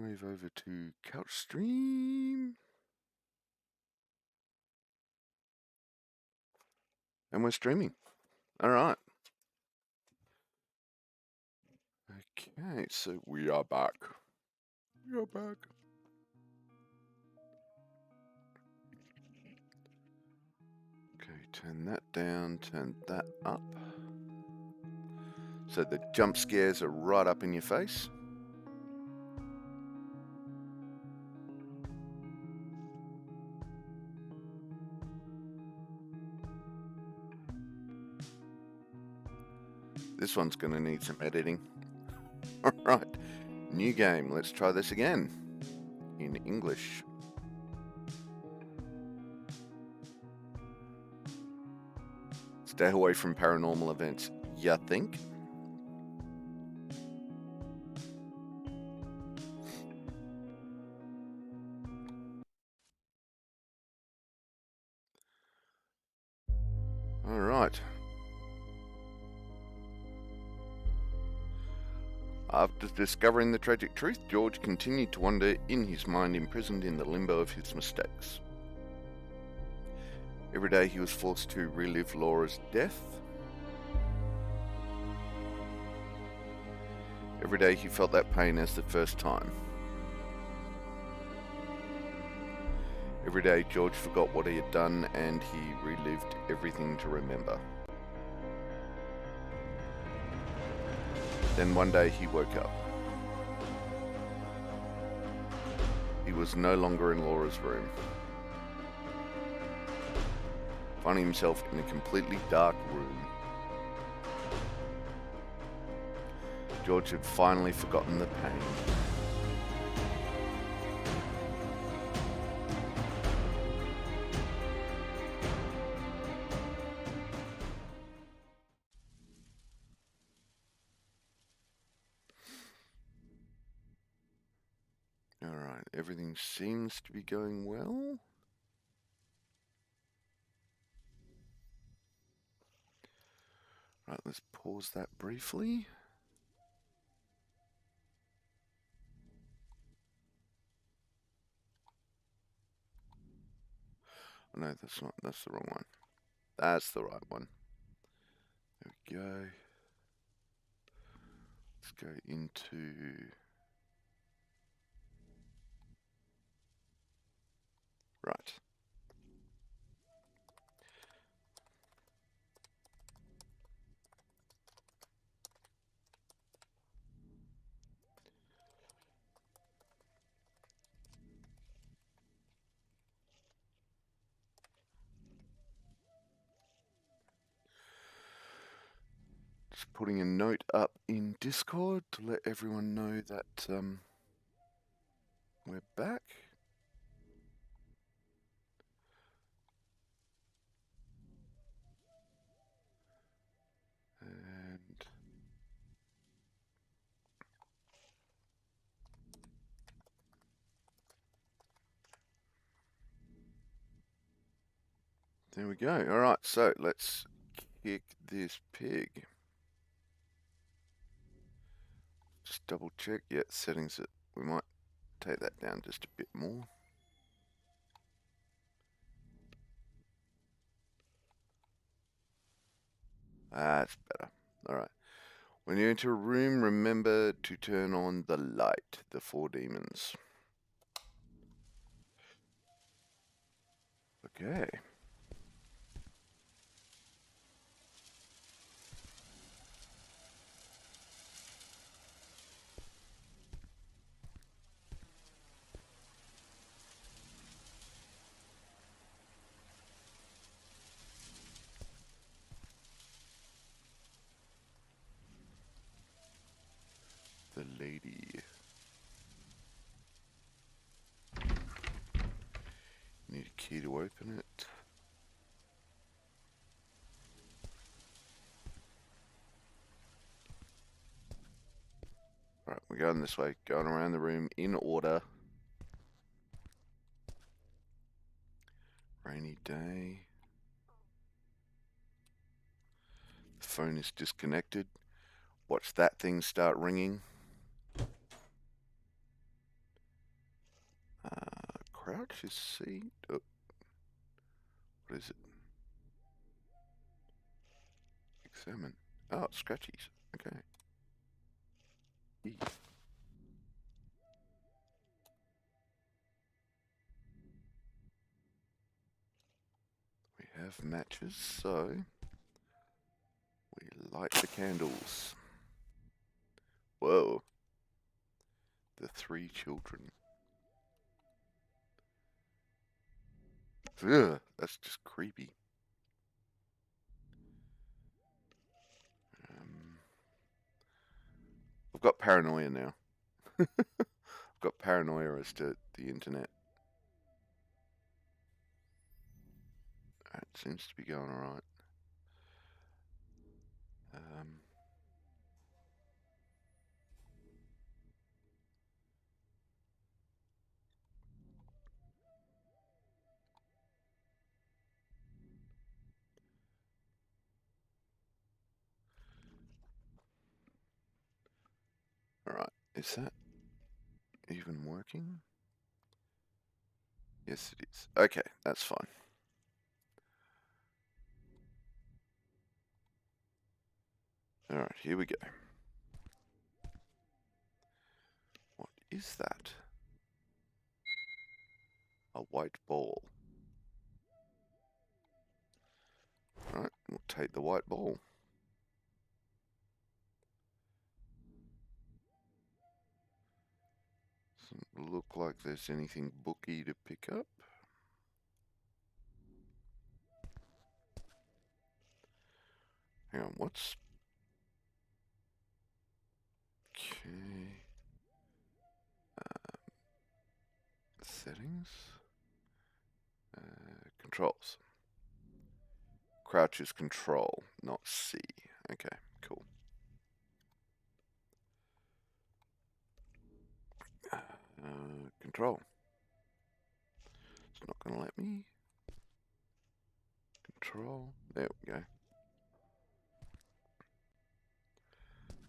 move over to Couch Stream. And we're streaming. All right. Okay, so we are back. We are back. Okay, turn that down, turn that up. So the jump scares are right up in your face. This one's going to need some editing. All right, new game. Let's try this again in English. Stay away from paranormal events, you think? All right. After discovering the tragic truth, George continued to wander in his mind, imprisoned in the limbo of his mistakes. Every day he was forced to relive Laura's death. Every day he felt that pain as the first time. Every day George forgot what he had done and he relived everything to remember. Then one day he woke up. He was no longer in Laura's room. Finding himself in a completely dark room. George had finally forgotten the pain. Alright, everything seems to be going well. Right, let's pause that briefly. Oh, no, that's the wrong one. That's the right one. There we go. Let's go into... Right. Just putting a note up in Discord to let everyone know that we're back. And there we go. Alright, so let's kick this pig. Just double check. Yeah, settings it. We might take that down just a bit more. That's better. Alright. When you enter a room, remember to turn on the light, the 4 demons. Okay. The lady. Need a key to open it. Right, we're going this way, going around the room in order. Rainy day. The phone is disconnected. Watch that thing start ringing. Crouch is C. Oh. What is it? Examine. Oh, it's scratchies. Okay. E. We have matches, so we light the candles. Whoa. The 3 children. Ugh, that's just creepy. I've got paranoia now. I've got paranoia as to the internet. It seems to be going alright. Alright, is that even working? Yes, it is. Okay, that's fine. Alright, here we go. What is that? A white ball. Alright, we'll take the white ball. Doesn't look like there's anything booky to pick up. Hang on, what's... Okay... settings? Controls. Crouch is control, not C. Okay, cool. Control. It's not going to let me. Control. There we go.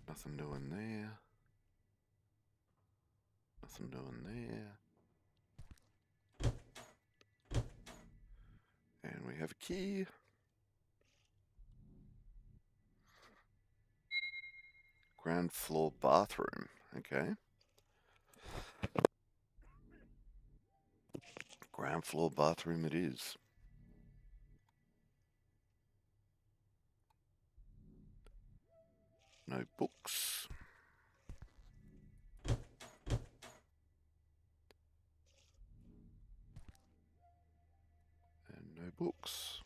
Nothing doing there. Nothing doing there. And we have a key. Ground floor bathroom. Okay. Ground floor bathroom it is. No books. And no books.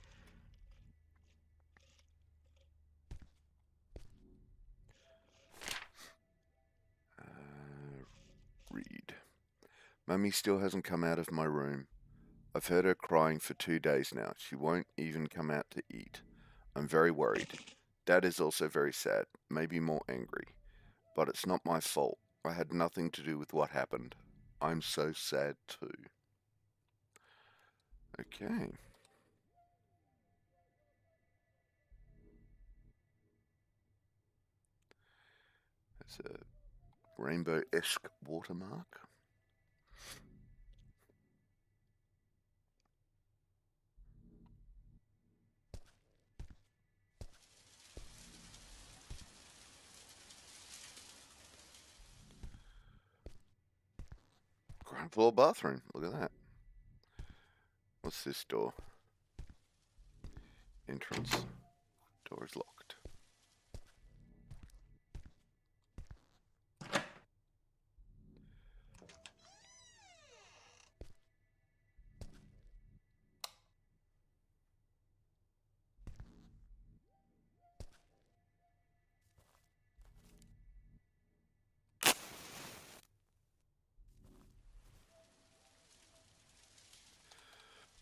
Read. Mummy still hasn't come out of my room. I've heard her crying for 2 days now. She won't even come out to eat. I'm very worried. Dad is also very sad, maybe more angry. But it's not my fault. I had nothing to do with what happened. I'm so sad too. Okay. That's a rainbow-esque watermark. Ground floor bathroom. Look at that. What's this door? Entrance. Door is locked.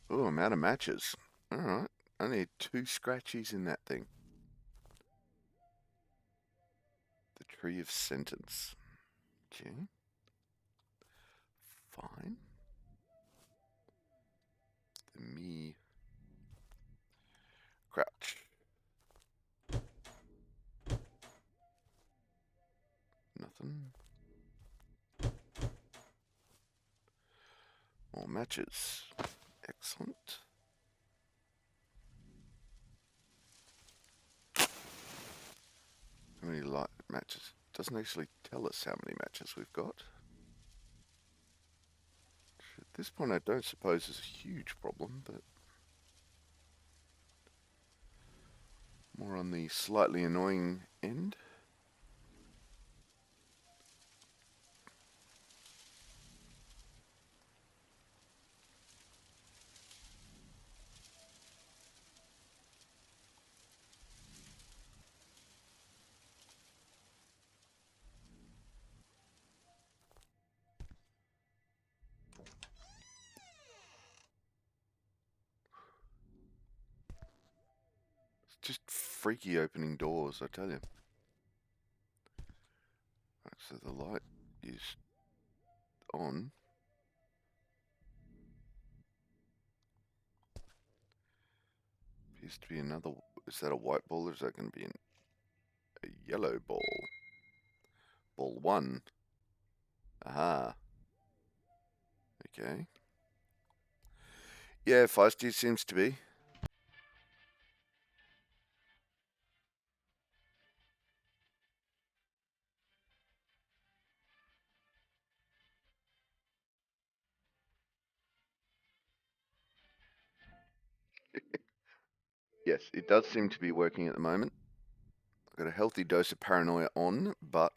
Oh, I'm out of matches. Alright. I need 2 scratchies in that thing. The Tree of Sentence. Okay. Fine. The me. Crouch. Nothing. More matches. Excellent. How many light matches? Doesn't actually tell us how many matches we've got. At this point, I don't suppose it's a huge problem, but more on the slightly annoying end. Just freaky opening doors, I tell you. Right, so the light is on. Appears to be another. Is that a white ball or is that going to be a yellow ball? Ball 1. Aha. Okay. Yeah, feisty seems to be. Yes, it does seem to be working at the moment. I've got a healthy dose of paranoia on, but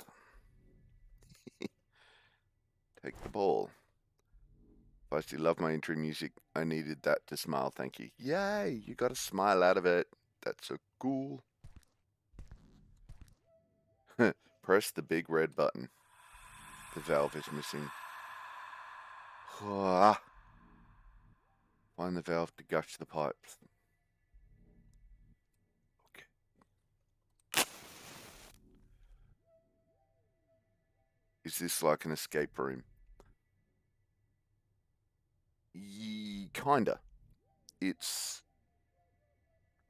take the ball. Feisty, love my intro music. I needed that to smile, thank you. Yay, you got a smile out of it. That's so cool. Press the big red button. The valve is missing. Find the valve to gush the pipes. Okay. Is this like an escape room? Kinda. It's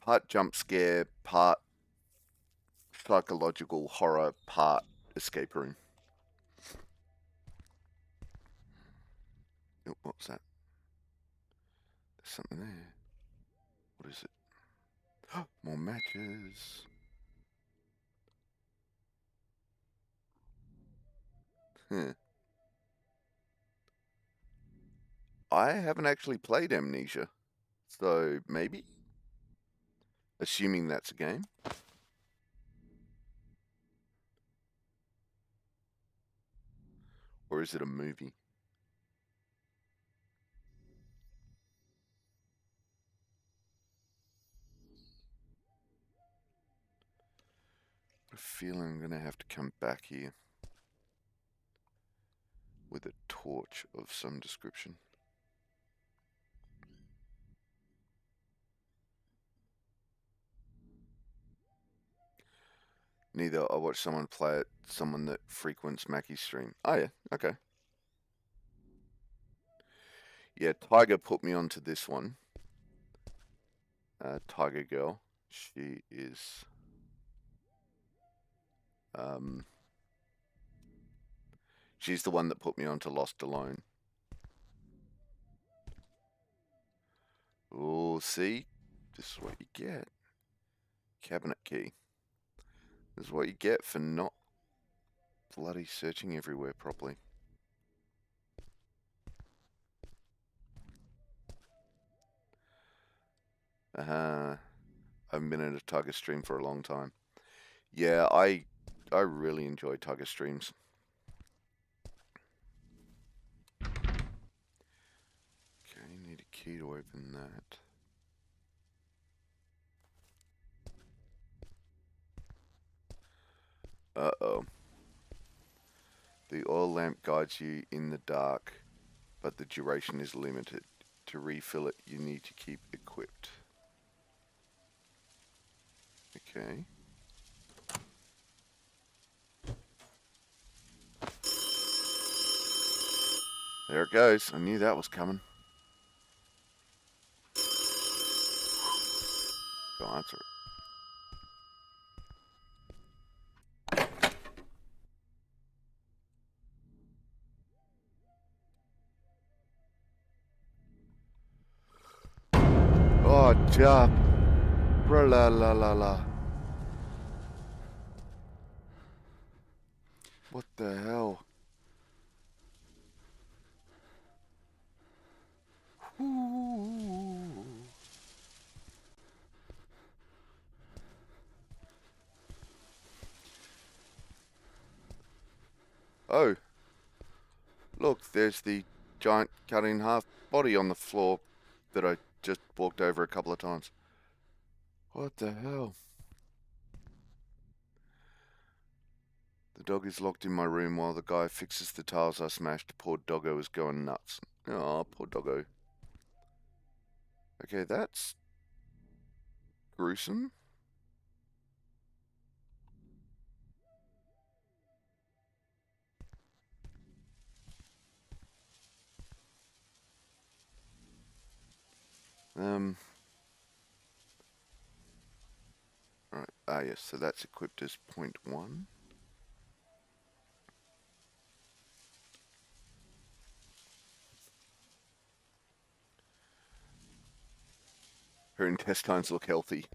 part jump scare, part psychological horror, part escape room. Oh, what's that? There's something there. What is it? More matches. Huh. I haven't actually played Amnesia, so maybe? Assuming that's a game. Or is it a movie? I feel I'm going to have to come back here with a torch of some description. Neither. I watched someone play it, someone that frequents Mackie's stream. Oh yeah, okay. Yeah, Tiger put me onto this one. Tiger Girl. She is she's the one that put me onto Lost Alone. Oh, see? This is what you get. Cabinet key. This is what you get for not bloody searching everywhere properly. I haven't been in a Tiger stream for a long time. Yeah, I really enjoy Tiger streams. Okay, need a key to open that. Uh-oh. The oil lamp guides you in the dark, but the duration is limited. To refill it, you need to keep equipped. Okay. There it goes. I knew that was coming. Go answer it. Job. La la la la. What the hell? Ooh. Oh, look, there's the giant cut in half body on the floor that I just walked over a couple of times. What the hell? The dog is locked in my room while the guy fixes the tiles I smashed. Poor doggo is going nuts. Oh, poor doggo. Okay, that's gruesome. Right, yes, so that's equipped as .1. Her intestines look healthy.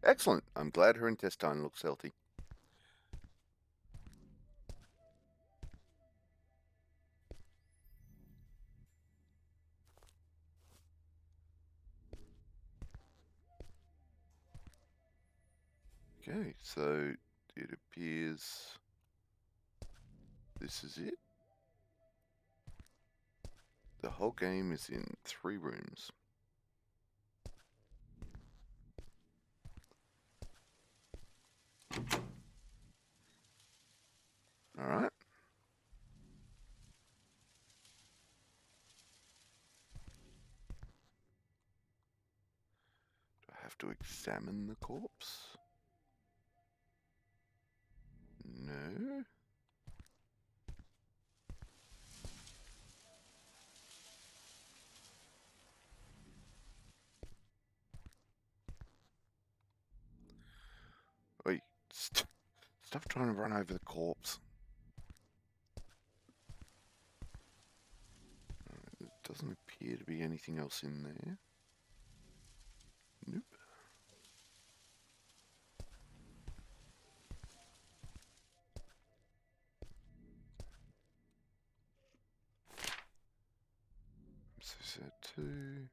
Excellent. I'm glad her intestine looks healthy. Okay, so it appears this is it. The whole game is in 3 rooms. Alright. Do I have to examine the corpse? No. Wait, stop trying to run over the corpse. There doesn't appear to be anything else in there. Nope. So is that 2?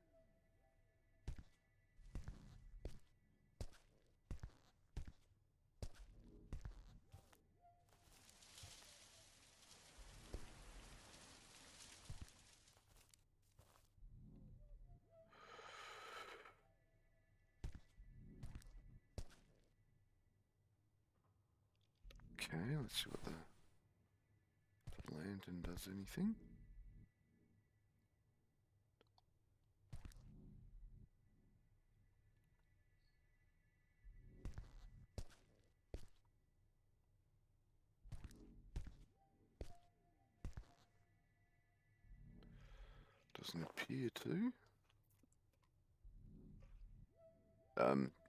Okay, let's see what the lantern does anything. Doesn't appear to.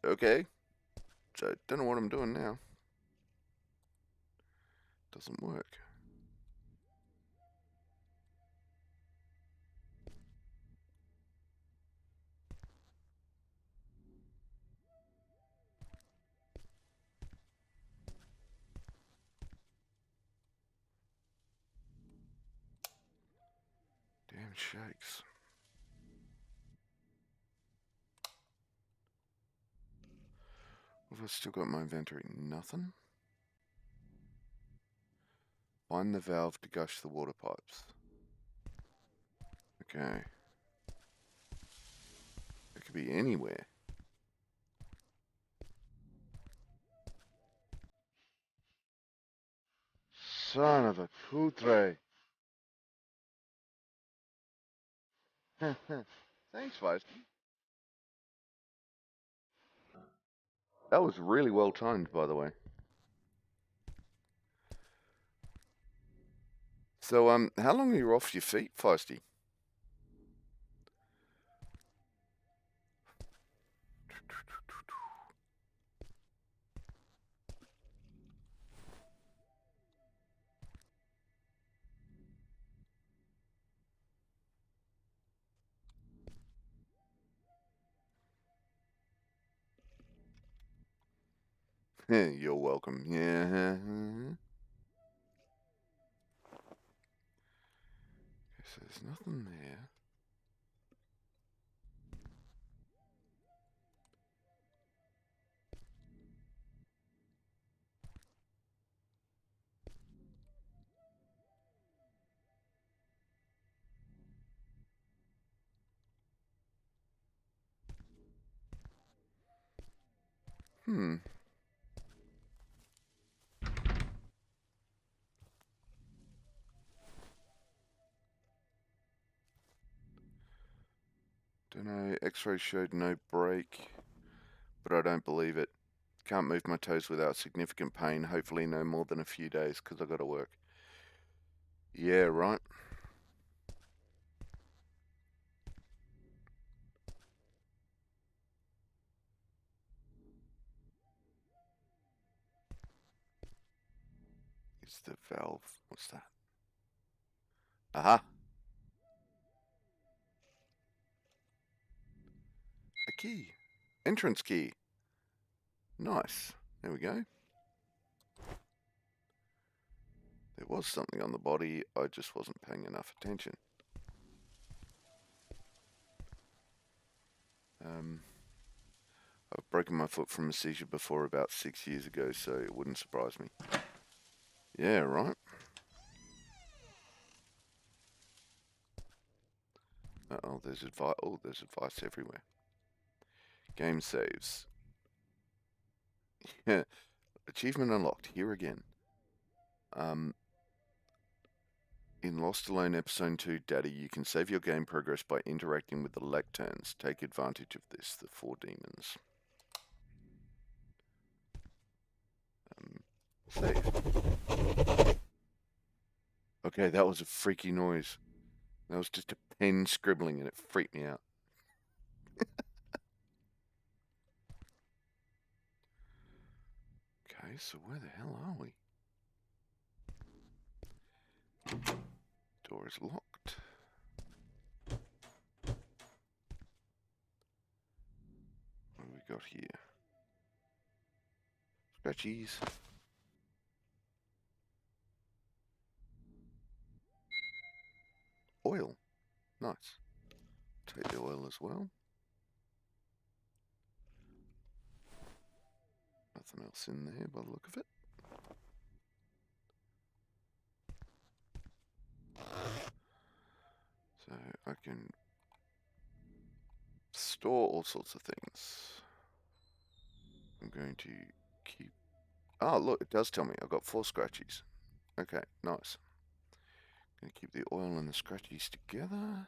Okay. So, don't know what I'm doing now. Doesn't work. Damn shakes. What have I still got in my inventory? Nothing. Find the valve to gush the water pipes. Okay. It could be anywhere. Son of a cutre. Thanks, Feisty. That was really well timed, by the way. So, how long are you off your feet, Feisty? You're welcome. Yeah. So there's nothing there. Hmm. Don't know. X-ray showed no break, but I don't believe it. Can't move my toes without significant pain. Hopefully no more than a few days, because I got to work. Yeah, right. It's the valve. What's that? Aha! A key. Entrance key. Nice. There we go. There was something on the body, I just wasn't paying enough attention. I've broken my foot from a seizure before about 6 years ago, so it wouldn't surprise me. Yeah, right. Uh-oh, there's advice. Oh, there's advice everywhere. Game saves. Yeah. Achievement unlocked. Here again. In Lost Alone Episode 2 Daddy, you can save your game progress by interacting with the Lecterns. Take advantage of this, the 4 demons. Save. Okay, that was a freaky noise. That was just a pen scribbling and it freaked me out. Okay, so where the hell are we? Door is locked. What have we got here? Scratchies. Oil. Nice. Take the oil as well. Nothing else in there by the look of it. So I can store all sorts of things. I'm going to keep... Oh, look, it does tell me I've got 4 scratchies. Okay, nice. Gonna keep the oil and the scratchies together.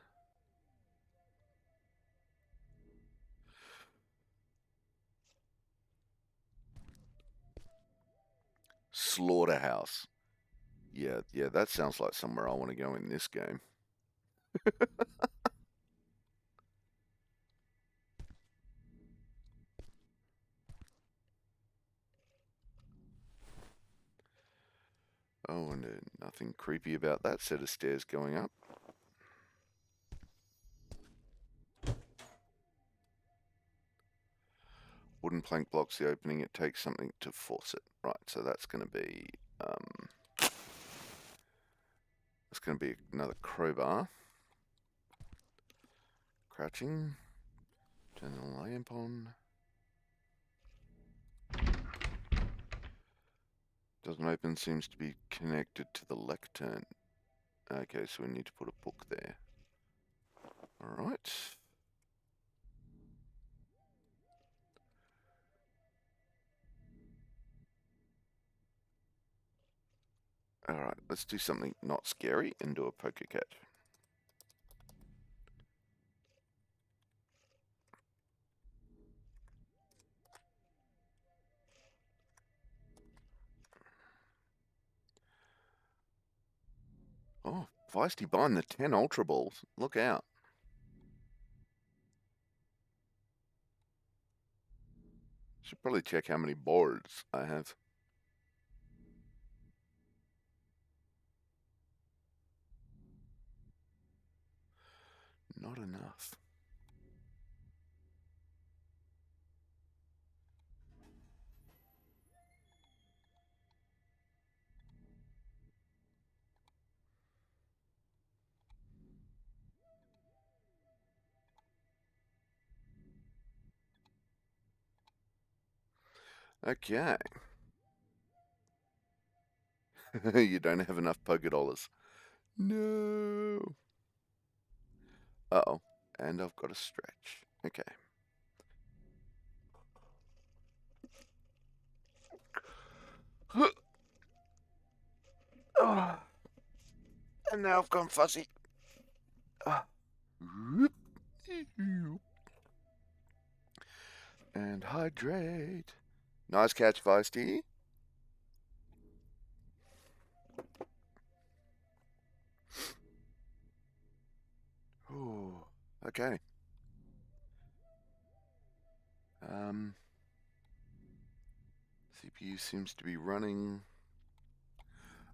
Slaughterhouse. Yeah, that sounds like somewhere I want to go in this game. Oh, and nothing creepy about that set of stairs going up. Wooden plank blocks the opening. It takes something to force it. Right, so that's going to be... It's going to be another crowbar. Crouching. Turn the lamp on. Doesn't open, seems to be connected to the lectern. Okay, so we need to put a book there. Alright. Alright, let's do something not scary and do a poker catch. Oh, feisty buying the 10 Ultra Balls. Look out. Should probably check how many boards I have. Not enough. Okay. You don't have enough poker dollars. No. Uh-oh. And I've got a stretch. Okay. Oh, and now I've gone fuzzy. And hydrate. Nice catch, Feisty. Oh, okay. CPU seems to be running.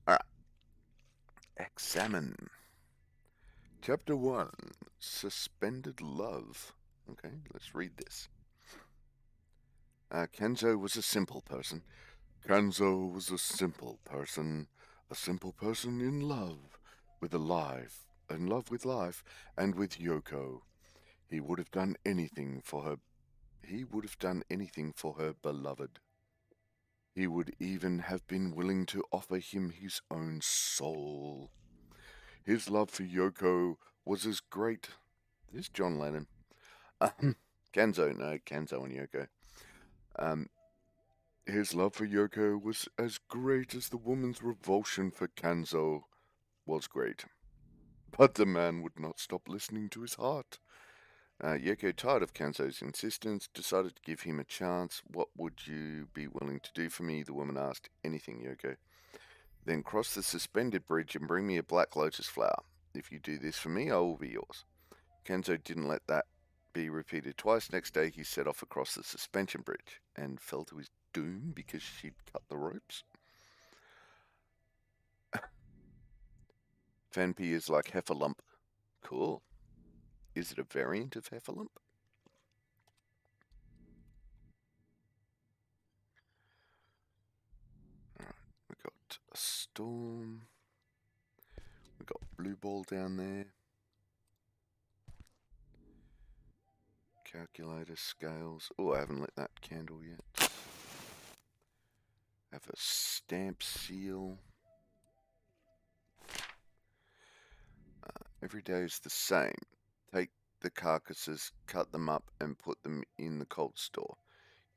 Alright. Examine. Chapter 1. Suspended Love. Okay, let's read this. Kenzo was a simple person. Kenzo was a simple person in love with life, and with Yoko. He would have done anything for her. He would have done anything for her beloved. He would even have been willing to offer him his own soul. His love for Yoko was as great. This John Lennon. Kenzo and Yoko. His love for Yoko was as great as the woman's revulsion for Kenzo was great. But the man would not stop listening to his heart. Yoko, tired of Kenzo's insistence, decided to give him a chance. What would you be willing to do for me? The woman asked. Anything, Yoko. Then cross the suspended bridge and bring me a black lotus flower. If you do this for me, I will be yours. Kenzo didn't let that be repeated twice. Next day, he set off across the suspension bridge and fell to his doom because she'd cut the ropes. Fanpy is like Heffalump. Cool. Is it a variant of Heffalump? Alright, we got a storm. We got blue ball down there. Calculator, scales. Oh, I haven't lit that candle yet. Have a stamp seal. Every day is the same. Take the carcasses, cut them up, and put them in the cold store.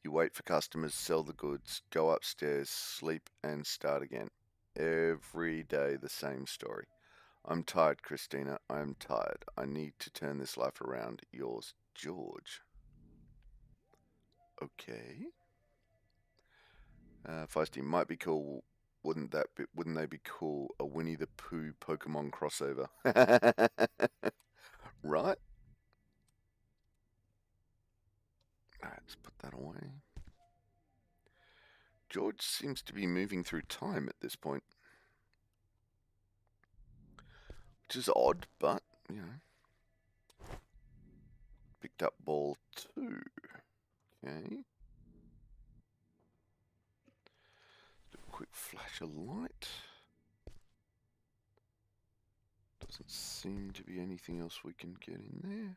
You wait for customers, sell the goods, go upstairs, sleep, and start again. Every day the same story. I'm tired, Christina. I am tired. I need to turn this life around. Yours, George. Okay. Feisty might be cool. Wouldn't they be cool? A Winnie the Pooh Pokemon crossover. Right? Alright, let's put that away. George seems to be moving through time at this point. Which is odd, but, you know. Picked up ball 2. Okay. Do a quick flash of light. Doesn't seem to be anything else we can get in there.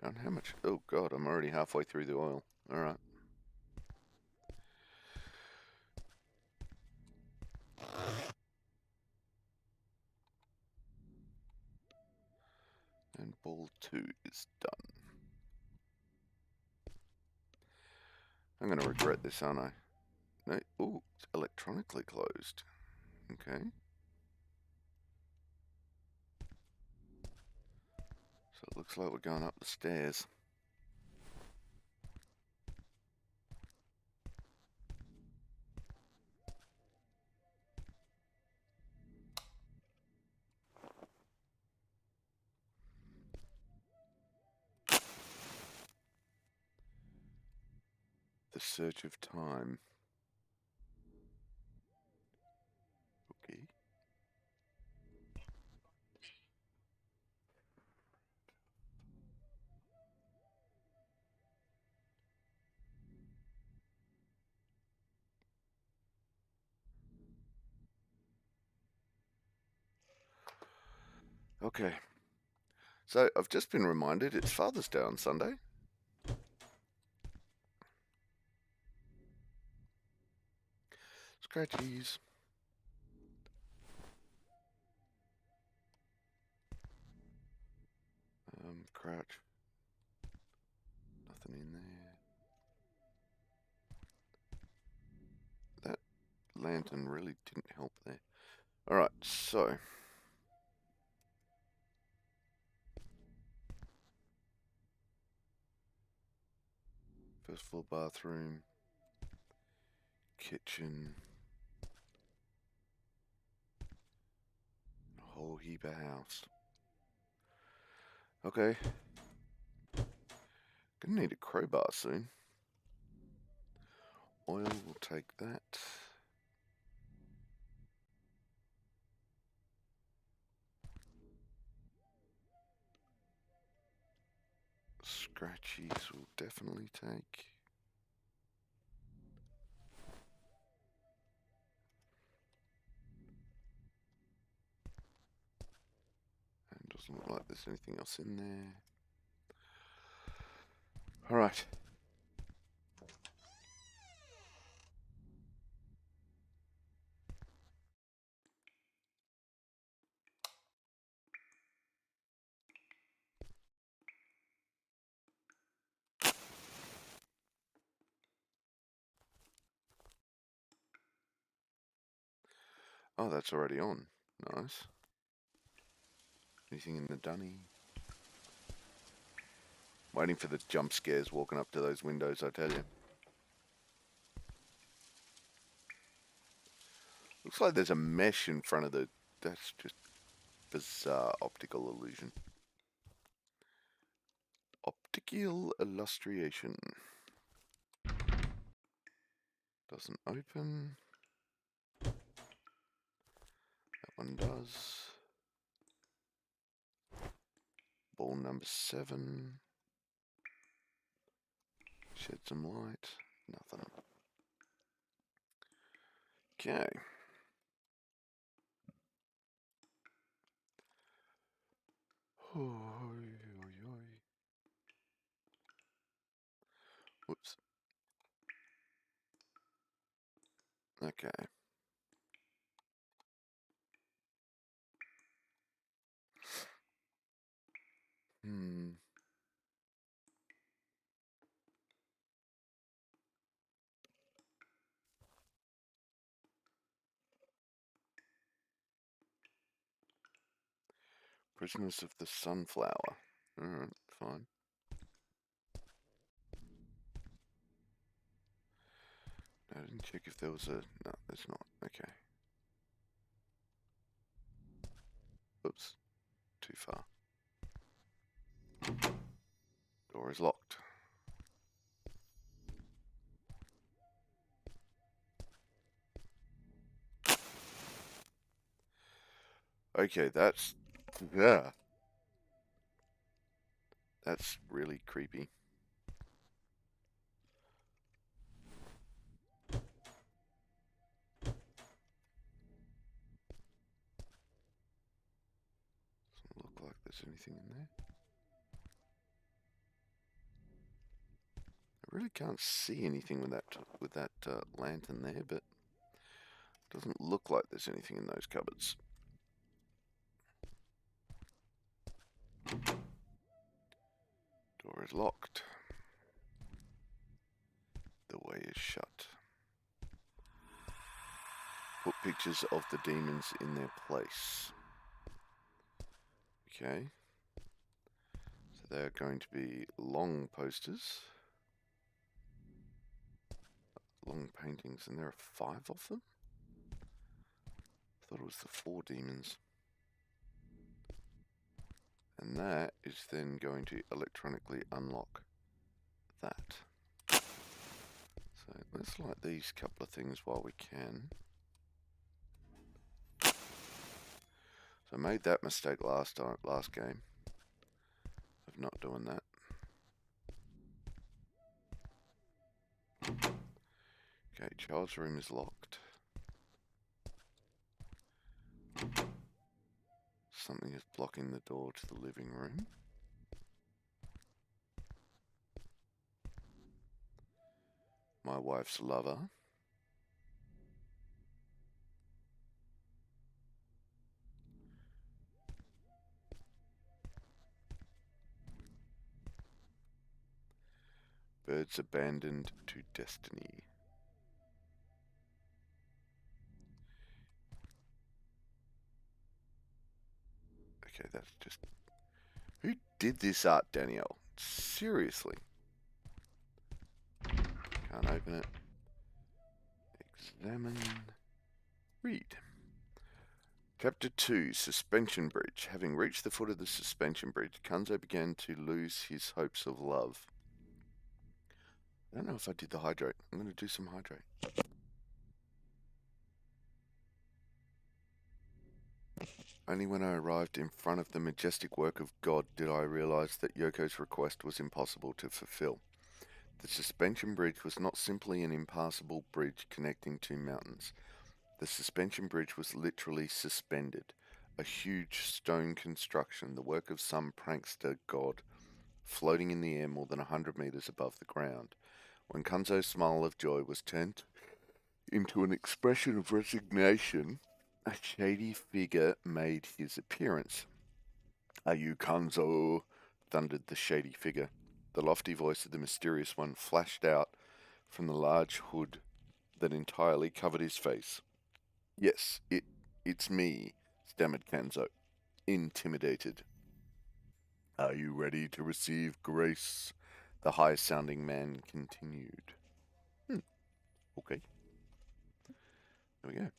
And how much? Oh god, I'm already halfway through the oil. Alright. And ball 2 is done. I'm going to regret this, aren't I? No. Ooh, it's electronically closed. Okay. So it looks like we're going up the stairs. The Search of Time. Okay. Okay. So I've just been reminded it's Father's Day on Sunday. Scratchies. Crouch. Nothing in there. That lantern really didn't help there. Alright, so. First floor bathroom. Kitchen. A whole heap of house. Okay. Gonna need a crowbar soon. Oil, will take that. Scratchies will definitely take. And doesn't look like there's anything else in there. Alright. Oh, that's already on. Nice. Anything in the dunny? Waiting for the jump scares walking up to those windows, I tell you. Looks like there's a mesh in front of the... That's just bizarre optical illusion. Optical illustration. Doesn't open. That one does. Ball number 7. Shed some light. Nothing. Okay. Whoops. Okay. Prisoners of the Sunflower. Alright, fine. I didn't check if there was a... No, there's not. Okay. Oops. Too far. Door is locked. Okay, that's... Yeah. That's really creepy. Doesn't look like there's anything in there. I really can't see anything with that lantern there, but it doesn't look like there's anything in those cupboards. Door is locked. The way is shut. Put pictures of the demons in their place. Okay. So they're going to be long posters. Long paintings, and there are 5 of them? I thought it was the 4 demons. And that is then going to electronically unlock that. So let's light these couple of things while we can. So I made that mistake last game of not doing that. Okay, child's room is locked. Something is blocking the door to the living room. My wife's lover. Birds abandoned to destiny. Okay, that's just... Who did this art, Danielle? Seriously. Can't open it. Examine. Read. Chapter 2, Suspension Bridge. Having reached the foot of the suspension bridge, Kanzo began to lose his hopes of love. I don't know if I did the hydrate. I'm going to do some hydrate. Only when I arrived in front of the majestic work of God did I realize that Yoko's request was impossible to fulfill. The suspension bridge was not simply an impassable bridge connecting two mountains. The suspension bridge was literally suspended, a huge stone construction, the work of some prankster god, floating in the air more than 100 meters above the ground. When Kanzo's smile of joy was turned into an expression of resignation, a shady figure made his appearance. "Are you Kanzo?" thundered the shady figure. The lofty voice of the mysterious one flashed out from the large hood that entirely covered his face. "Yes, it's me," stammered Kanzo, intimidated. "Are you ready to receive grace?" the high-sounding man continued. Okay. There we go.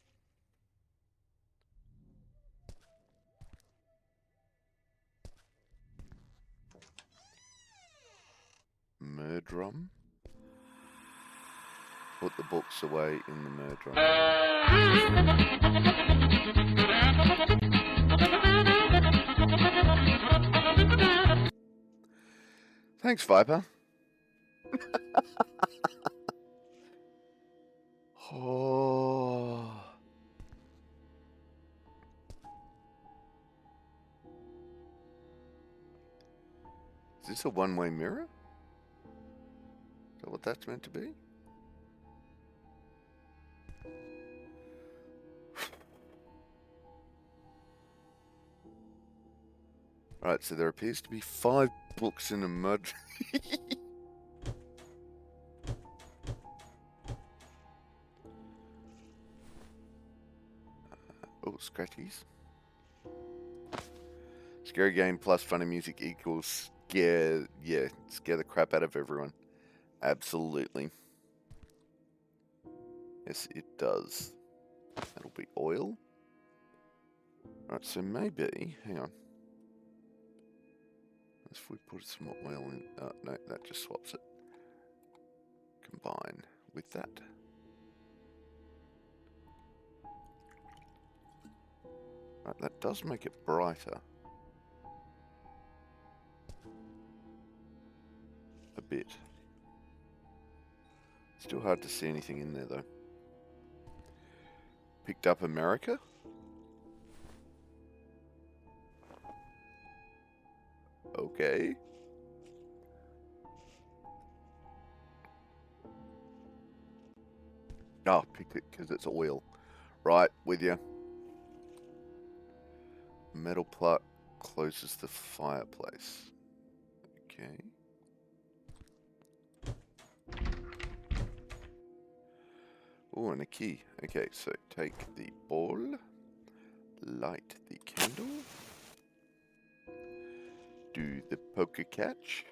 Murdrum? Put the books away in the murdrum. Thanks, Viper. Oh. Is this a one-way mirror? Is that what that's meant to be? Right, so there appears to be 5 books in a mud. Oh, scratchies. Scary game plus funny music equals scare the crap out of everyone. Absolutely. Yes, it does. That'll be oil. Right, so maybe, hang on. If we put some more oil in, no, that just swaps it. Combine with that. Right, that does make it brighter. A bit. Still hard to see anything in there though. Picked up America? Okay. Oh, picked it because it's oil. Right, with you. Metal plug closes the fireplace. Okay. Oh, and a key. Okay, so take the ball, light the candle, do the poker catch.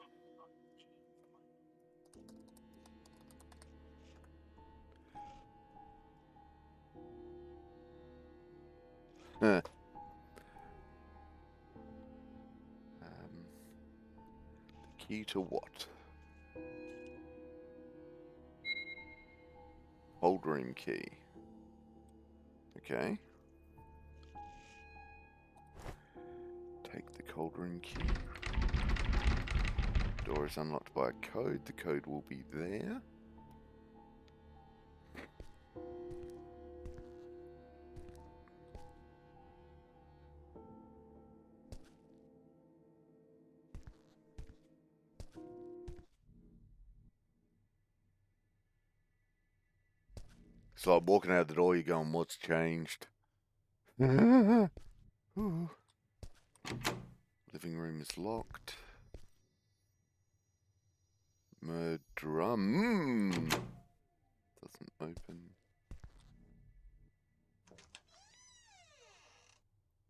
Huh. The key to what? Hold room key. Okay. Take the cold room key. Door is unlocked by a code. The code will be there. It's like walking out the door, you're going, what's changed? Living room is locked. Drum. Doesn't open.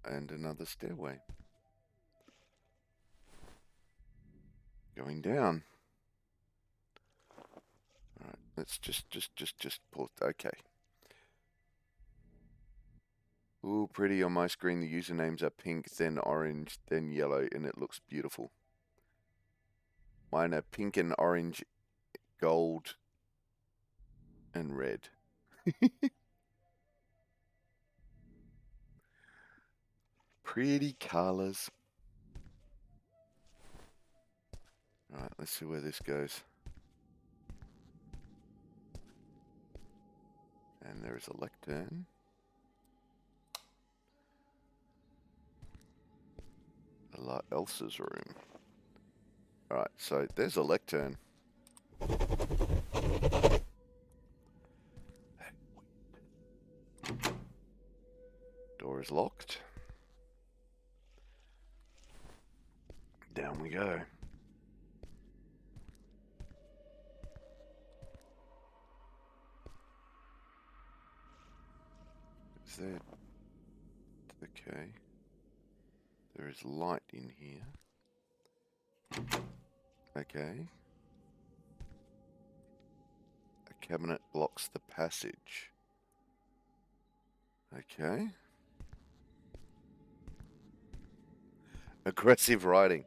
And another stairway. Going down. Alright, let's just pause. Okay. Ooh, pretty. On my screen, the usernames are pink, then orange, then yellow, and it looks beautiful. Mine are pink and orange, gold, and red. Pretty colors. Alright, let's see where this goes. And there is a lectern. Elsa's room. Alright, so there's a lectern. Door is locked. Down we go. Is there... Okay. There is light in here. Okay. A cabinet blocks the passage. Okay. Aggressive writing.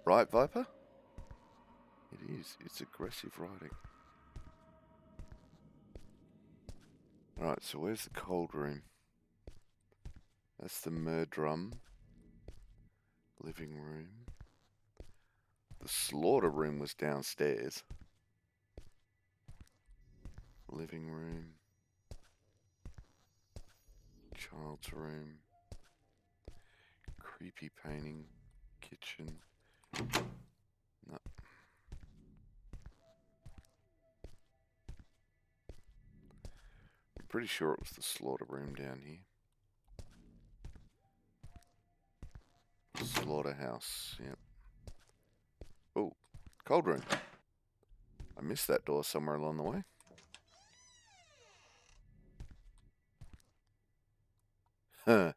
Right, Viper? It is. It's aggressive writing. Alright, so where's the cold room? That's the murdrum. Living room. The slaughter room was downstairs. Living room. Child's room. Creepy painting. Kitchen. No. I'm pretty sure it was the slaughter room down here. Slaughterhouse, yep. Oh, cold room. I missed that door somewhere along the way. Huh.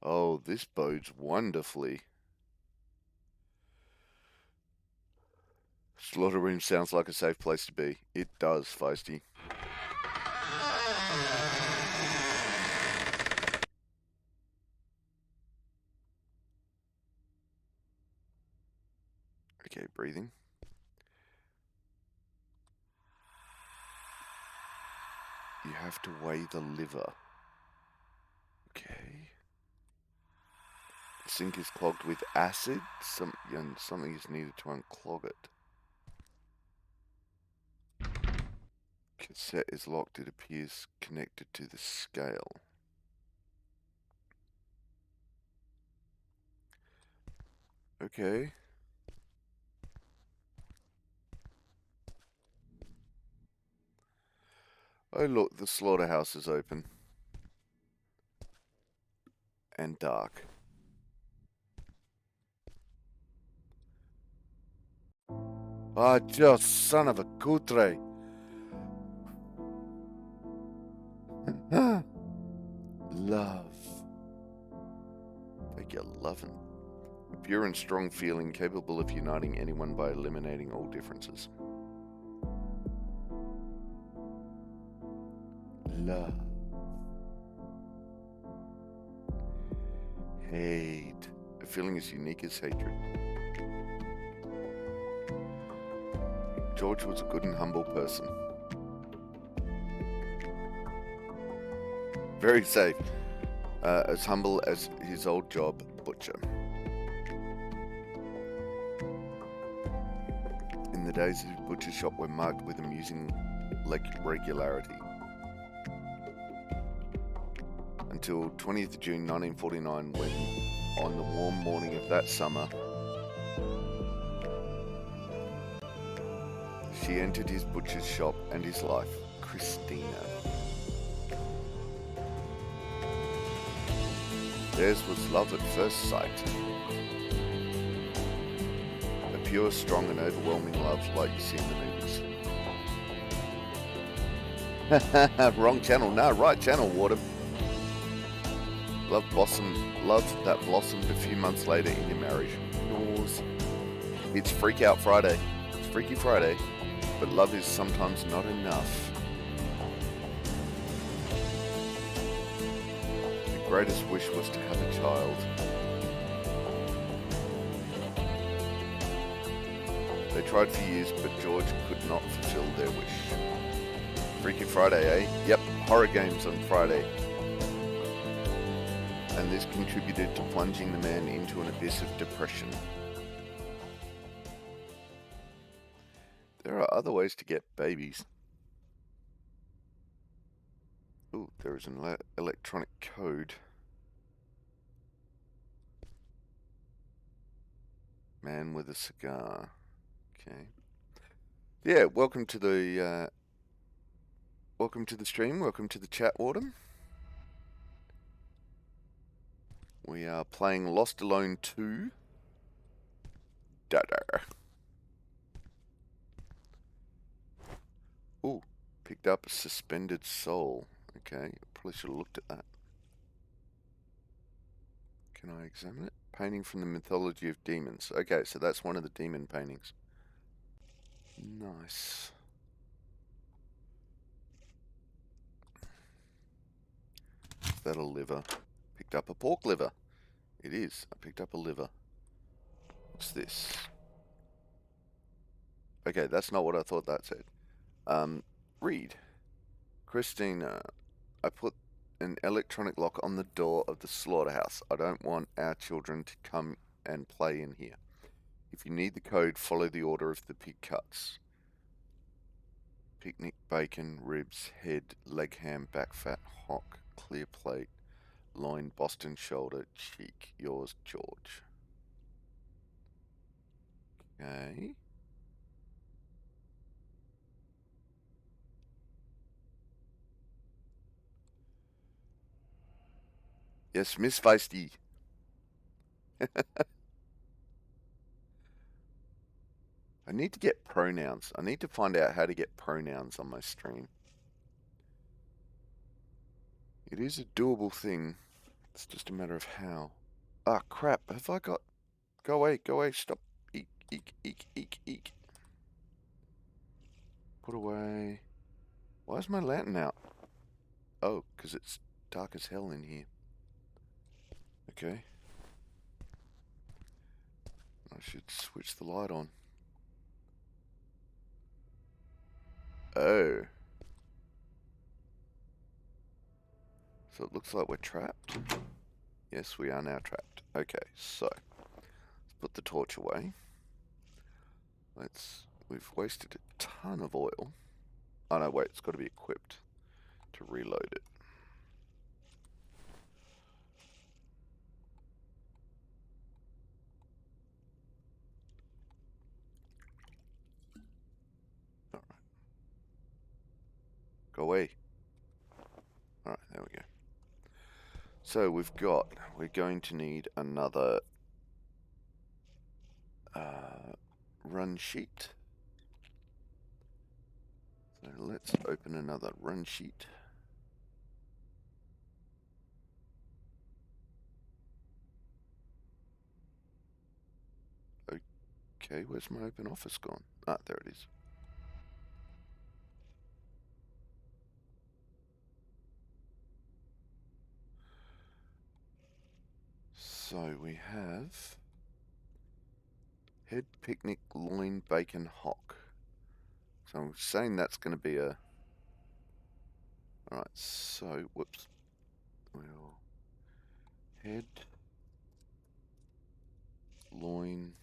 Oh, this bodes wonderfully. Slaughter room sounds like a safe place to be. It does, Feisty. Okay, breathing. You have to weigh the liver. Okay. The sink is clogged with acid. Something is needed to unclog it. Cassette is locked. It appears connected to the scale. Okay. Oh look, the slaughterhouse is open. And dark. Ah, just son of a cutre. Love. Like you're loving. A pure and strong feeling capable of uniting anyone by eliminating all differences. Love. Hate. A feeling as unique as hatred. George was a good and humble person. Very safe. As humble as his old job, butcher. In the days his butcher shop were marked with amusing regularity. Until 20th June 1949, when, on the warm morning of that summer, she entered his butcher's shop and his life, Christina. Theirs was love at first sight. A pure, strong, and overwhelming love like you see in the movies. Wrong channel. No, right channel, Water. Love that blossomed a few months later in your marriage. Yours. It's Freak Out Friday. It's Freaky Friday, but love is sometimes not enough. The greatest wish was to have a child. They tried for years, but George could not fulfill their wish. Freaky Friday, eh? Yep, horror games on Friday. And this contributed to plunging the man into an abyss of depression. There are other ways to get babies. Ooh, there is an electronic code. Man with a cigar. Okay. Yeah, welcome to the stream. Welcome to the chat, Warden. We are playing Lost Alone 2. Da-da. Ooh, picked up a suspended soul. Okay, probably should have looked at that. Can I examine it? Painting from the mythology of demons. Okay, so that's one of the demon paintings. Nice. Is that a liver? Picked up a pork liver. It is. I picked up a liver. What's this? Okay, that's not what I thought that said. Read. Christina, I put an electronic lock on the door of the slaughterhouse. I don't want our children to come and play in here. If you need the code, follow the order of the pig cuts. Picnic, bacon, ribs, head, leg ham, back fat, hock, clear plate, loin, Boston shoulder, cheek. Yours, George. Okay. Yes, Miss Feisty. I need to get pronouns. I need to find out how to get pronouns on my stream. It is a doable thing. It's just a matter of how. Ah, crap. Have I got... Go away, stop. Eek, eek, eek, eek, eek. Put away. Why is my lantern out? Oh, because it's dark as hell in here. Okay. I should switch the light on. Oh. So it looks like we're trapped. Yes, we are now trapped. Okay, so let's put the torch away. We've wasted a ton of oil. Oh no, wait, it's got to be equipped to reload it. Alright. Go away. Alright, there we go. So we're going to need another run sheet. So let's open another run sheet. Okay, where's my open office gone? Ah, there it is. So we have head, picnic, loin, bacon, hock. So I'm saying that's going to be a... Alright, so, whoops. Well, head, loin...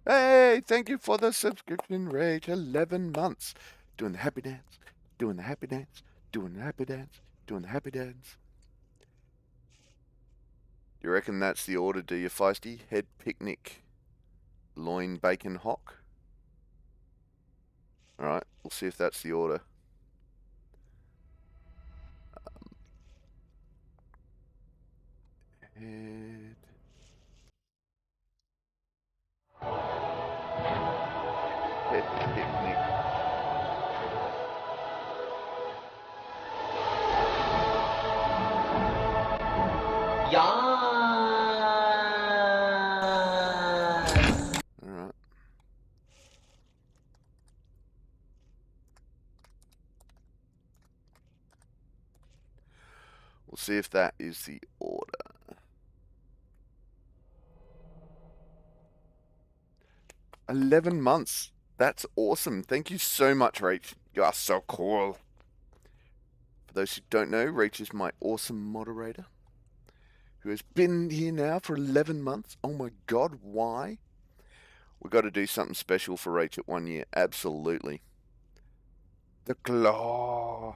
Hey, thank you for the subscription, Rage. 11 months. Doing the happy dance, doing the happy dance, doing the happy dance, doing the happy dance. You reckon that's the order, do you, Feisty? Head, picnic, loin, bacon, hock? Alright, we'll see if that's the order. Head. Head picnic. Alright. We'll see if that is the order. $11 months. That's awesome. Thank you so much, Rach. You are so cool. For those who don't know, Rach is my awesome moderator who has been here now for 11 months. Oh my god, why? We've got to do something special for Rach at 1 year. Absolutely. The claw.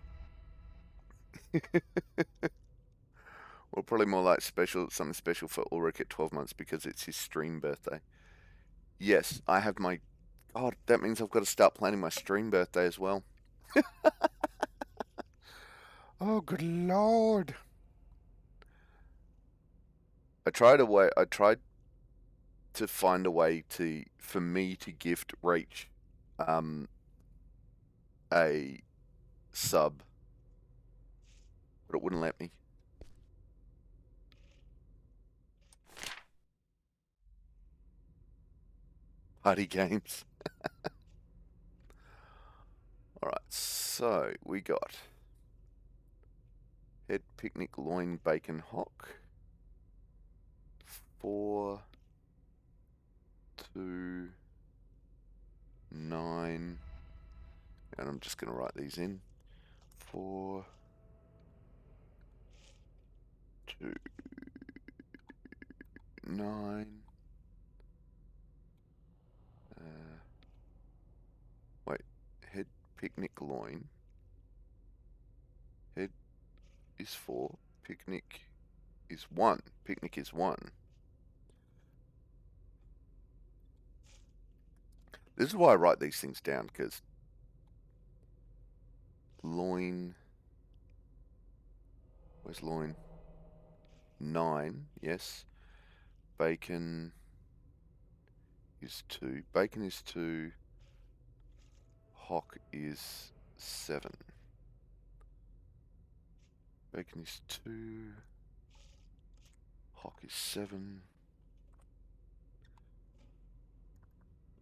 Well, probably more like something special for Ulrich at 12 months because it's his stream birthday. Yes, I have my... God, that means I've got to start planning my stream birthday as well. Oh, good lord. I tried to find a way for me to gift Rach a sub, but it wouldn't let me. Party games. Alright, so we got head picnic loin bacon hock. 4, 2, 9, and I'm just going to write these in. 4, 2, 9. Wait, head picnic loin. Head is 4. Picnic is 1. Picnic is 1. This is why I write these things down, because loin. Where's loin? 9, yes. Bacon is 2. Bacon is 2. Hock is 7. Bacon is 2. Hock is 7.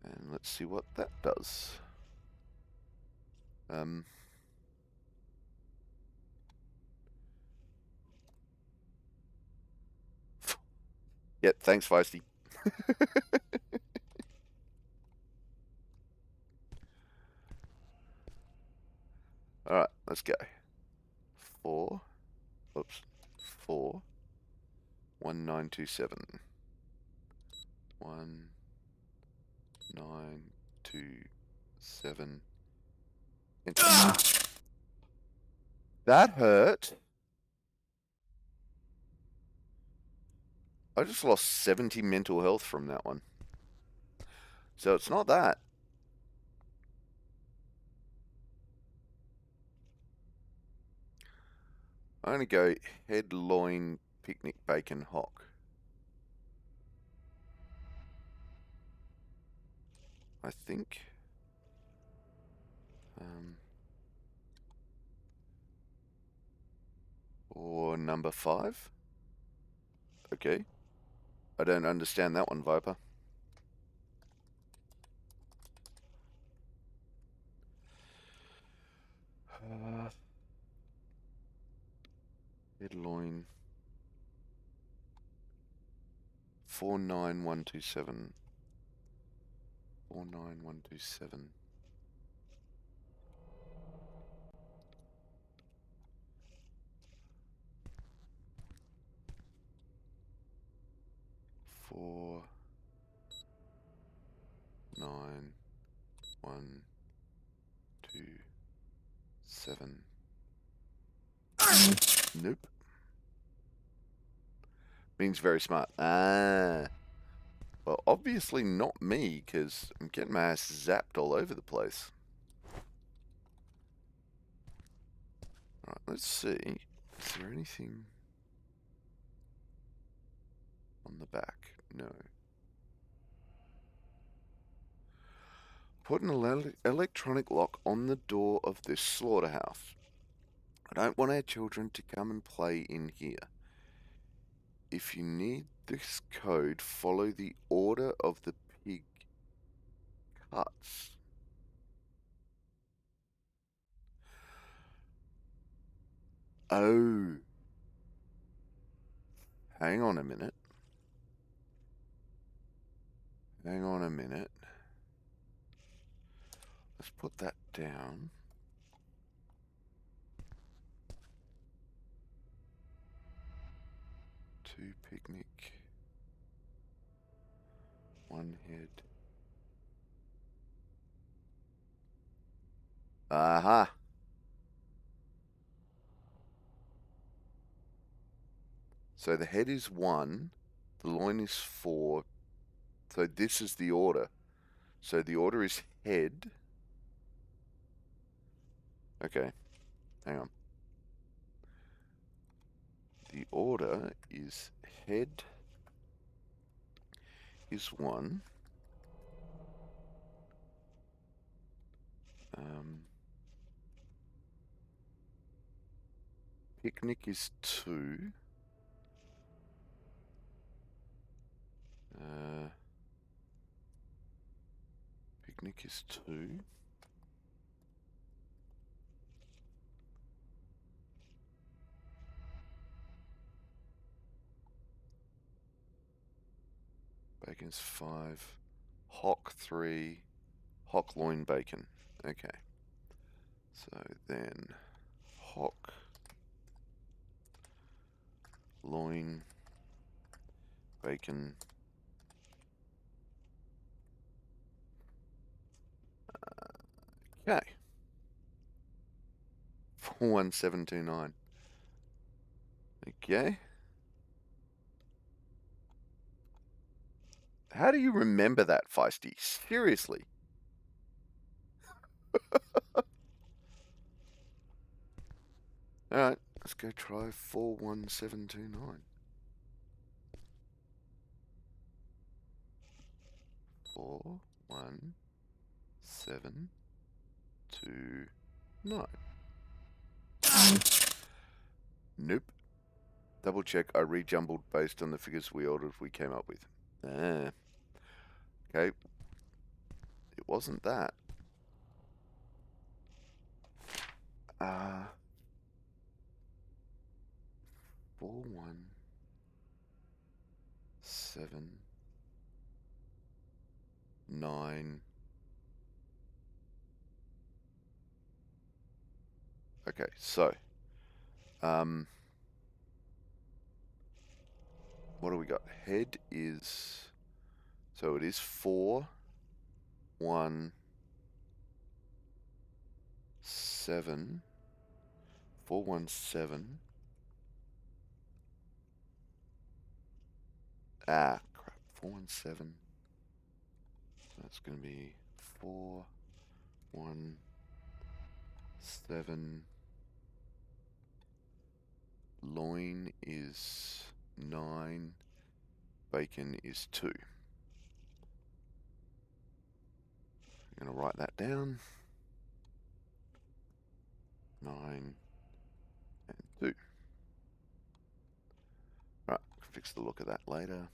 And let's see what that does. Yep, thanks, Feisty. Alright, let's go. 4. Oops. 4. 1927. 1927. That hurt. I just lost 70 mental health from that one. So it's not that. I'm going to go head loin picnic bacon hock. I think. Or number 5. Okay. I don't understand that one, Viper. Head loin. 49127. 49127. Four, 9, 1, 2, 7. Nope. Means very smart. Ah. Well, obviously not me, because I'm getting my ass zapped all over the place. Alright, let's see. Is there anything... back. No. Put an electronic lock on the door of this slaughterhouse. I don't want our children to come and play in here. If you need this code, follow the order of the pig cuts. Oh. Hang on a minute. Hang on a minute. Let's put that down. Two picnic. One head. Aha. So the head is 1, the loin is 4. So this is the order. So the order is head. Okay, hang on. The order is head is 1. Picnic is 2. Picnic is 2. Bacon's 5. Hock 3. Hock loin bacon. Okay. So then hock loin bacon. Okay. 41729. Okay. How do you remember that, Feisty? Seriously. Alright, let's go try 41729. 41729. Nope. Double check. I rejumbled based on the figures we came up with. Okay. It wasn't that. 41729. Okay, so what do we got? Head is, so it is 4 1 7 417. Crap. 417. So that's going to be 417. Loin is 9. Bacon is 2. I'm going to write that down. 9 and 2. Right, fix the look of that later.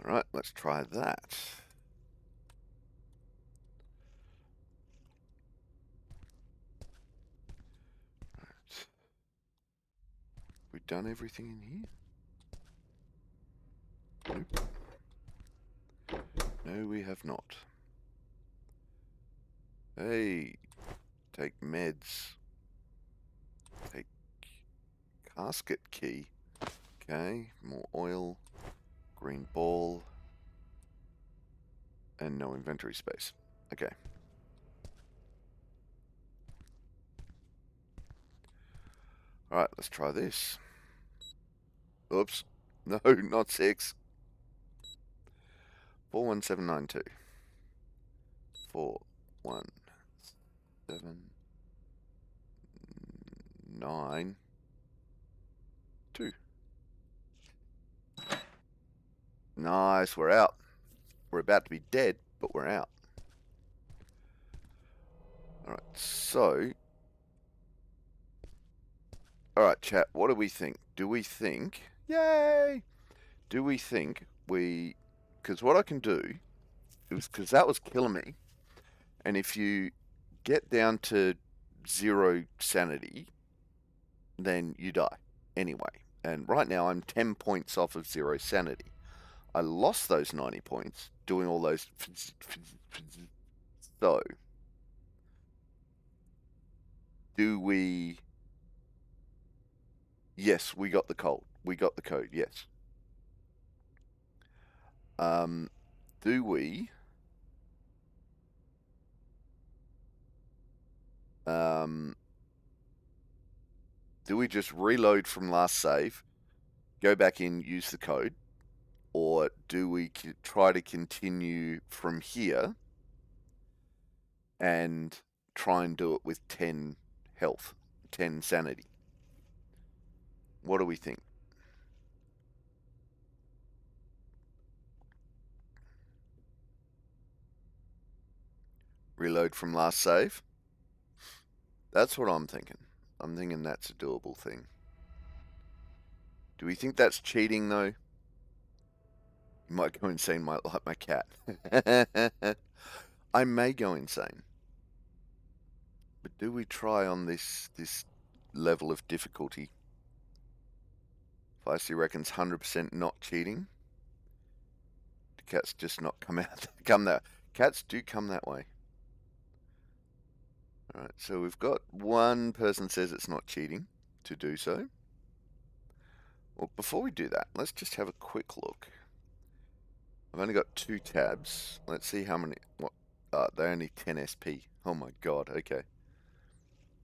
Alright, let's try that. Right. We've done everything in here? Nope. No, we have not. Hey, take meds. Take casket key. Okay, more oil. Green ball. And no inventory space. Okay. Alright, let's try this. Oops. No, not 6. 41792. 417. 9. 2. Nice, we're out. We're about to be dead, but we're out. Alright, so... Alright, chat, what do we think? Do we think... Yay! Do we think we... Because what I can do... Because that was killing me. And if you get down to 0 sanity, then you die anyway. And right now I'm 10 points off of 0 sanity. I lost those 90 points doing all those... So... Do we... Yes, we got the code. We got the code, yes. Do we... do we just reload from last save, go back in, use the code, or do we try to continue from here and try and do it with 10 health, 10 sanity? What do we think? Reload from last save? That's what I'm thinking. I'm thinking that's a doable thing. Do we think that's cheating, though? You might go insane like my cat. I may go insane. But do we try on this level of difficulty? Feisty reckons 100% not cheating. Do cats just not come out? Cats do come that way. Alright, so we've got one person says it's not cheating to do so. Well, before we do that, let's just have a quick look. I've only got 2 tabs. Let's see how many... What? They're only 10 SP. Oh my god, okay.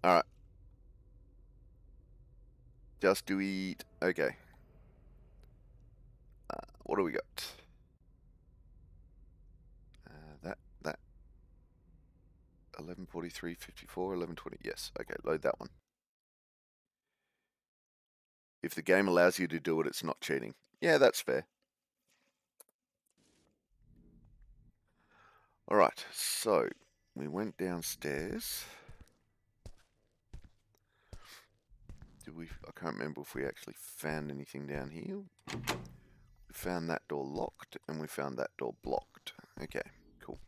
Alright. Just do eat. Okay. What do we got? That 1143, 54, 1120. Yes. Okay, load that one. If the game allows you to do it, it's not cheating. Yeah, that's fair. Alright, so we went downstairs. I can't remember if we actually found anything down here. We found that door locked, and we found that door blocked. Okay, cool.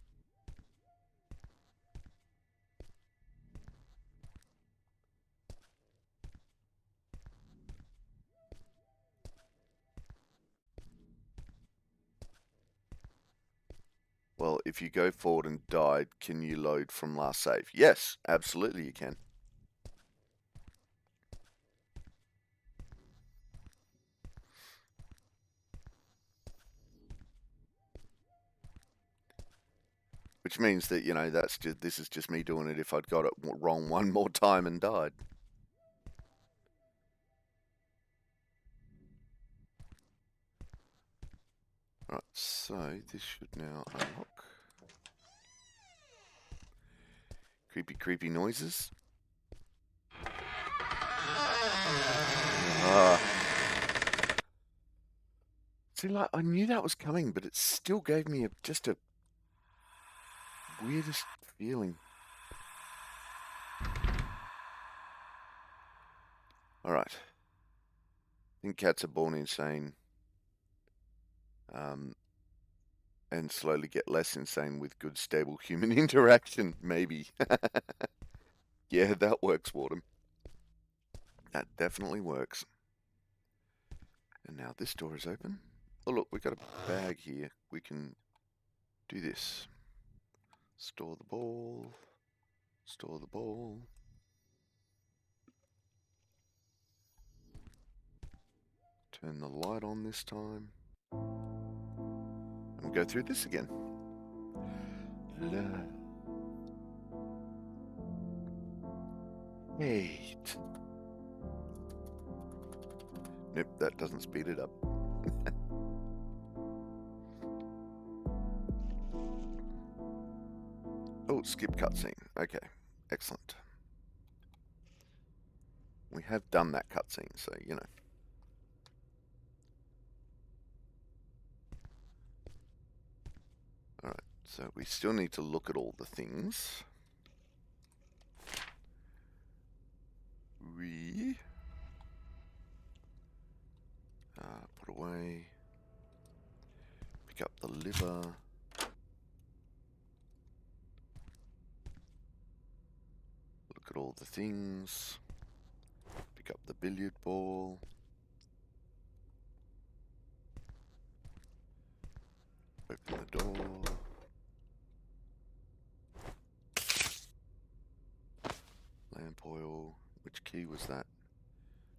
Well, if you go forward and died, can you load from last save? Yes, absolutely you can. Which means that, you know, this is just me doing it if I'd got it wrong one more time and died. Right, so this should now unlock. Creepy, creepy noises. See, like, I knew that was coming, but it still gave me just a weirdest feeling. Alright. I think cats are born insane. And slowly get less insane with good, stable human interaction, maybe. Yeah, that works, Wardem. That definitely works. And now this door is open. Oh, look, we've got a bag here. We can do this. Store the ball. Store the ball. Turn the light on this time. And we'll go through this again. Eight. Nope, that doesn't speed it up. Oh, skip cutscene. Okay, excellent. We have done that cutscene, so, you know. So we still need to look at all the things. We put away. Pick up the liver. Look at all the things. Pick up the billiard ball. Open the door. Lamp oil. Which key was that?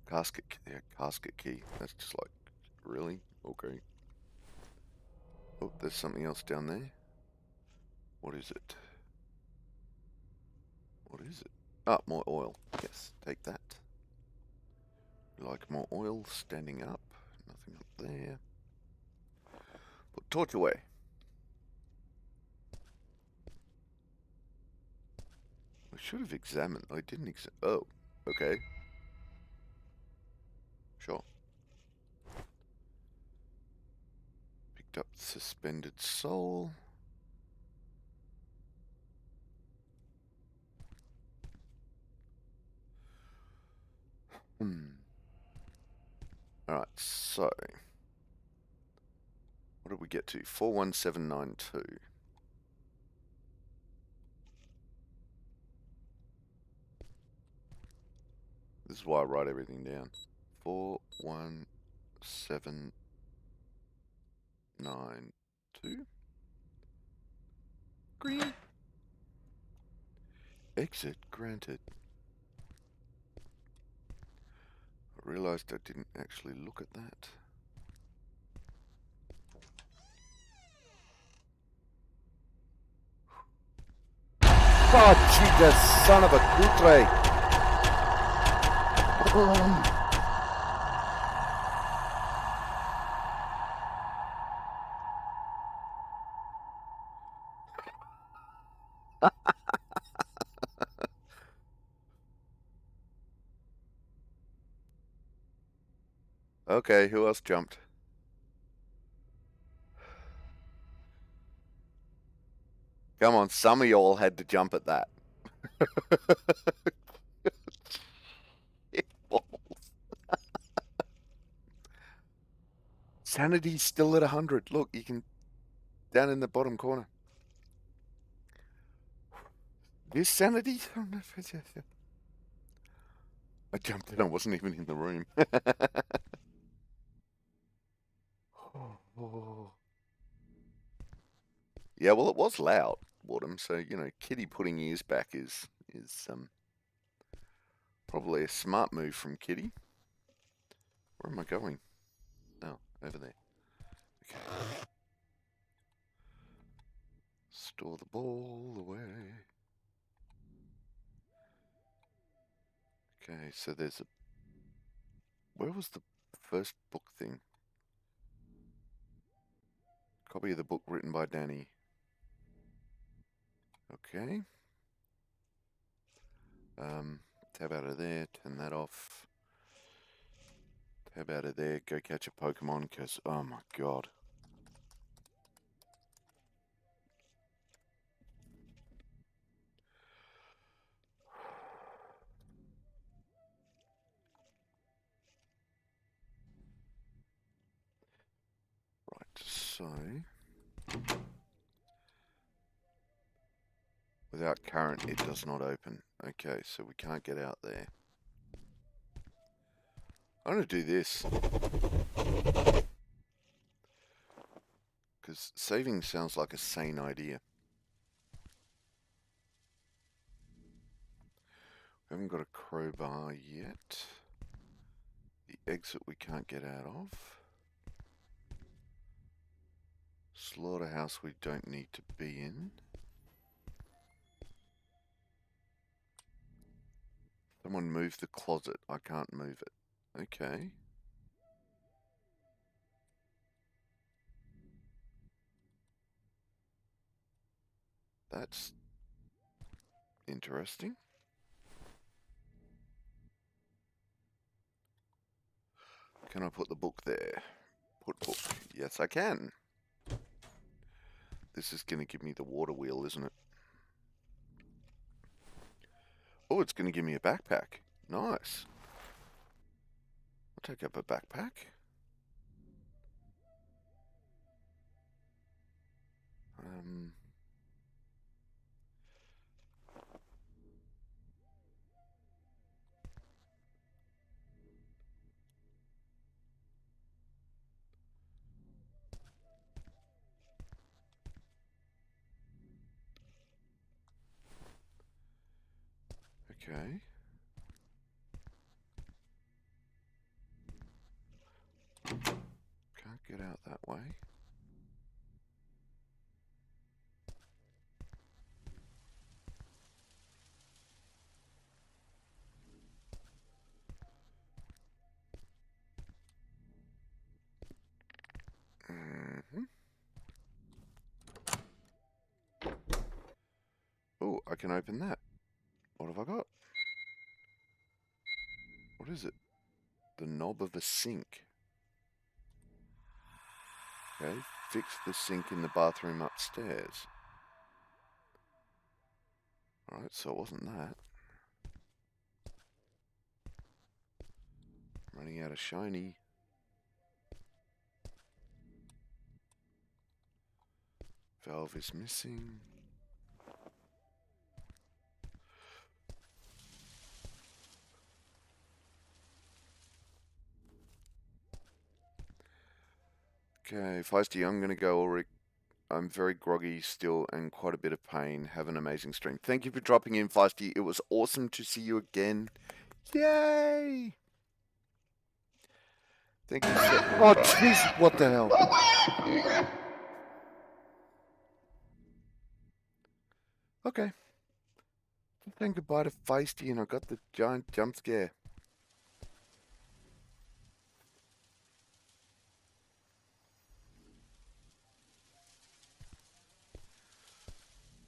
Casket key. Yeah, casket key. That's just like, really? Okay. Oh, there's something else down there. What is it? What is it? Ah, more oil. Yes, take that. Like more oil standing up. Nothing up there. Put torch away. I should have examined. I didn't oh, okay. Sure. Picked up suspended soul. Alright, so. What did we get to? 41792. This is why I write everything down. 41792. Green. Exit granted. I realized I didn't actually look at that. Oh, Jesus, son of a cutre! Okay, who else jumped? Come on, some of y'all had to jump at that. Sanity's still at 100. Look, you can... Down in the bottom corner. This sanity? I jumped in, I wasn't even in the room. Yeah, well, it was loud, Wardham, so, you know, Kitty putting ears back is probably a smart move from Kitty. Where am I going? Oh, over there. Okay. Store the ball away. Okay, so there's a... Where was the first book thing? Copy of the book written by Danny. Okay. Tab out of there, turn that off. Tab out of there, go catch a Pokemon, because, oh my god. Right, so... Without current, it does not open. Okay, so we can't get out there. I'm going to do this. Because saving sounds like a sane idea. We haven't got a crowbar yet. The exit we can't get out of. Slaughterhouse we don't need to be in. Someone move the closet. I can't move it. Okay. That's interesting. Can I put the book there? Put book. Yes, I can. This is going to give me the water wheel, isn't it? Oh, it's going to give me a backpack. Nice. I'll take up a backpack. Okay. Can't get out that way. Oh, I can open that. What have I got? What is it? The knob of a sink. Okay, fix the sink in the bathroom upstairs. Alright, so it wasn't that. Running out of shiny. Valve is missing. Okay, Feisty, I'm going to go, Ulrich. I'm very groggy still and quite a bit of pain. Have an amazing stream. Thank you for dropping in, Feisty. It was awesome to see you again. Yay! Thank you so... Oh, jeez, what the hell? Okay. Saying goodbye to Feisty and I got the giant jump scare.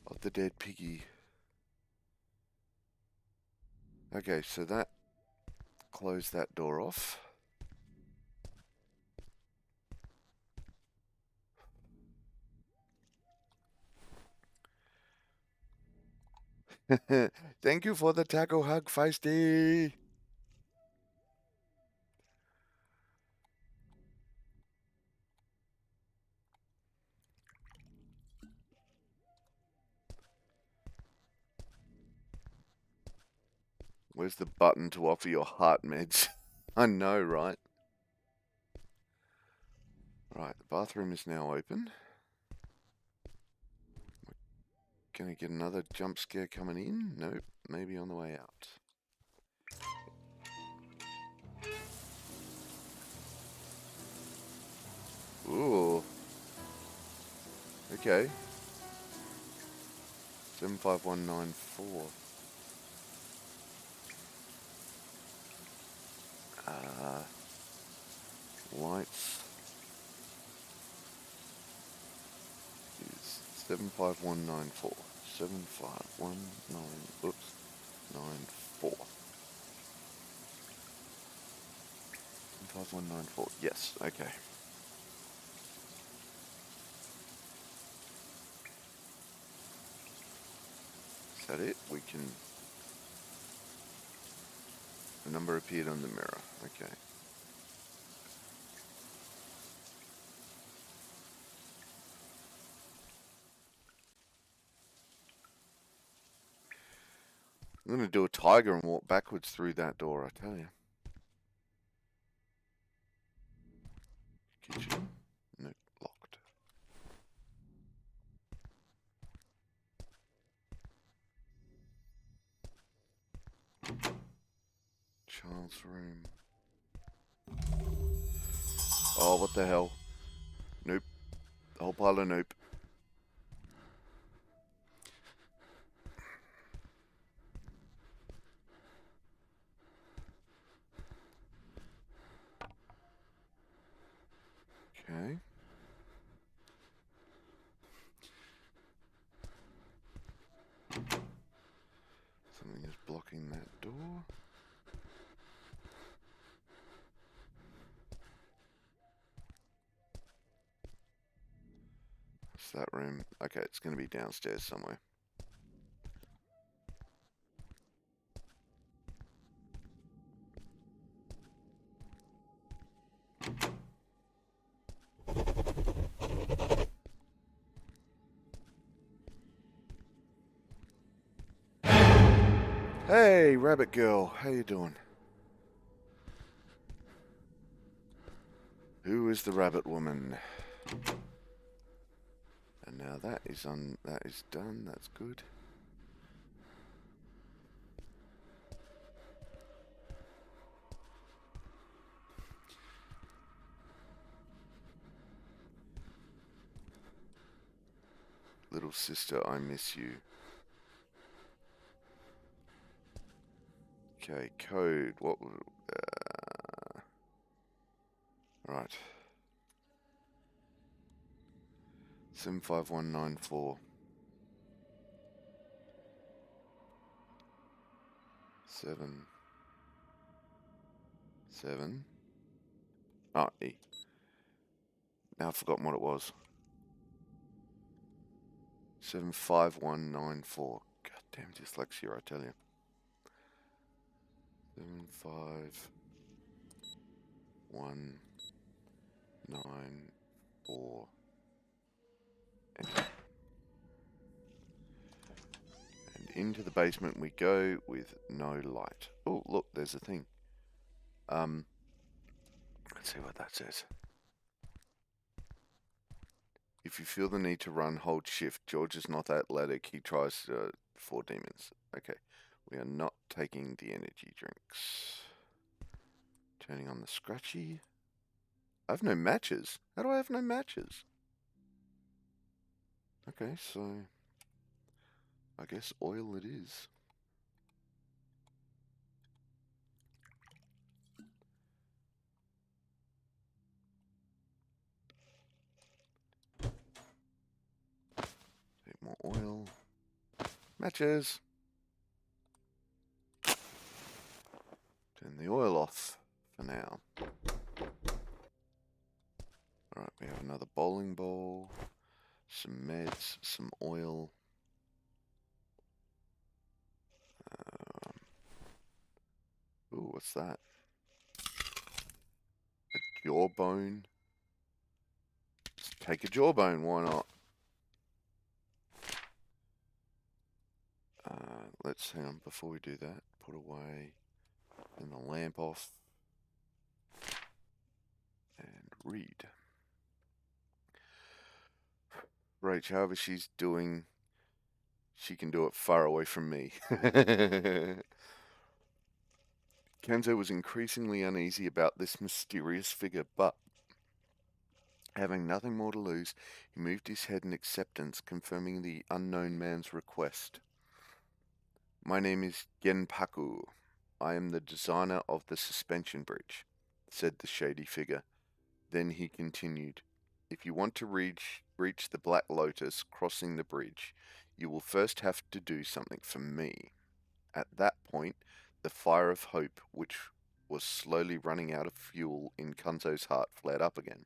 Of the dead piggy. Okay, so that... Close that door off. Thank you for the taco hug, Feisty. Where's the button to offer your heart meds? I know, right? Right, the bathroom is now open. Gonna get another jump scare coming in? Nope, maybe on the way out. Ooh. Okay. 75194. Lights is 75194. 7519, oops, 94. 75194, yes, okay. Is that it? We can... The number appeared on the mirror, okay. I'm going to do a tiger and walk backwards through that door, I tell you. Kitchen? Nope, locked. Child's room. Oh, what the hell? Nope. A whole pile of nope. Okay. Something is blocking that door. What's that room? Okay, it's going to be downstairs somewhere. Hey, rabbit girl, how you doing? Who is the rabbit woman? And now that is done, that's good. Little sister, I miss you. Okay, code, what, right. 75194. 7. Oh, E. Now I've forgotten what it was. 75194. Goddamn dyslexia, I tell you. 75194. Enter. And into the basement we go with no light. Oh, look, there's a thing. Let's see what that says. If you feel the need to run, hold shift. George is not athletic. He tries 4 demons. Okay. We are not taking the energy drinks. Turning on the scratchy. I have no matches. How do I have no matches? Okay, so I guess oil it is. Take more oil. Matches. Turn the oil off for now. Alright, we have another bowling ball. Some meds, some oil. Ooh, what's that? A jawbone. Let's take a jawbone, why not? Let's hang on before we do that. Put away. Turn the lamp off. And read. Rach, however she's doing, she can do it far away from me. Kenzo was increasingly uneasy about this mysterious figure, but having nothing more to lose, he moved his head in acceptance, confirming the unknown man's request. My name is Genpaku. I am the designer of the suspension bridge, said the shady figure. Then he continued, if you want to reach the Black Lotus crossing the bridge, you will first have to do something for me. At that point, the fire of hope, which was slowly running out of fuel in Kanzo's heart, flared up again.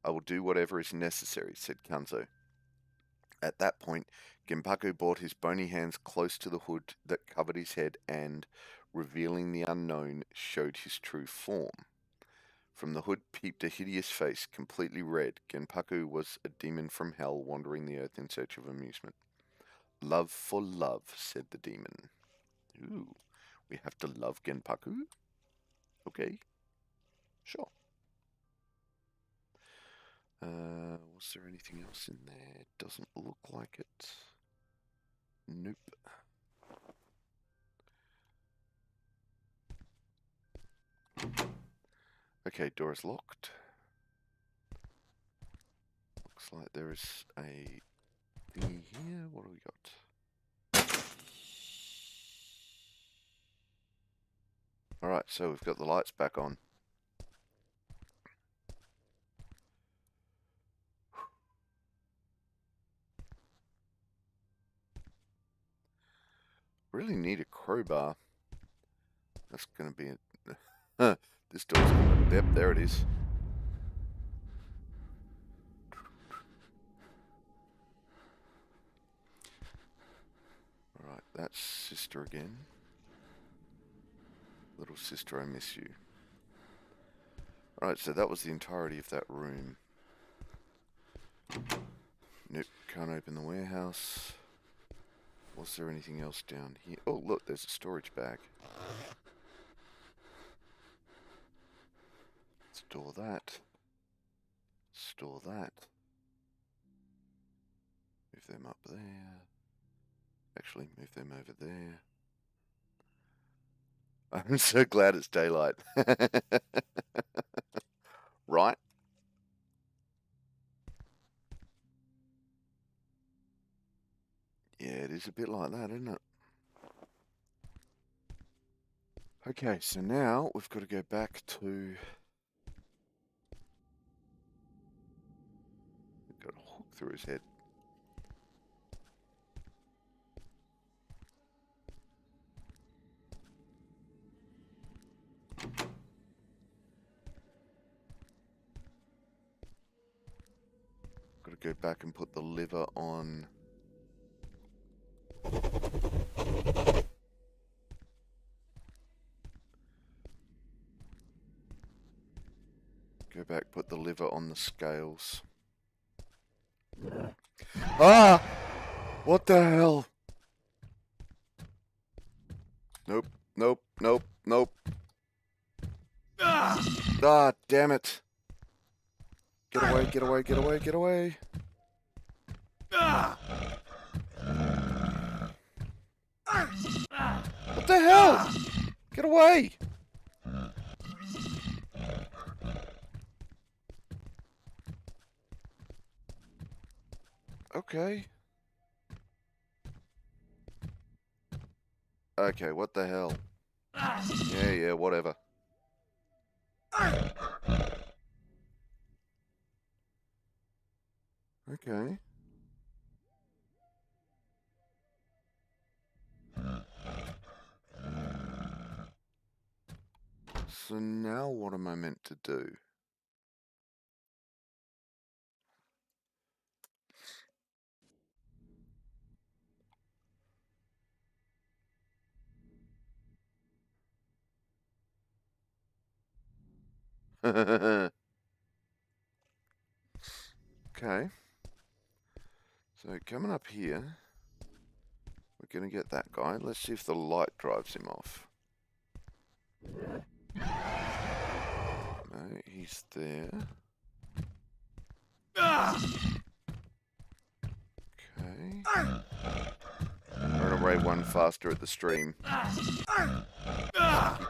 I will do whatever is necessary, said Kanzo. At that point, Genpaku brought his bony hands close to the hood that covered his head and, revealing the unknown, showed his true form. From the hood peeped a hideous face, completely red. Genpaku was a demon from hell, wandering the earth in search of amusement. Love for love, said the demon. Ooh, we have to love Genpaku? Okay, sure. Was there anything else in there? Doesn't look like it. Nope. Okay, door is locked. Looks like there is a thingy here. What do we got? Alright, so we've got the lights back on. Really need a crowbar. That's gonna be it. This door's yep, there it is. That's sister again. Little sister, I miss you. Alright, so that was the entirety of that room. Nope, can't open the warehouse. Was there anything else down here? Oh, look, there's a storage bag. Store that. Store that. Move them up there. Actually, move them over there. I'm so glad it's daylight. Right? Yeah, it is a bit like that, isn't it? Okay, so now we've got to go back to... We've got a hook through his head. Got to go back and put the liver on... Go back, put the liver on the scales. Ah! What the hell? Nope, nope, nope, nope. Ah, damn it. Get away, get away, get away, get away. What the hell? Get away. Okay. Okay, what the hell? Yeah, whatever. Okay. So now what am I meant to do? Okay. So coming up here, we're going to get that guy. Let's see if the light drives him off. No, he's there. Okay. Run away one faster at the stream. Sticky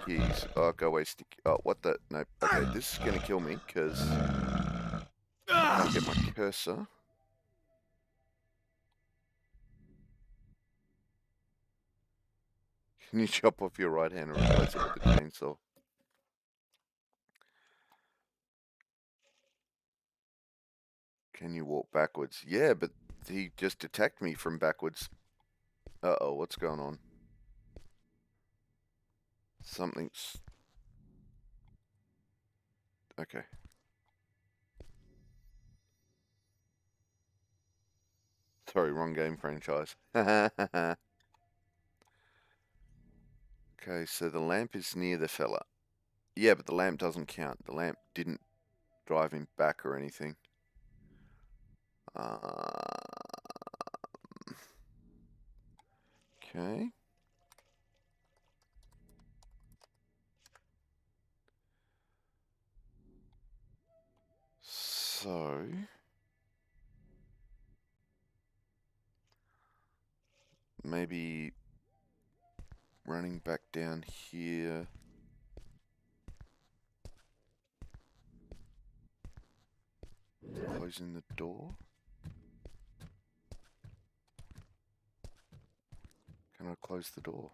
keys. Oh, go away, sticky. Oh, what the? No. Okay, this is going to kill me because I can't get my cursor. Can you chop off your right hand and replace it with the chainsaw? Can you walk backwards? Yeah, but he just attacked me from backwards. Uh-oh, what's going on? Something's... Okay. Sorry, wrong game franchise. Okay, so the lamp is near the fella. Yeah, but the lamp doesn't count. The lamp didn't drive him back or anything. Okay. So... maybe... running back down here... closing the door? Can I close the door?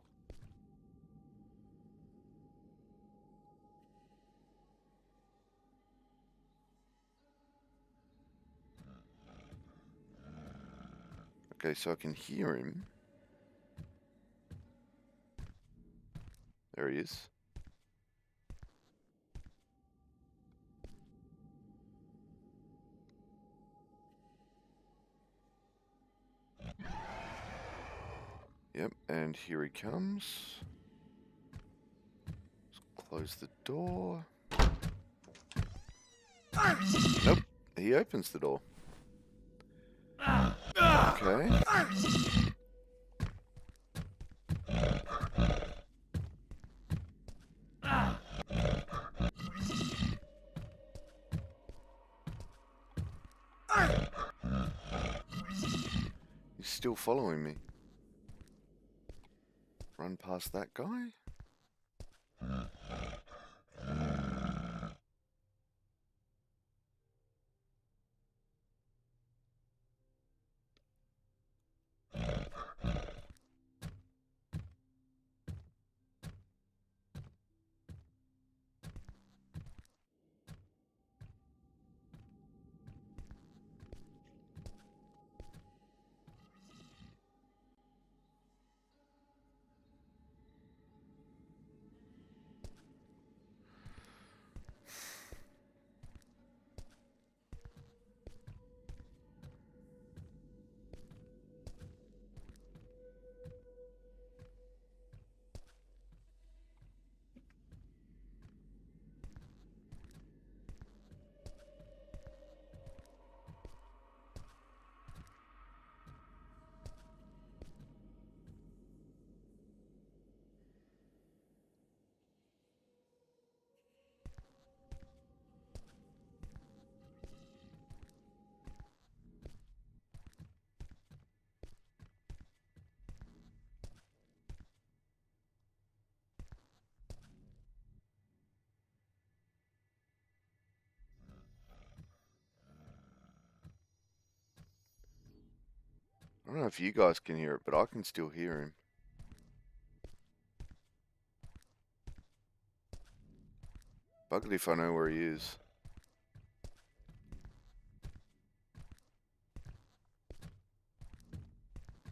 Okay, so I can hear him. There he is. Yep, and here he comes. Let's close the door. Nope, he opens the door. Okay. He's still following me. Run past that guy. I don't know if you guys can hear it, but I can still hear him. Buggered if I know where he is.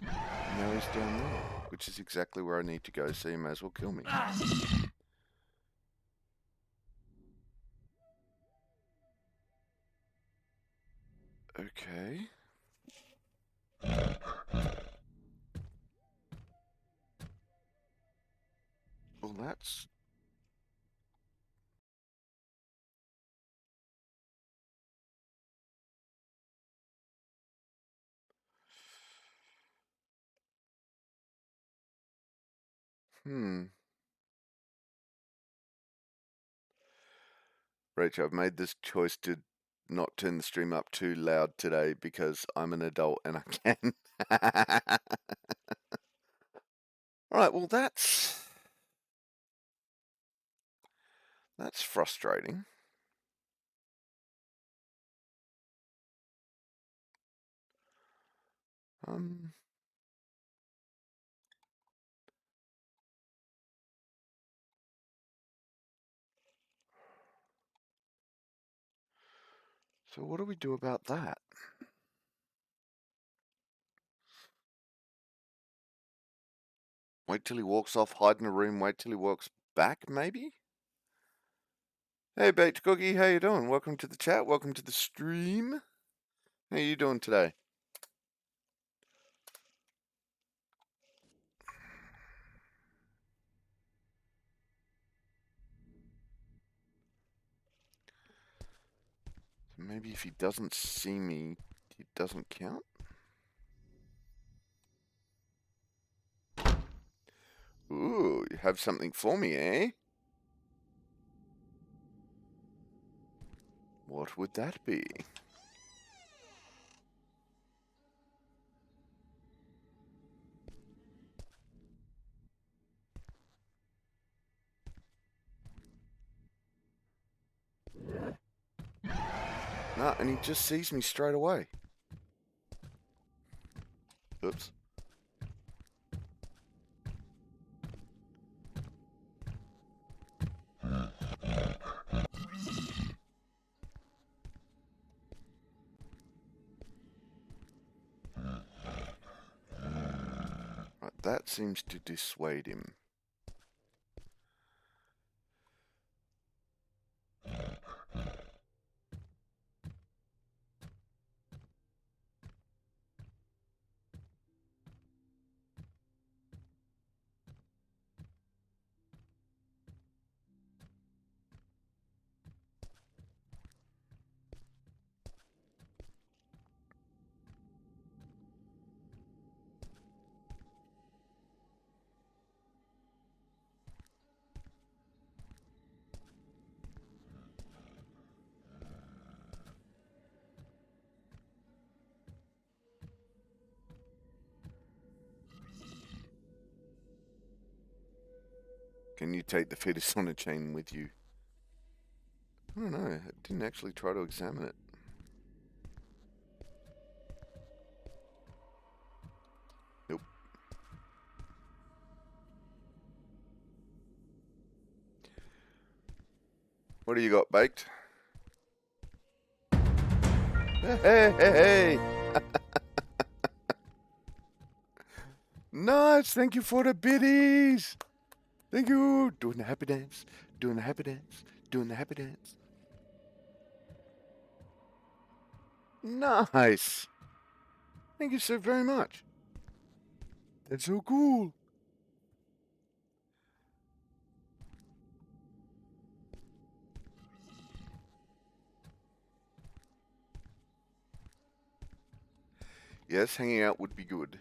Now he's down there, which is exactly where I need to go, so he may as well kill me. Okay. Well, that's... Rachel, I've made this choice to not turn the stream up too loud today because I'm an adult and I can. Alright, well that's frustrating. So what do we do about that? Wait till he walks off, hide in a room, wait till he walks back, maybe? Hey, Baked Cookie, how you doing? Welcome to the chat, welcome to the stream. How you doing today? So maybe if he doesn't see me, it doesn't count? Ooh, you have something for me, eh? What would that be? Nah, and he just sees me straight away. Oops. Right, that seems to dissuade him. Can you take the fetus on a chain with you? I don't know. I didn't actually try to examine it. Nope. What do you got baked? Hey! Nice! Thank you for the biddies! Thank you! Doing the happy dance, doing the happy dance, doing the happy dance. Nice! Thank you so very much. That's so cool. Yes, hanging out would be good.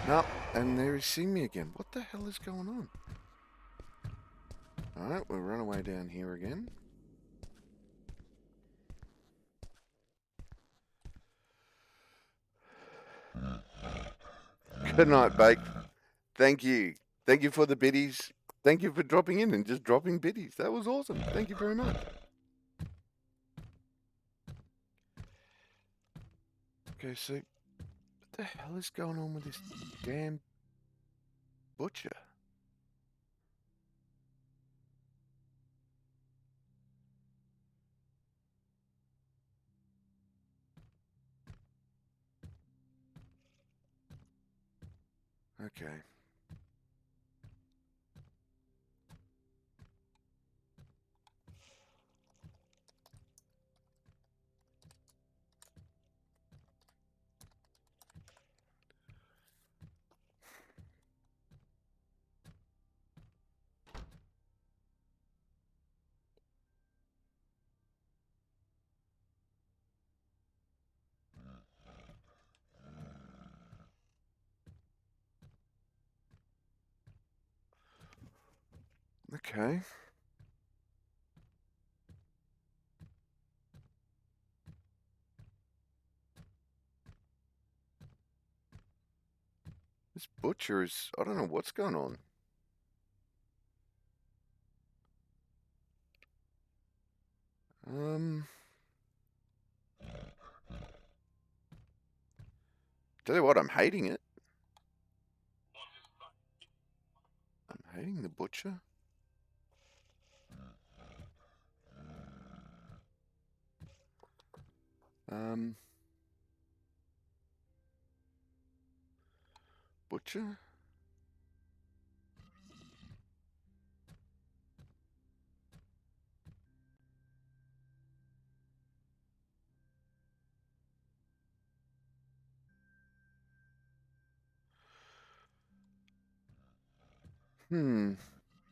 No, and there he's seen me again. What the hell is going on? Alright, we'll run away down here again. Good night, Bake. Thank you. Thank you for the biddies. Thank you for dropping in and just dropping biddies. That was awesome. Thank you very much. Okay, so what the hell is going on with this damn butcher? Okay. Okay. This butcher is... I don't know what's going on. Tell you what, I'm hating it. I'm hating the butcher. Butcher?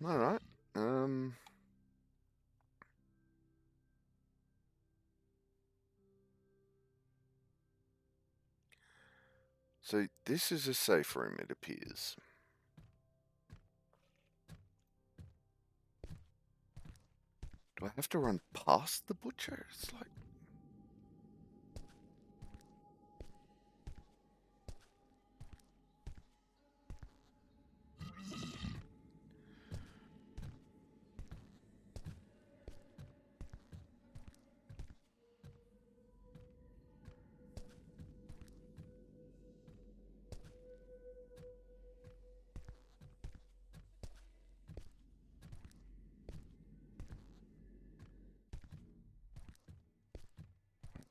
Alright. So this is a safe room, it appears. Do I have to run past the butcher? It's like...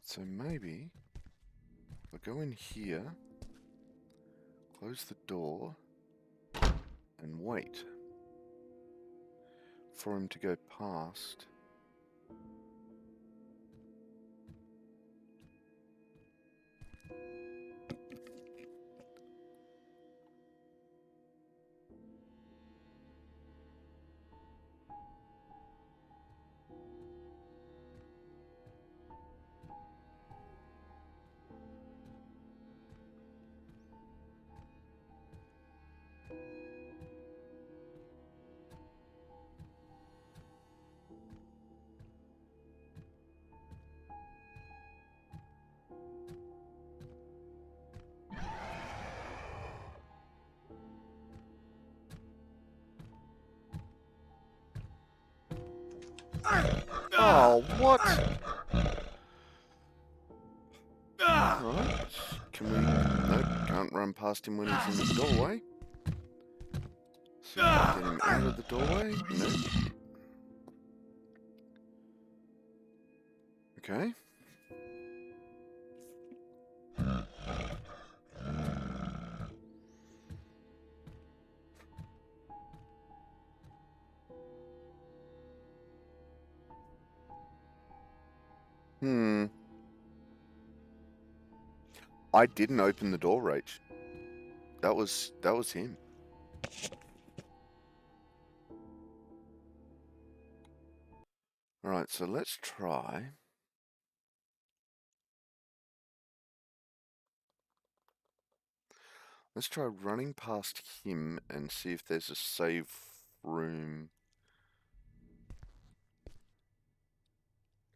So maybe I'll go in here, close the door, and wait for him to go past. Oh, what? Alright. Can we... Nope, can't run past him when he's in the doorway. So get him out of the doorway? Nope. Okay. I didn't open the door, Rach. That was him. Alright, so let's try. Let's try running past him and see if there's a save room.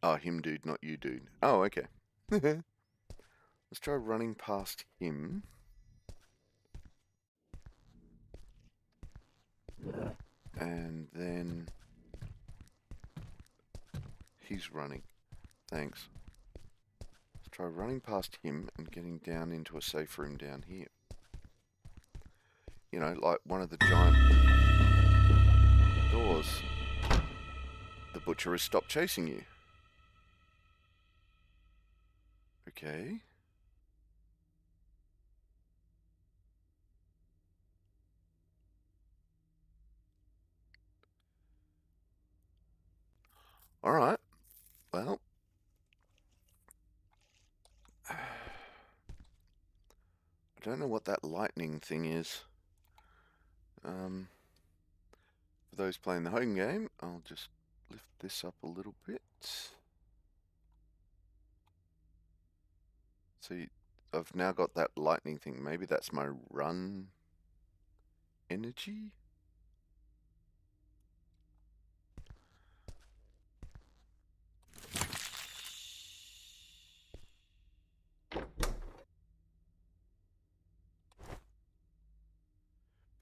Oh, him dude, not you dude. Oh, okay. Let's try running past him. And then... He's running. Thanks. Let's try running past him and getting down into a safe room down here. You know, like one of the giant doors. The butcher has stopped chasing you. Okay. Alright. Well. I don't know what that lightning thing is. For those playing the home game, I'll just lift this up a little bit. See, I've now got that lightning thing. Maybe that's my run energy?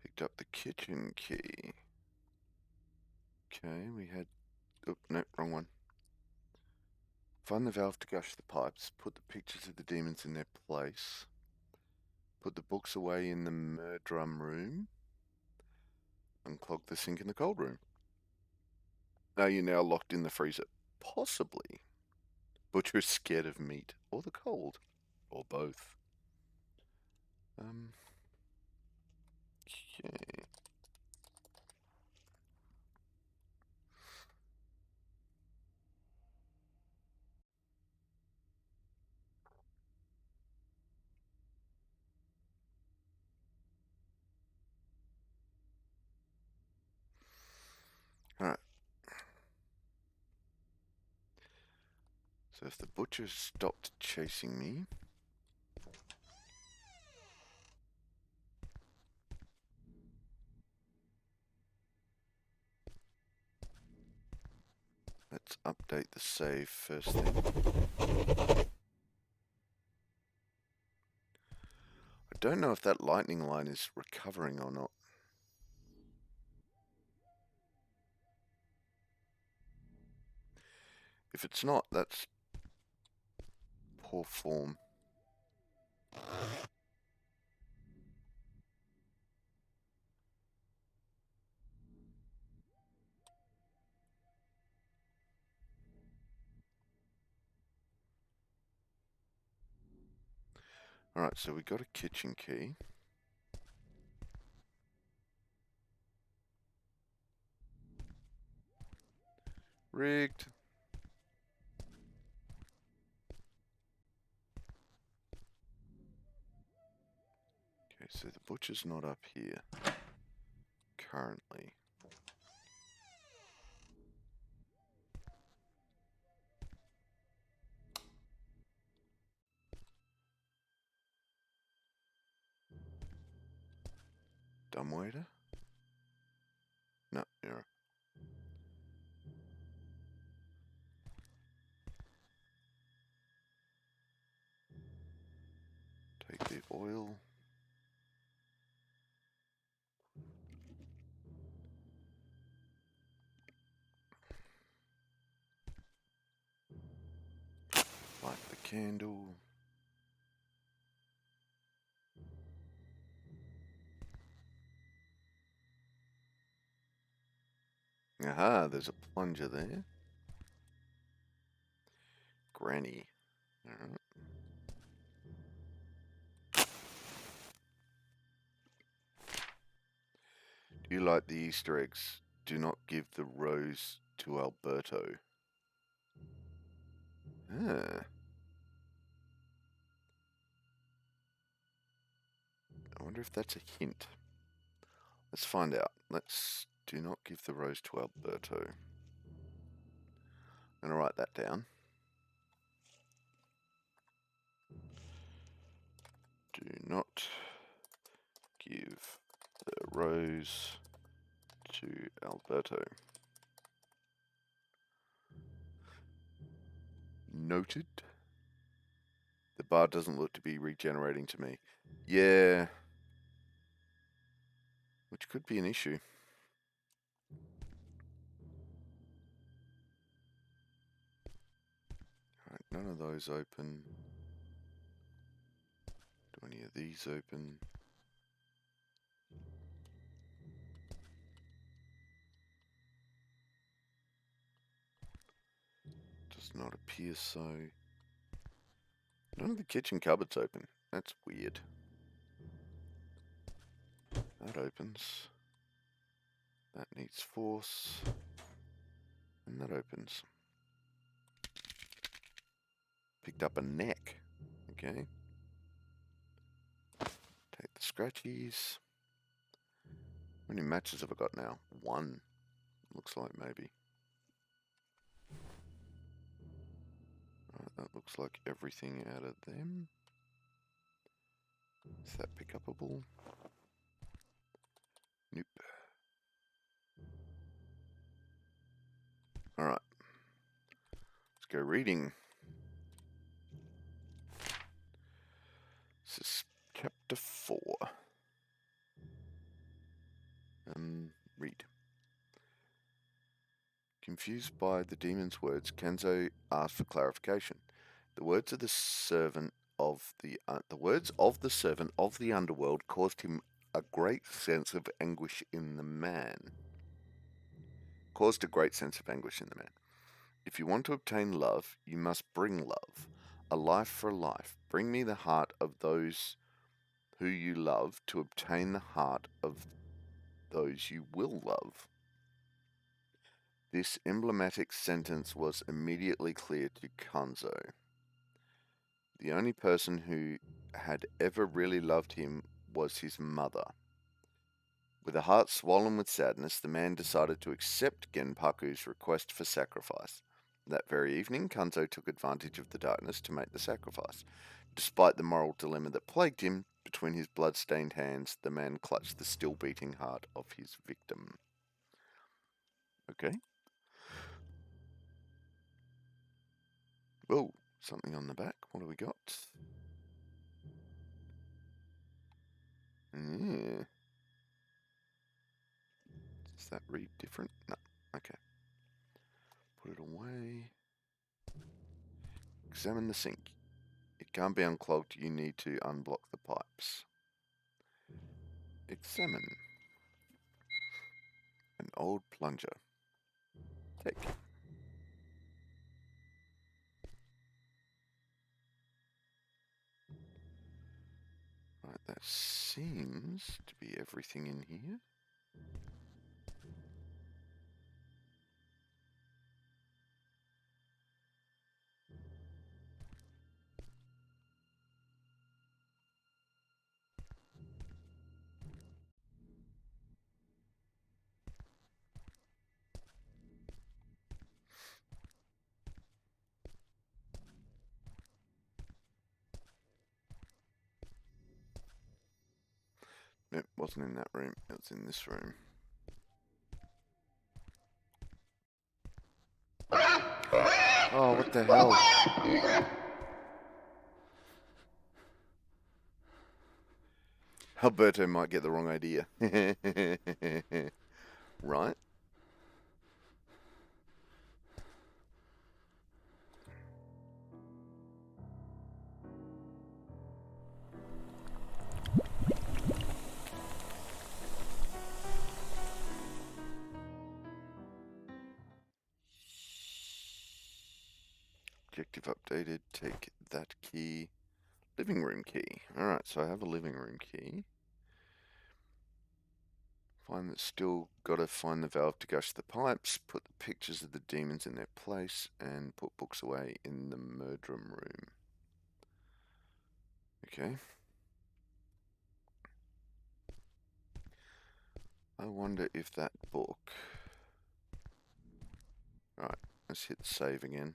Picked up the kitchen key. Okay, we had... Oh, no, wrong one. Find the valve to gush the pipes. Put the pictures of the demons in their place. Put the books away in the murdrum room. Unclog the sink in the cold room. Are you now locked in the freezer? Possibly. Butcher is scared of meat. Or the cold. Or both. Okay. Alright. So if the butcher stopped chasing me... Let's update the save first thing. I don't know if that lightning line is recovering or not. If it's not, that's poor form. Alright, so we got a kitchen key. Rigged. Okay, so the butcher's not up here currently. Dumbwaiter? No, you're right. Take the oil. candle. Aha, there's a plunger there. Granny. Alright. Do you like the Easter eggs? Do not give the rose to Alberto. Ah. I wonder if that's a hint. Let's find out. Let's do not give the rose to Alberto. I'm going to write that down. Do not give the rose to Alberto. Noted. The bar doesn't look to be regenerating to me. Yeah. Which could be an issue. Alright, none of those open. Do any of these open? Does not appear so. None of the kitchen cupboards open. That's weird. That opens. That needs force. And that opens. Picked up a neck. Okay. Take the scratchies. How many matches have I got now? 1. Looks like maybe. Right, that looks like everything out of them. Is that pick upable? Nope. Alright. Let's go reading. This is chapter 4. Read. Confused by the demon's words, Kenzo asked for clarification. The words of the servant of the servant of the underworld caused him a great sense of anguish in the man. Caused a great sense of anguish in the man. If you want to obtain love, you must bring love. A life for a life. Bring me the heart of those who you love to obtain the heart of those you will love. This emblematic sentence was immediately clear to Kanzo. The only person who had ever really loved him was his mother. With a heart swollen with sadness, the man decided to accept Genpaku's request for sacrifice. That very evening, Kanzo took advantage of the darkness to make the sacrifice. Despite the moral dilemma that plagued him, between his blood-stained hands, the man clutched the still-beating heart of his victim. Okay. Whoa, something on the back. What do we got? Yeah. Does that read different? No. Okay. Put it away. Examine the sink. It can't be unclogged. You need to unblock the pipes. Examine. An old plunger. Take. Right, that seems to be everything in here. It wasn't in that room, it was in this room. Oh, what the hell? Alberto might get the wrong idea. Right? Objective updated. Take that key. Living room key. Alright, so I have a living room key. Still gotta find the valve to gush the pipes, put the pictures of the demons in their place, and put books away in the murdrum room. Okay. I wonder if that book... Alright, let's hit save again.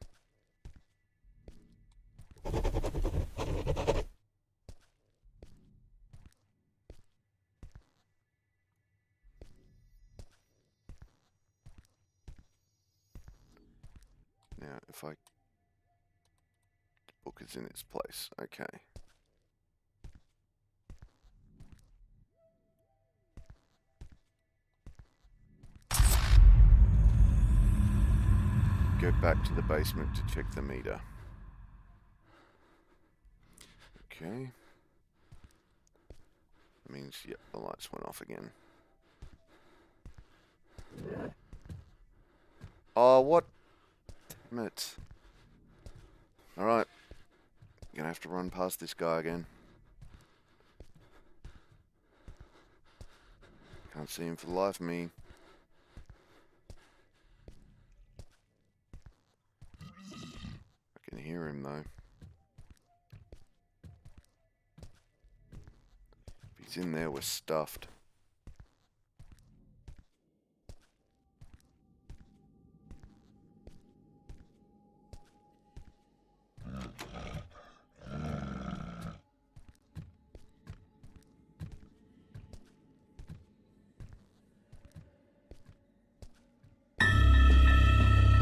Now, if I... The book is in its place. Okay. Go back to the basement to check the meter. Okay. That means, yep, the lights went off again. Oh, what? Damn it. Alright. Gonna have to run past this guy again. Can't see him for the life of me. I can hear him though. If he's in there, we're stuffed.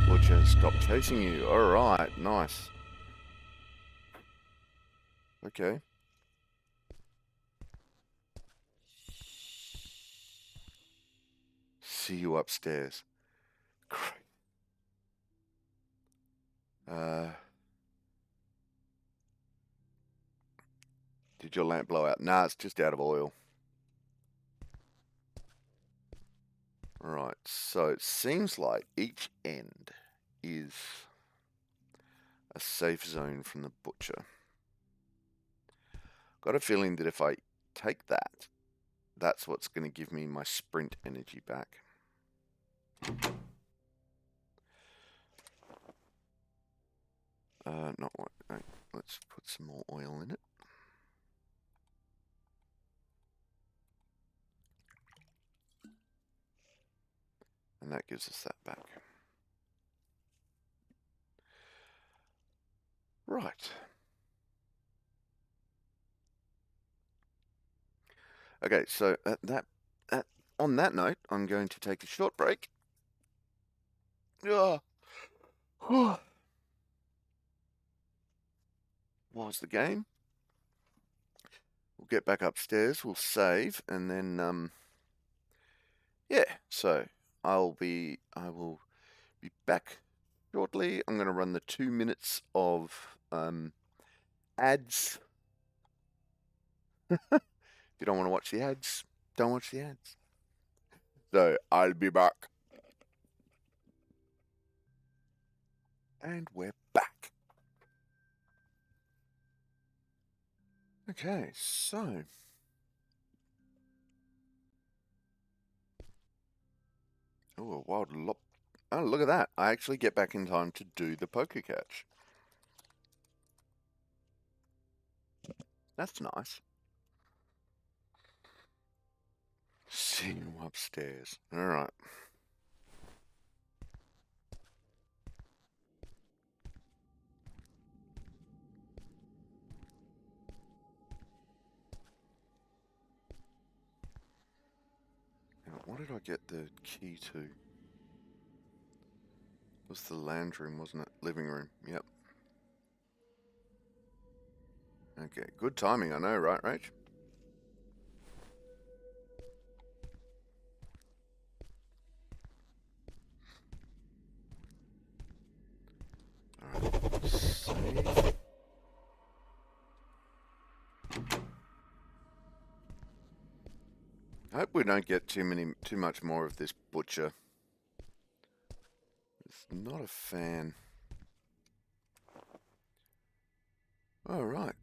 Butcher, stop chasing you. Alright, nice. Okay. See you upstairs. Did your lamp blow out? Nah, it's just out of oil. Right, so it seems like each end is a safe zone from the butcher. Got a feeling that if I take that, that's what's going to give me my sprint energy back. Not what. Let's put some more oil in it. And that gives us that back. Right. Okay, so on that note, I'm going to take a short break. Was the game? We'll get back upstairs, we'll save, and then yeah, so I will be back shortly. I'm going to run the 2 minutes of ads. If you don't want to watch the ads, don't watch the ads. So I'll be back. And we're back. Okay, so oh, a wild lop. Oh, look at that. I actually get back in time to do the poker catch. That's nice. See you upstairs. Alright. Now, what did I get the key to? It was the lounge room, wasn't it? Living room. Yep. Okay, good timing, I know, right, Rach? Alright, save. I hope we don't get too much more of this butcher. It's not a fan. All right.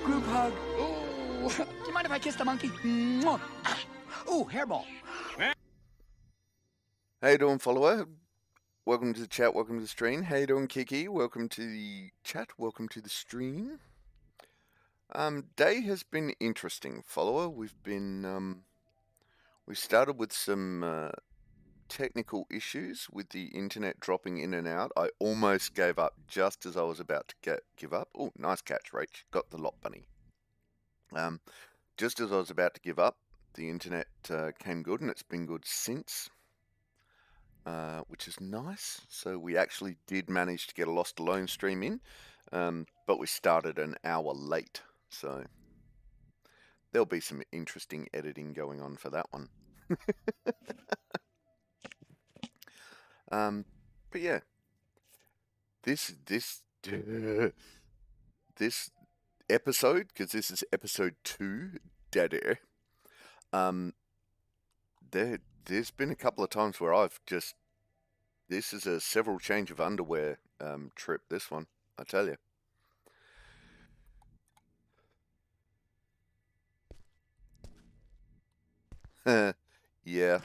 Group hug. Ooh. Do you mind if I kiss the monkey? Mwah. Ooh, hairball. How you doing, follower? Welcome to the chat. Welcome to the stream. How you doing, Kiki? Welcome to the chat. Welcome to the stream. Day has been interesting, follower. We started with some technical issues with the internet dropping in and out. I almost gave up just as I was about to give up. Oh, nice catch, Rach. Got the lot bunny. Just as I was about to give up, the internet came good, and it's been good since, which is nice. So we actually did manage to get a Lost Alone stream in, but we started an hour late. So there'll be some interesting editing going on for that one. But yeah, this episode, because this is episode 2, Daddy. There's been a couple of times where this is a several change of underwear trip. This one, I tell you. Yeah.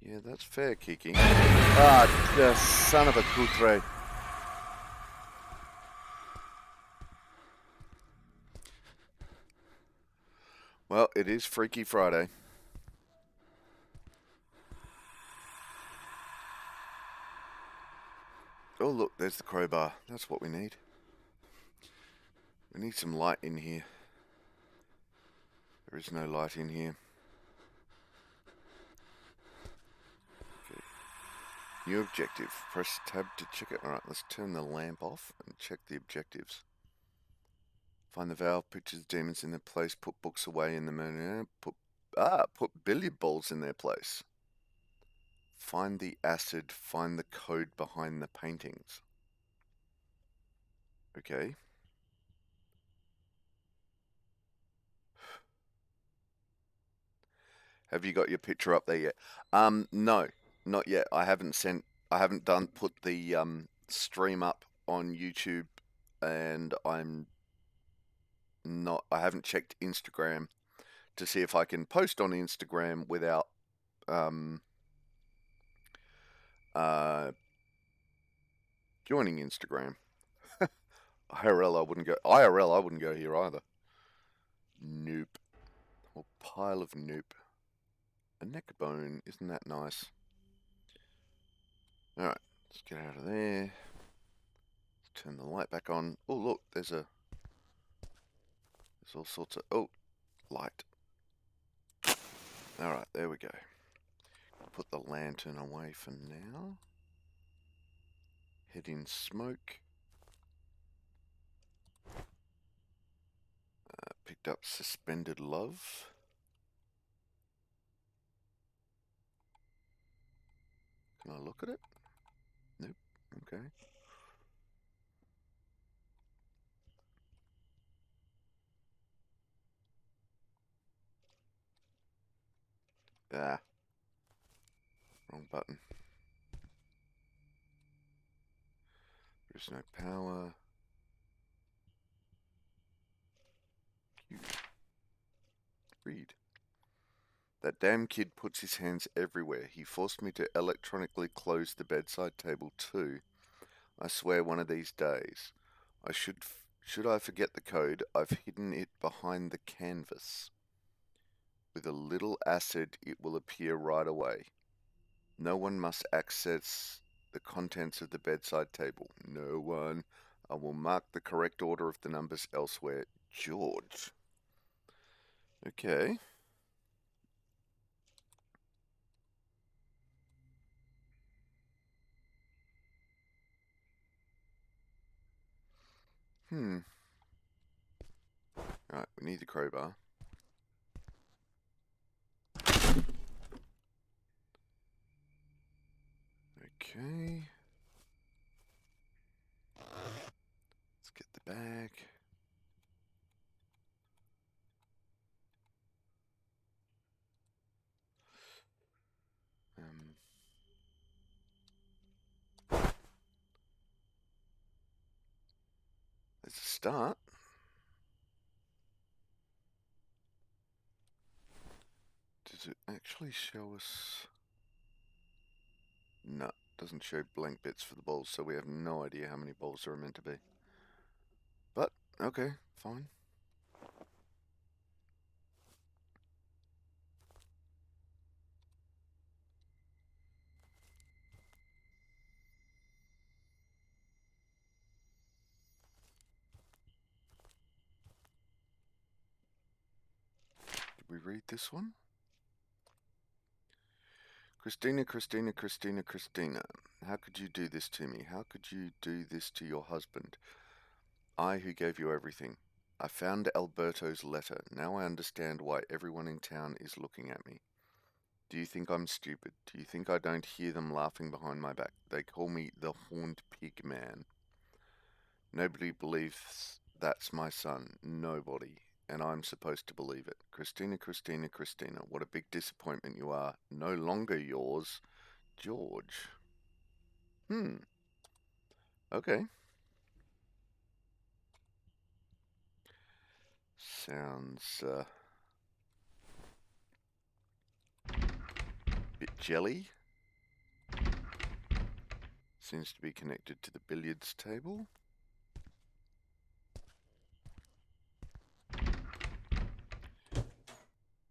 Yeah, that's fair, Kiki. Ah, the son of a cutre. Well, it is Freaky Friday. Oh, look, there's the crowbar. That's what we need. We need some light in here. There is no light in here. Okay. New objective. Press tab to check it. Alright, let's turn the lamp off and check the objectives. Find the valve, pictures demons in their place, put books away in the moon. Put billiard balls in their place. Find the acid, find the code behind the paintings. Okay. Have you got your picture up there yet? No, not yet. I haven't put the stream up on YouTube, and I haven't checked Instagram to see if I can post on Instagram without joining Instagram. IRL, I wouldn't go here either. Nope. Or pile of nope. A neck bone, isn't that nice? Alright, let's get out of there. Let's turn the light back on. Oh, look, there's all sorts of... Oh, light. Alright, there we go. Put the lantern away for now. Head in smoke. Picked up Suspended Love. Can I look at it? Nope. Okay. Ah. Wrong button. There's no power. Q. Read. That damn kid puts his hands everywhere. He forced me to electronically close the bedside table too. I swear one of these days. Should I forget the code, I've hidden it behind the canvas. With a little acid, it will appear right away. No one must access the contents of the bedside table. No one. I will mark the correct order of the numbers elsewhere. George. Okay. Alright, we need the crowbar. Okay. Let's get the bag. There's a start. Does it actually show us? No, it doesn't show blank bits for the balls, so we have no idea how many balls there are meant to be. But, okay, fine. Did we read this one? Christina, Christina, Christina, Christina. How could you do this to me? How could you do this to your husband? I who gave you everything. I found Alberto's letter. Now I understand why everyone in town is looking at me. Do you think I'm stupid? Do you think I don't hear them laughing behind my back? They call me the Horned Pig Man. Nobody believes that's my son. Nobody. And I'm supposed to believe it. Christina, Christina, Christina. What a big disappointment you are. No longer yours, George. Okay. Sounds, bit jelly. Seems to be connected to the billiards table.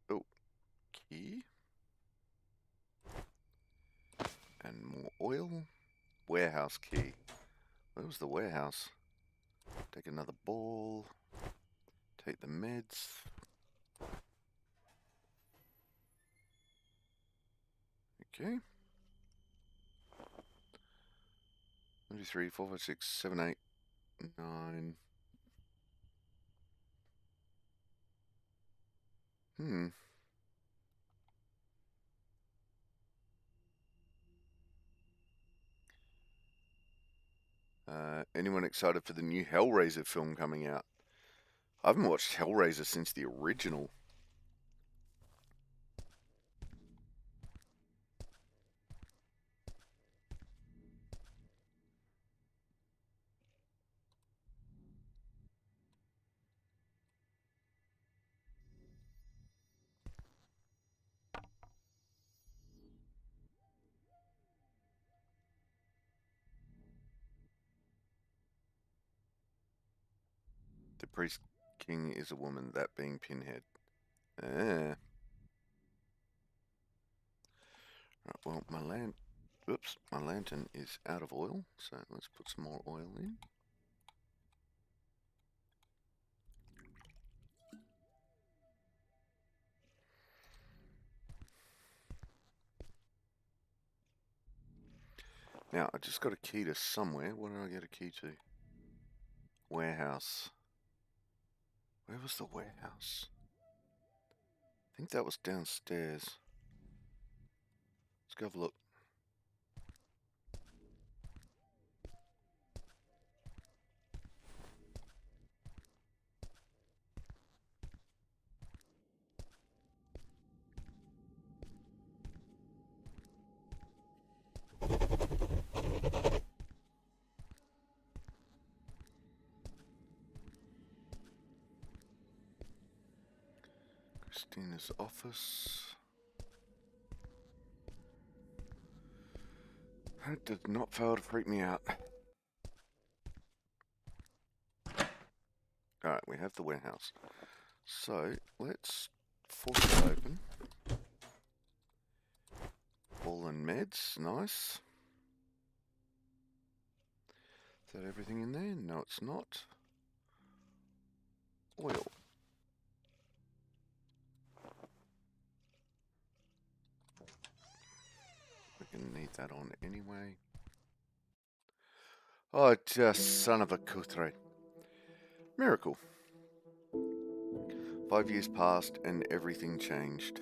Oh, key. And more oil. Warehouse key. Where was the warehouse? Take another ball. Take the meds. Okay. 1, 2, 3, 4, 5, 6, 7, 8, 9. Anyone excited for the new Hellraiser film coming out? I haven't watched Hellraiser since the original. The Priest King is a woman, that being Pinhead. Right, well, my lantern is out of oil, so let's put some more oil in. Now, I just got a key to somewhere. What did I get a key to? Warehouse. Where was the warehouse? I think that was downstairs. Let's go have a look. Christina's office. That did not fail to freak me out. Alright, we have the warehouse. So, let's force it open. Ball and meds, nice. Is that everything in there? No, it's not. Oil. We're going to need that on anyway. Oh, just son of a cutre. Miracle. 5 years passed and everything changed.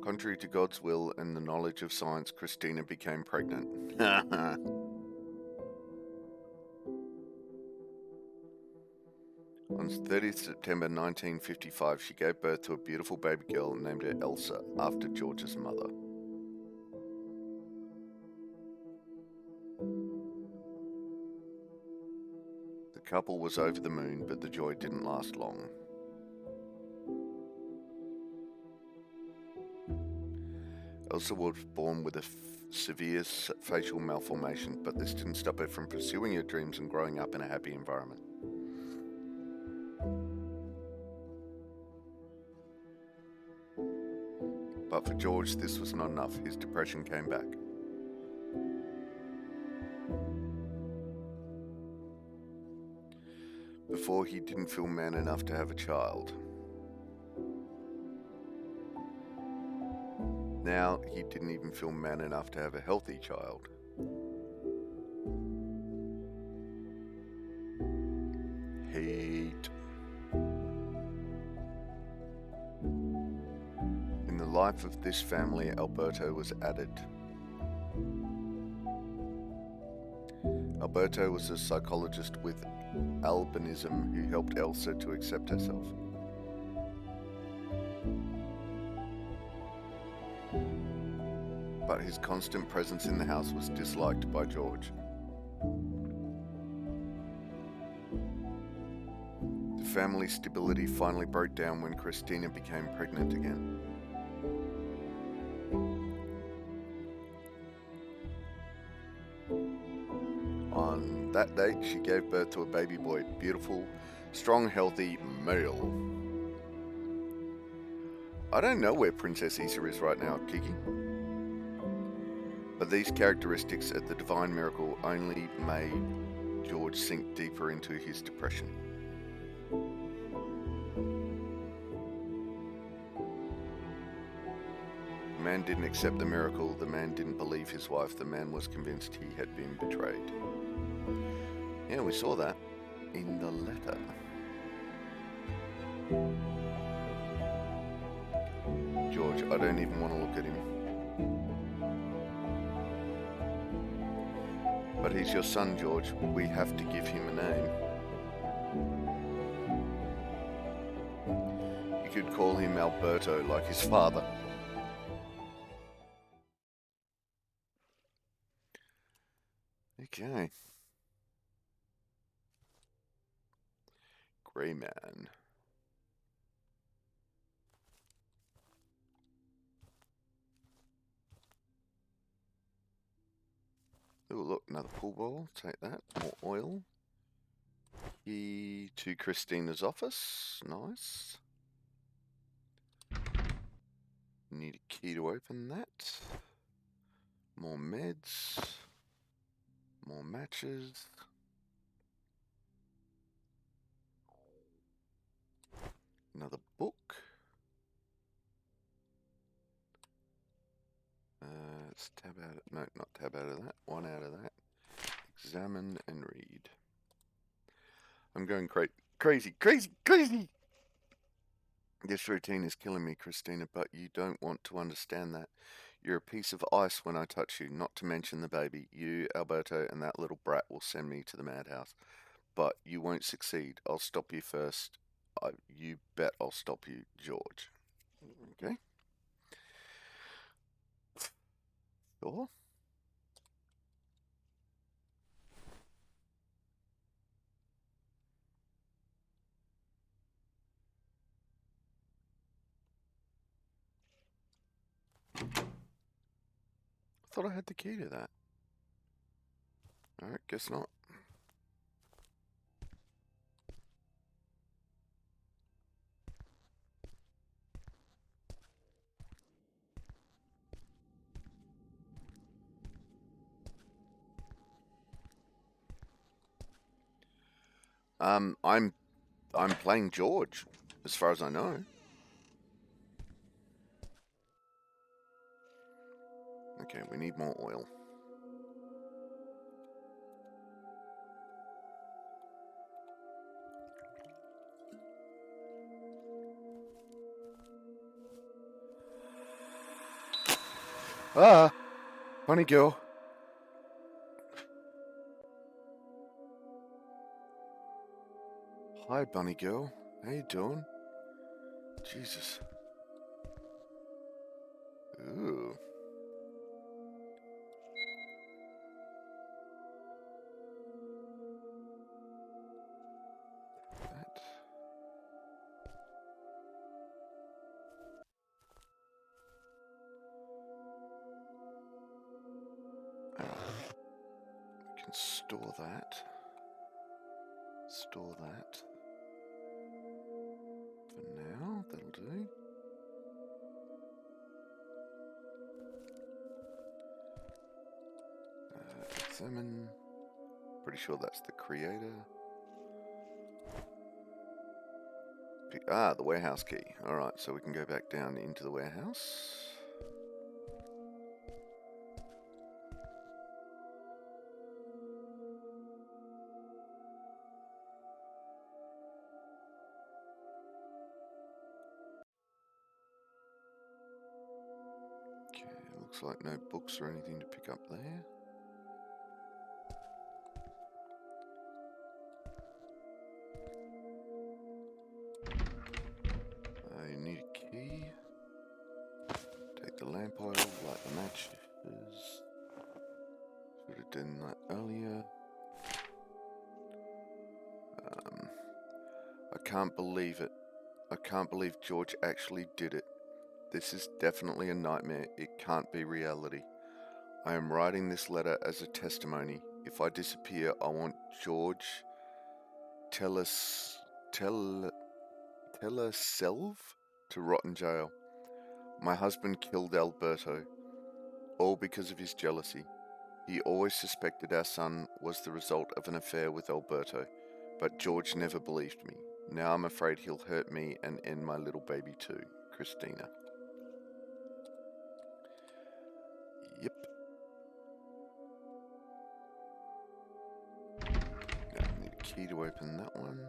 Contrary to God's will and the knowledge of science, Christina became pregnant. On 30th September 1955, she gave birth to a beautiful baby girl and named her Elsa, after George's mother. couple was over the moon, but the joy didn't last long. Elsa was born with a severe facial malformation, but this didn't stop her from pursuing her dreams and growing up in a happy environment. But for George, this was not enough. His depression came back. Before, he didn't feel man enough to have a child. Now, he didn't even feel man enough to have a healthy child. Hate. In the life of this family, Alberto was added. Alberto was a psychologist with albinism who helped Elsa to accept herself. But his constant presence in the house was disliked by George. The family stability finally broke down when Christina became pregnant again. On that date, she gave birth to a baby boy, beautiful, strong, healthy male. I don't know where Princess Issa is right now, Kiki. But these characteristics at the divine miracle only made George sink deeper into his depression. The man didn't accept the miracle, the man didn't believe his wife, the man was convinced he had been betrayed. Yeah, we saw that in the letter. George, I don't even want to look at him. But he's your son, George. We have to give him a name. You could call him Alberto, like his father. Okay. Grey Man. Oh, look, another pool ball. Take that. More oil. Key to Christina's office. Nice. Need a key to open that. More meds. More matches. Another book. Let's tab out. No, not tab out of that. One out of that. Examine and read. I'm going crazy. This routine is killing me, Christina, but you don't want to understand that. You're a piece of ice when I touch you, not to mention the baby. You, Alberto, and that little brat will send me to the madhouse. But you won't succeed. I'll stop you first. You bet I'll stop you, George. Okay? Sure. I thought I had the key to that. Alright, guess not. I'm playing George, as far as I know. Okay, we need more oil. Ah! Bunny girl. Hi, bunny girl. How you doing? Jesus. Ooh. Store that. Store that. For now, that'll do. Examine. Pretty sure that's the creator. The warehouse key. Alright, so we can go back down into the warehouse. Okay, looks like no books or anything to pick up there. You need a key. Take the lamp oil, light the matches. Should have done that earlier. I can't believe it. I can't believe George actually did it. This is definitely a nightmare. It can't be reality. I am writing this letter as a testimony. If I disappear, I want George Teleselv to rot in jail. My husband killed Alberto, all because of his jealousy. He always suspected our son was the result of an affair with Alberto, but George never believed me. Now I'm afraid he'll hurt me and end my little baby too. Christina. Yep. Now I need a key to open that one.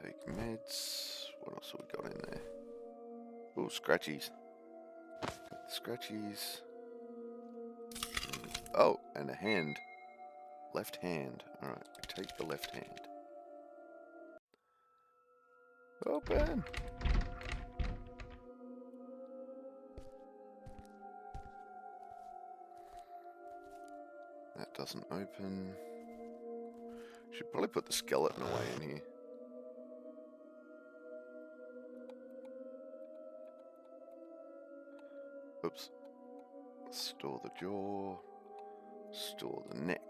Take meds. What else have we got in there? Oh, scratchies. Take the scratchies. Oh, and a hand. Left hand. Alright, we take the left hand. Open! That doesn't open. Should probably put the skeleton away in here. Oops. Store the jaw. Store the neck.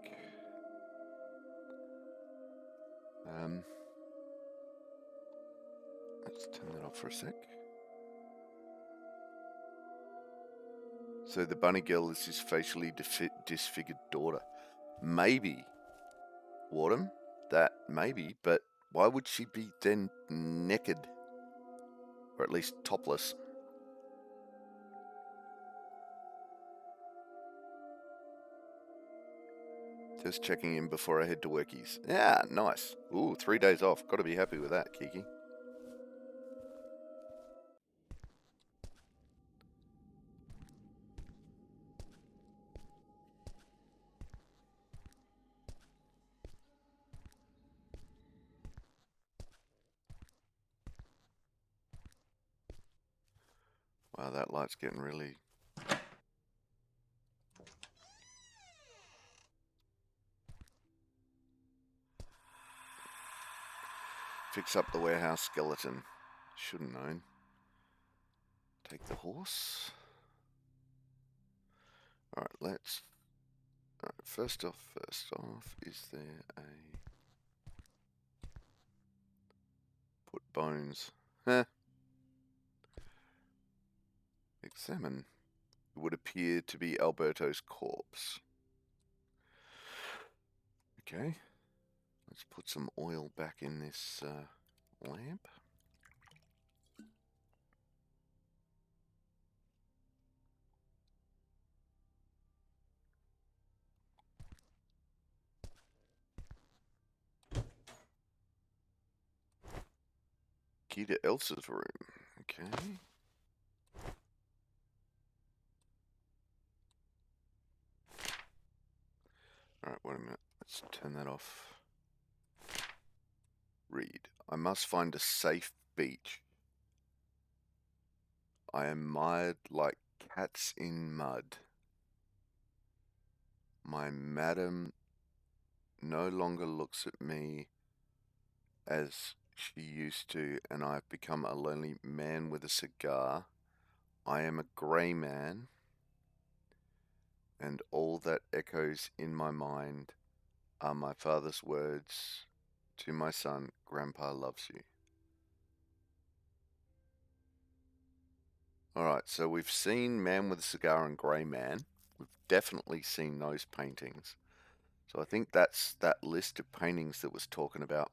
Let's turn that off for a sec. So the bunny girl is his facially disfigured daughter. Maybe. Wardham? That maybe, but why would she be then naked? Or at least topless? Just checking in before I head to workies. Yeah, nice. Ooh, 3 days off. Gotta be happy with that, Kiki. Wow, that light's getting really... Fix up the warehouse skeleton. Should've known. Take the horse. Alright, let's... Alright, first off, is there a... Put bones. Huh. Examine. It would appear to be Alberto's corpse. Okay. Let's put some oil back in this lamp. Key to Elsa's room. Okay. Alright, wait a minute. Let's turn that off. Read. I must find a safe beach. I am mired like cats in mud. My madam no longer looks at me as she used to, and I have become a lonely man with a cigar. I am a grey man, and all that echoes in my mind are my father's words to my son, Grandpa loves you. Alright, so we've seen Man with a Cigar and Grey Man. We've definitely seen those paintings. So I think that's that list of paintings that was talking about.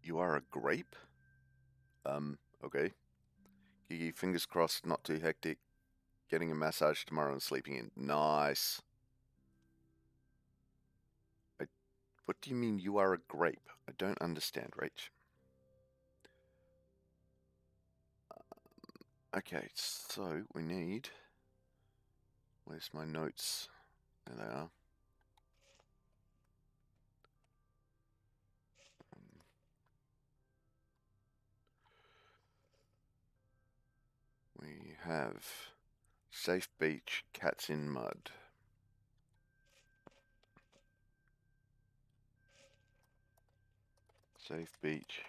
You are a grape? Okay. Gigi, fingers crossed, not too hectic. Getting a massage tomorrow and sleeping in. Nice. What do you mean you are a grape? I don't understand, Rach. Okay, so we need... Where's my notes? There they are. We have Safe Beach, Cats in Mud. Safe Beach,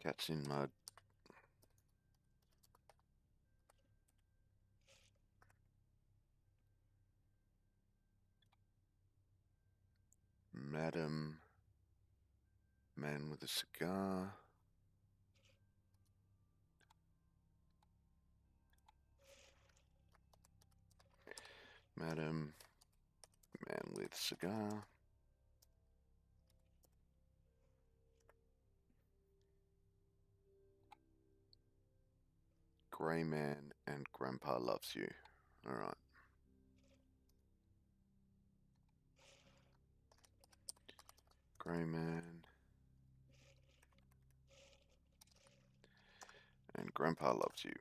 Cats in Mud. Madam, Man with a Cigar. Madam, Man with Cigar. Grey Man and Grandpa Loves You. Alright. Grey Man and Grandpa Loves You.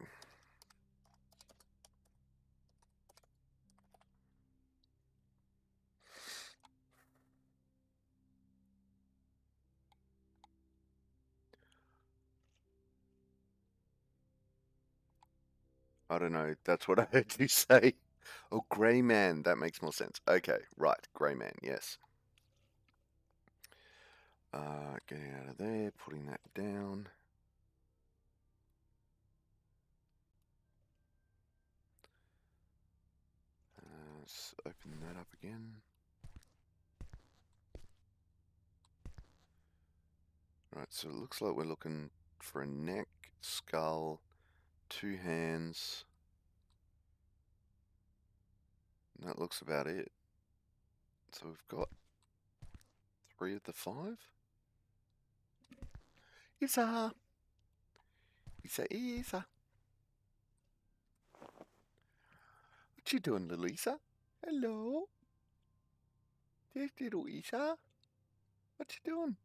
I don't know, that's what I heard you say. Oh, Grey Man, that makes more sense. Okay, right, Grey Man, yes. Getting out of there, putting that down. Let's open that up again. Right, so it looks like we're looking for a neck, skull, 2 hands. And that looks about it. So we've got 3 of the 5. Isa! Isa! What you doing, little Isa? Hello? There's little Isa. What you doing?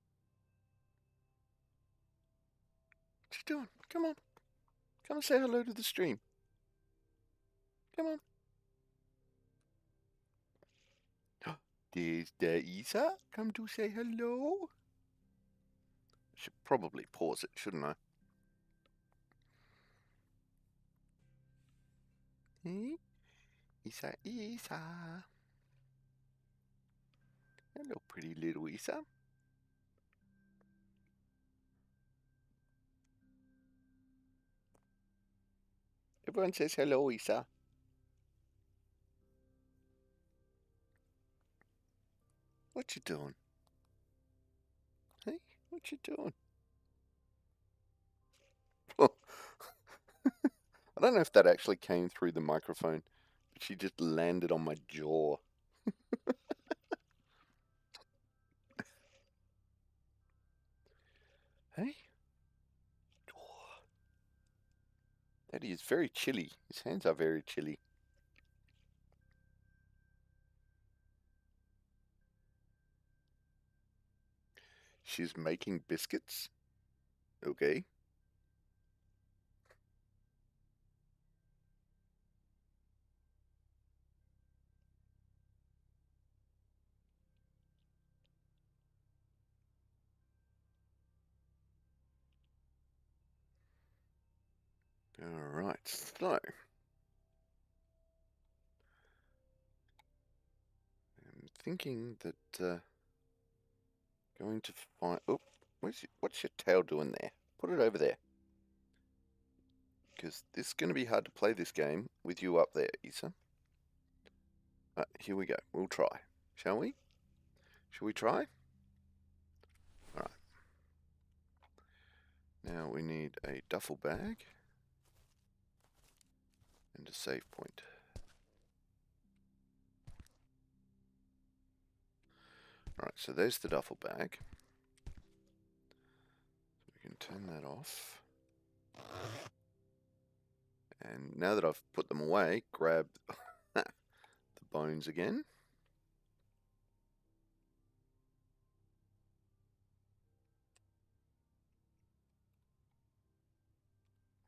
What you doing? Come on. Come and say hello to the stream. Come on. There's the Isa. Come to say hello. I should probably pause it, shouldn't I? Hey? Isa. Hello, pretty little Isa. Everyone says hello, Isa. What you doing? Hey, what you doing? I don't know if that actually came through the microphone, but she just landed on my jaw. Hey? Oh, that is very chilly. His hands are very chilly. She's making biscuits? Okay. Alright, so I'm thinking that going to find... Oh, what's your tail doing there? Put it over there. because this is going to be hard to play this game with you up there, Isa. Here we go. We'll try. Shall we? Shall we try? Alright. Now we need a duffel bag and a save point. Alright, so there's the duffel bag. We can turn that off. And now that I've put them away, grab the bones again.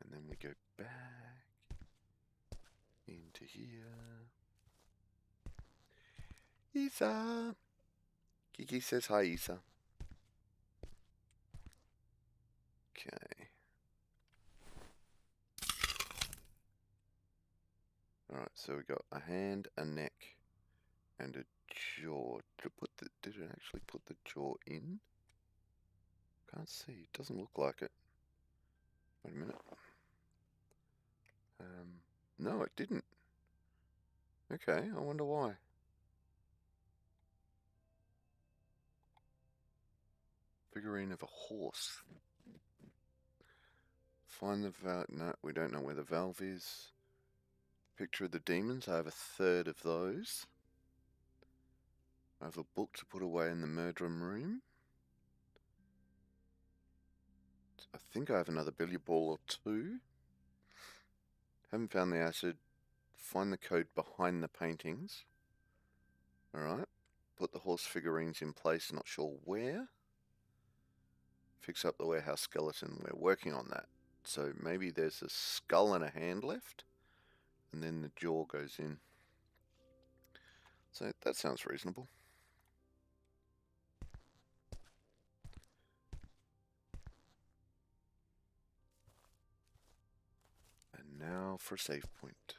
And then we go back into here. Isa! Kiki says hi, Isa. Okay. Alright, so we got a hand, a neck, and a jaw. Did it actually put the jaw in? Can't see. It doesn't look like it. Wait a minute. No, it didn't. Okay, I wonder why. Figurine of a horse. Find the valve. No, we don't know where the valve is. Picture of the demons. I have a third of those. I have a book to put away in the murderum room. I think I have another billiard ball or two. Haven't found the acid. Find the code behind the paintings. Alright. Put the horse figurines in place, not sure where. Fix up the warehouse skeleton. We're working on that. So maybe there's a skull and a hand left. And then the jaw goes in. So that sounds reasonable. And now for save point.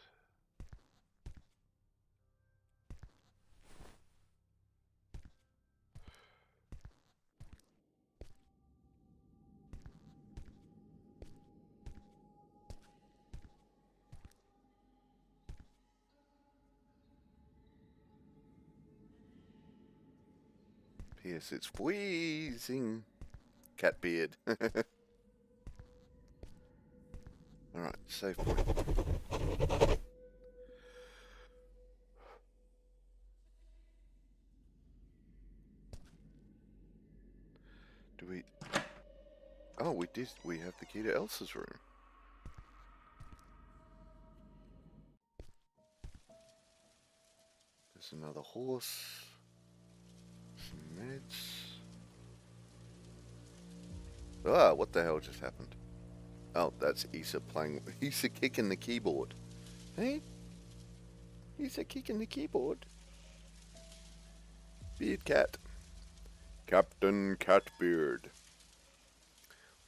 P.S. It's wheezing. Cat beard. Alright, save point. Do we... Oh, we did. We have the key to Elsa's room. There's another horse. Some meds. Ah, what the hell just happened? Oh, that's Isa playing. Isa kicking the keyboard. Hey? Isa kicking the keyboard. Beard Cat. Captain Catbeard.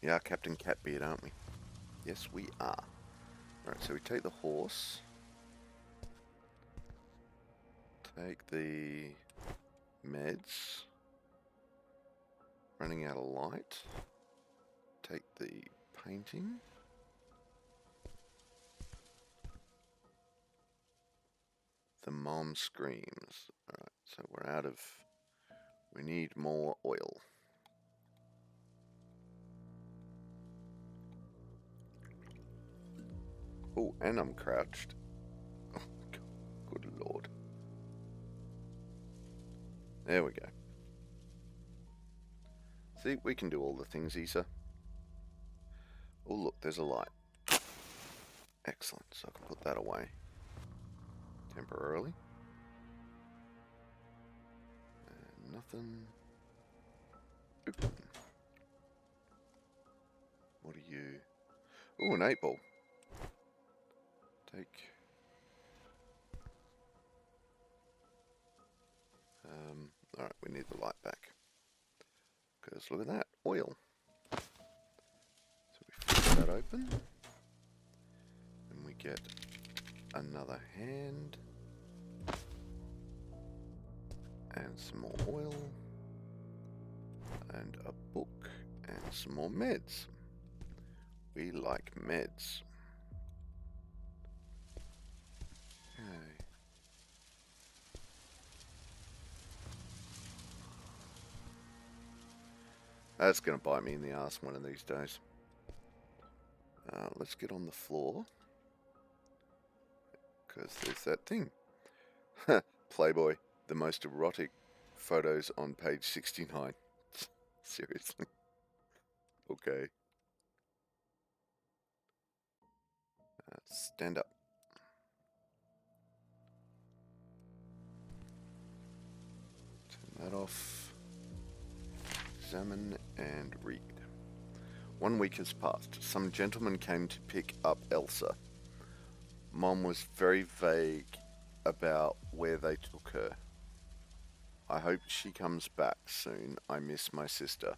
We are Captain Catbeard, aren't we? Yes, we are. Alright, so we take the horse. Take the meds. Running out of light. Take the painting. The mom screams. Alright, so we're out of... We need more oil. Oh, and I'm crouched. Oh, good lord. There we go. See, we can do all the things, Isa. Oh, look, there's a light. Excellent, so I can put that away. Temporarily. And nothing. Open. What are you? Oh, an 8-ball. Take. Alright, we need the light back. Because look at that, oil. So we flip that open. And we get another hand. And some more oil. And a book. And some more meds. We like meds. Okay. That's going to bite me in the ass one of these days. Let's get on the floor. Because there's that thing. Playboy, the most erotic photos on page 69. Seriously. Okay. Stand up. Turn that off. Examine and read. 1 week has passed. Some gentleman came to pick up Elsa. Mom was very vague about where they took her. I hope she comes back soon. I miss my sister.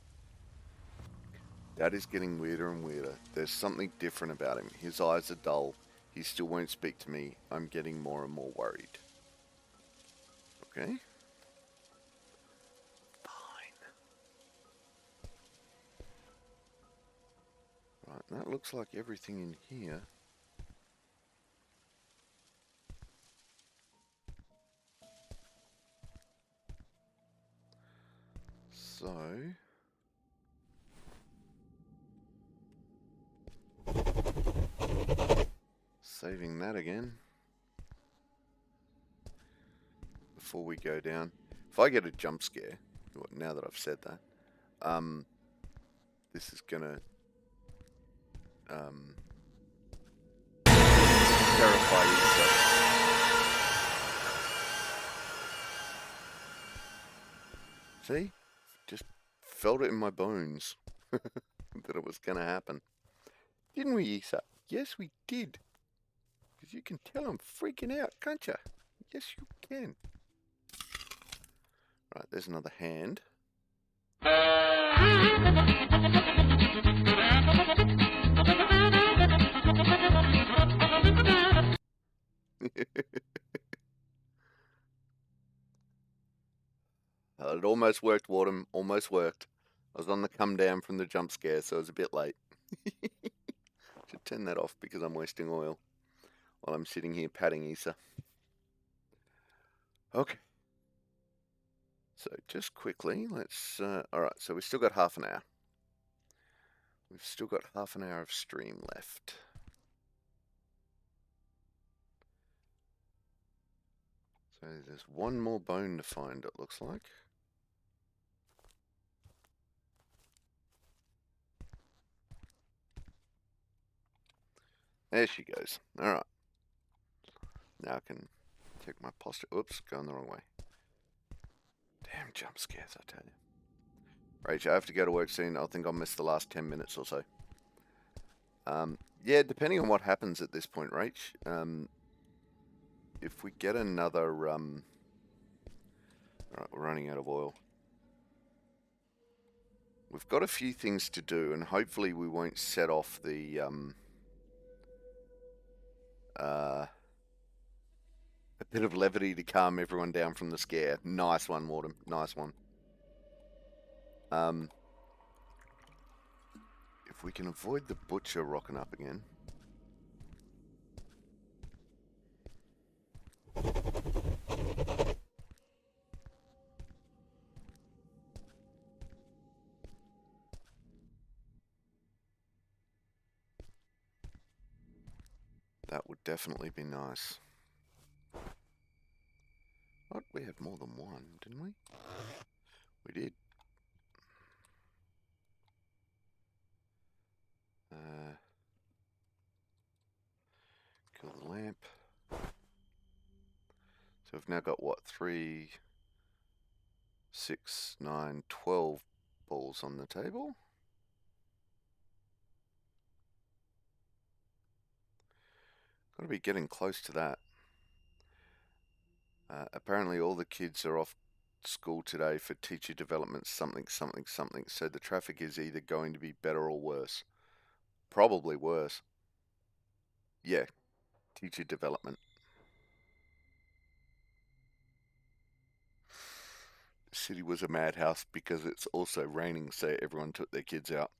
Dad is getting weirder and weirder. There's something different about him. His eyes are dull. He still won't speak to me. I'm getting more and more worried. Okay. Fine. Right, that looks like everything in here. So... saving that again. Before we go down. If I get a jump scare, now that I've said that, this is gonna terrify you. See? Just felt it in my bones that it was gonna happen. Didn't we, Isa? Yes, we did. Because you can tell I'm freaking out, can't you? Yes, you can. Right, there's another hand. It almost worked, Wardham. Almost worked. I was on the come down from the jump scare, so it was a bit late. Should turn that off because I'm wasting oil while I'm sitting here patting Isa. Okay. So just quickly, let's... Alright, so we've still got half an hour. We've still got half an hour of stream left. So there's one more bone to find, it looks like. There she goes. Alright. Now I can check my posture. Oops, going the wrong way. Damn jump scares, I tell you. Rach, I have to go to work soon. I think I'll miss the last 10 minutes or so. Yeah, depending on what happens at this point, Rach. If we get another... Alright, we're running out of oil. We've got a few things to do, and hopefully we won't set off the... a bit of levity to calm everyone down from the scare. Nice one, Wardham. Nice one. If we can avoid the butcher rocking up again. That would definitely be nice. What? We had more than one, didn't we? We did. Kill the lamp. So we've now got what? 3, 6, 9, 12 balls on the table. Got to be getting close to that. Apparently all the kids are off school today for teacher development something, something, something. So the traffic is either going to be better or worse. Probably worse. Yeah, teacher development. The city was a madhouse because it's also raining, so everyone took their kids out.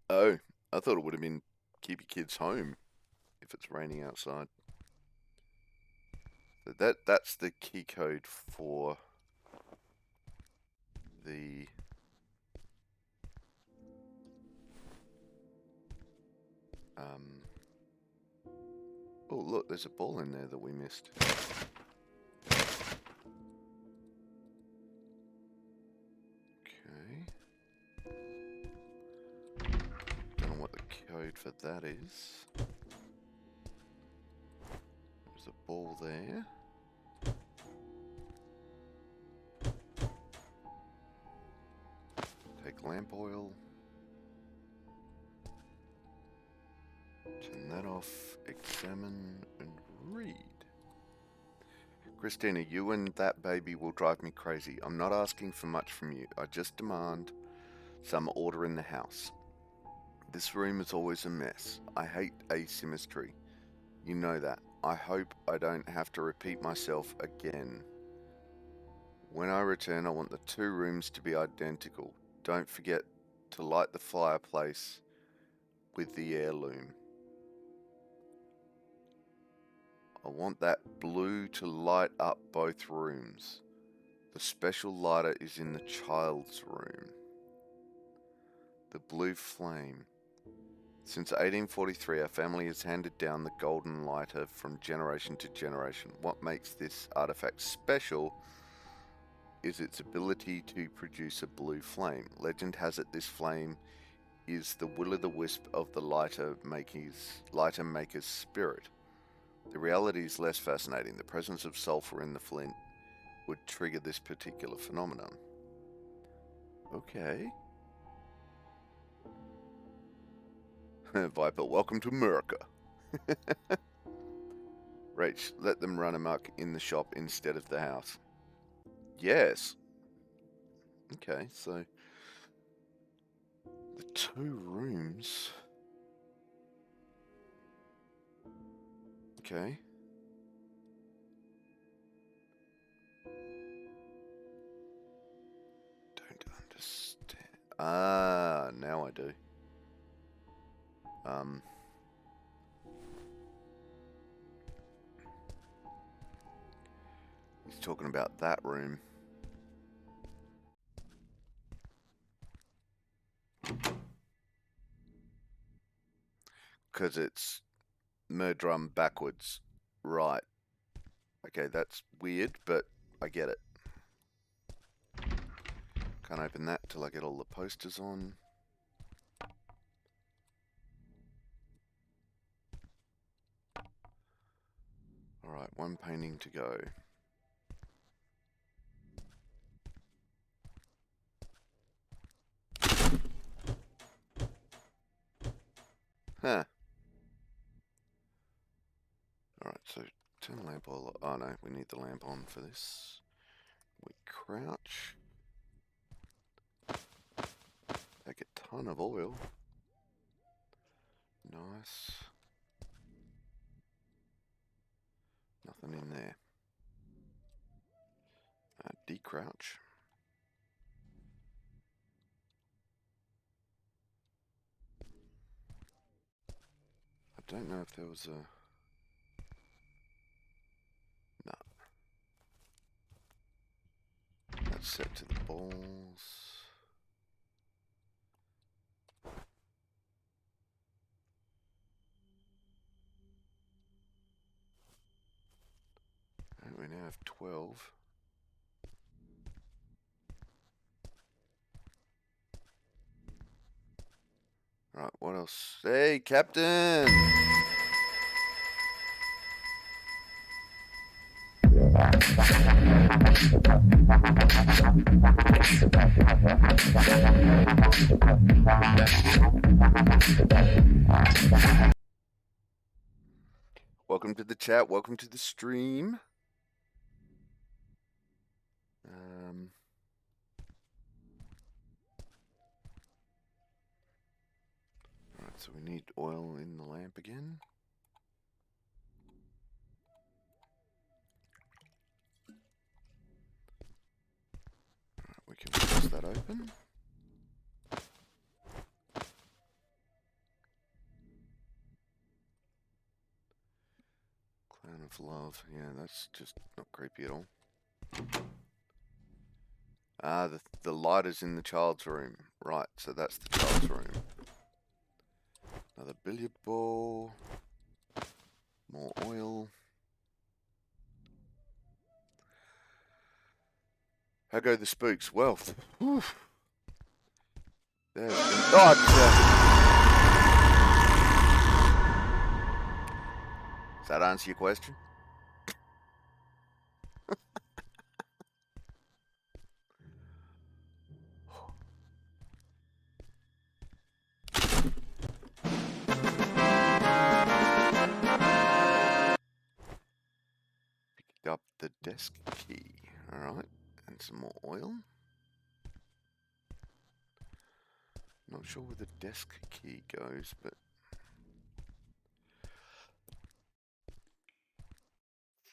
Oh, I thought it would have been keep your kids home if it's raining outside. So that's the key code for the oh look, there's a ball in there that we missed. Okay. Don't know what the code for that is. There's a ball there. Take lamp oil. Turn that off. Examine and read. Christina, you and that baby will drive me crazy. I'm not asking for much from you. I just demand some order in the house. This room is always a mess. I hate asymmetry. You know that. I hope I don't have to repeat myself again. When I return, I want the 2 rooms to be identical. Don't forget to light the fireplace with the heirloom. I want that blue to light up both rooms. The special lighter is in the child's room. The blue flame. Since 1843, our family has handed down the golden lighter from generation to generation. What makes this artifact special is its ability to produce a blue flame. Legend has it this flame is the will-o'-the-wisp of the lighter maker's spirit. The reality is less fascinating. The presence of sulfur in the flint would trigger this particular phenomenon. Okay. Viper, welcome to America. Rach, let them run amok in the shop instead of the house. Yes. Okay, so the 2 rooms. Okay. Don't understand. Ah, now I do. He's talking about that room. Because it's Murdrum backwards. Right. Okay, that's weird, but I get it. Can't open that till I get all the posters on. Alright, 1 painting to go. Huh. Alright, so turn lamp oil. Oh no, we need the lamp on for this. We crouch. Take a ton of oil. Nice. Nothing in there. Decrouch. I don't know if there was a... No. That's set to the balls. And we now have 12. Right, what else? Hey, Captain! Welcome to the chat, welcome to the stream. Alright, so we need oil in the lamp again. Alright, we can force that open. Clown of for love. Yeah, that's just not creepy at all. Ah, the light is in the child's room. Right, so that's the child's room. Another billiard ball. More oil. How go the spooks? Well, whew. Does that answer your question? Picked up the desk key. Alright, and some more oil. Not sure where the desk key goes, but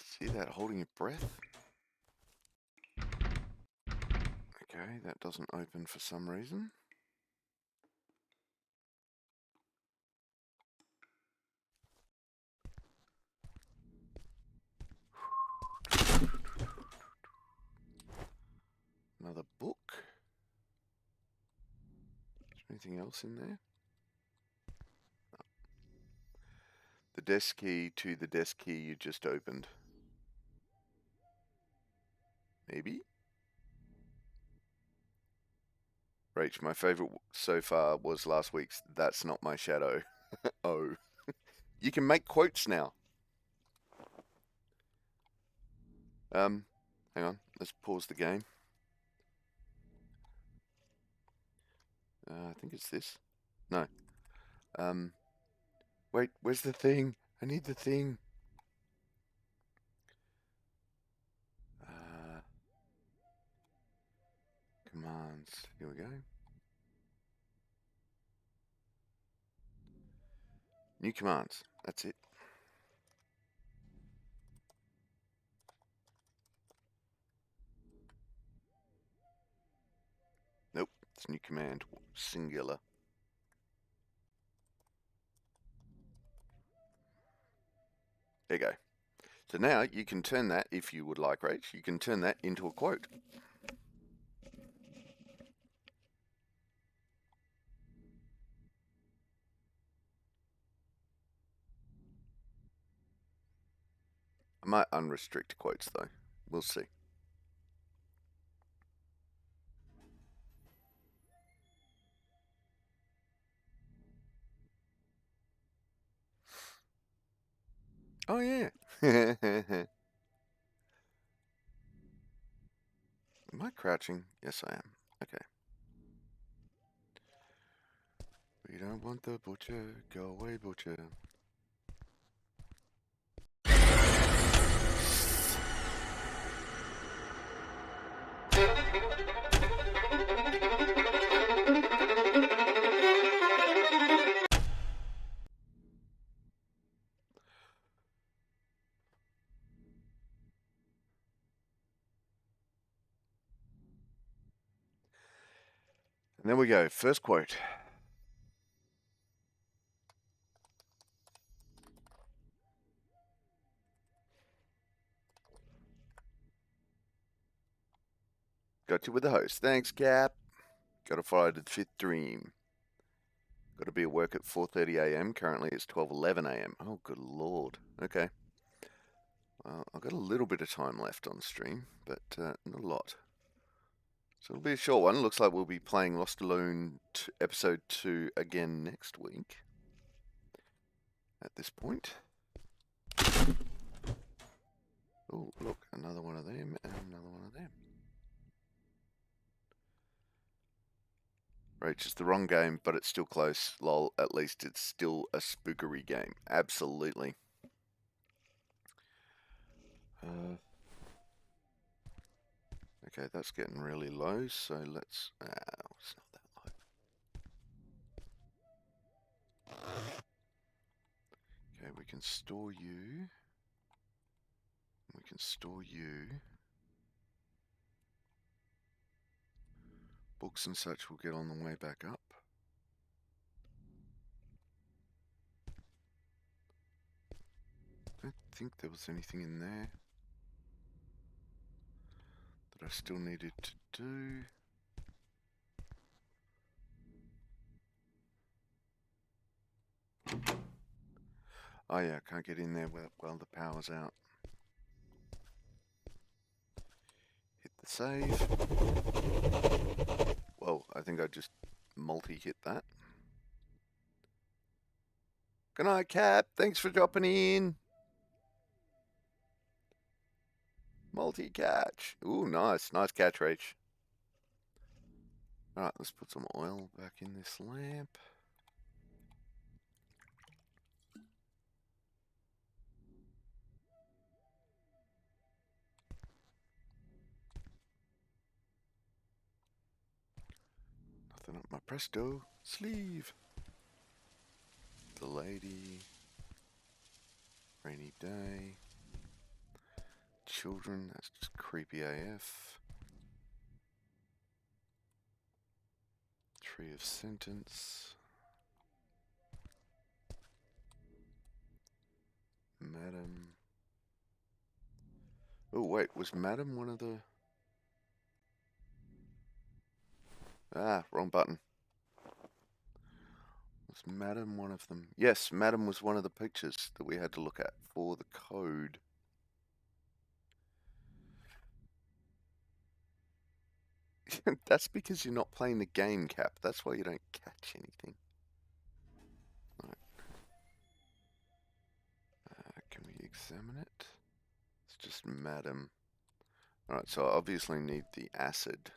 see that holding your breath? Okay, that doesn't open for some reason. Another book. Is there anything else in there? No. The desk key to the desk key you just opened. Maybe? Rach, my favourite so far was last week's "That's Not My Shadow." Oh. You can make quotes now. Hang on. Let's pause the game. I think it's this. No. Wait, where's the thing? I need the thing. Commands. Here we go. New commands. That's it. Nope. It's new command. Singular. There you go. So now you can turn that, if you would like, Rach, you can turn that into a quote. I might unrestrict quotes though. We'll see. Oh yeah. Am I crouching? Yes, I am. Okay. We don't want the butcher. Go away, butcher. And there we go. First quote. Got you with the host. Thanks, Cap. Got to follow the fifth dream. Got to be at work at 4:30 a.m. Currently it's 12:11 a.m. Oh, good lord. Okay. Well, I've got a little bit of time left on stream, but not a lot. So it'll be a short one. Looks like we'll be playing Lost Alone episode 2 again next week. At this point. Oh, look, another one of them and another one of them. Right, just the wrong game, but it's still close. Lol, at least it's still a spookery game. Absolutely. Okay, that's getting really low, so let's... it's not that low. Okay, we can store you. We can store you. Books and such will get on the way back up. I don't think there was anything in there that I still needed to do. Oh yeah, I can't get in there while the power's out. Hit the save. Whoa, I think I just multi-hit that. Good night, Cap. Thanks for dropping in. Multi-catch. Ooh, nice. Nice catch, Rach. Alright, let's put some oil back in this lamp. Nothing up my presto sleeve. The lady. Rainy day. Children, that's just creepy AF. Tree of sentence. Madam. Oh wait, was Madam one of the... Ah, wrong button. Was Madam one of them? Yes, Madam was one of the pictures that we had to look at for the code. That's because you're not playing the game, Cap. That's why you don't catch anything. Right. Can we examine it? It's just Madam. Alright, so I obviously need the acid.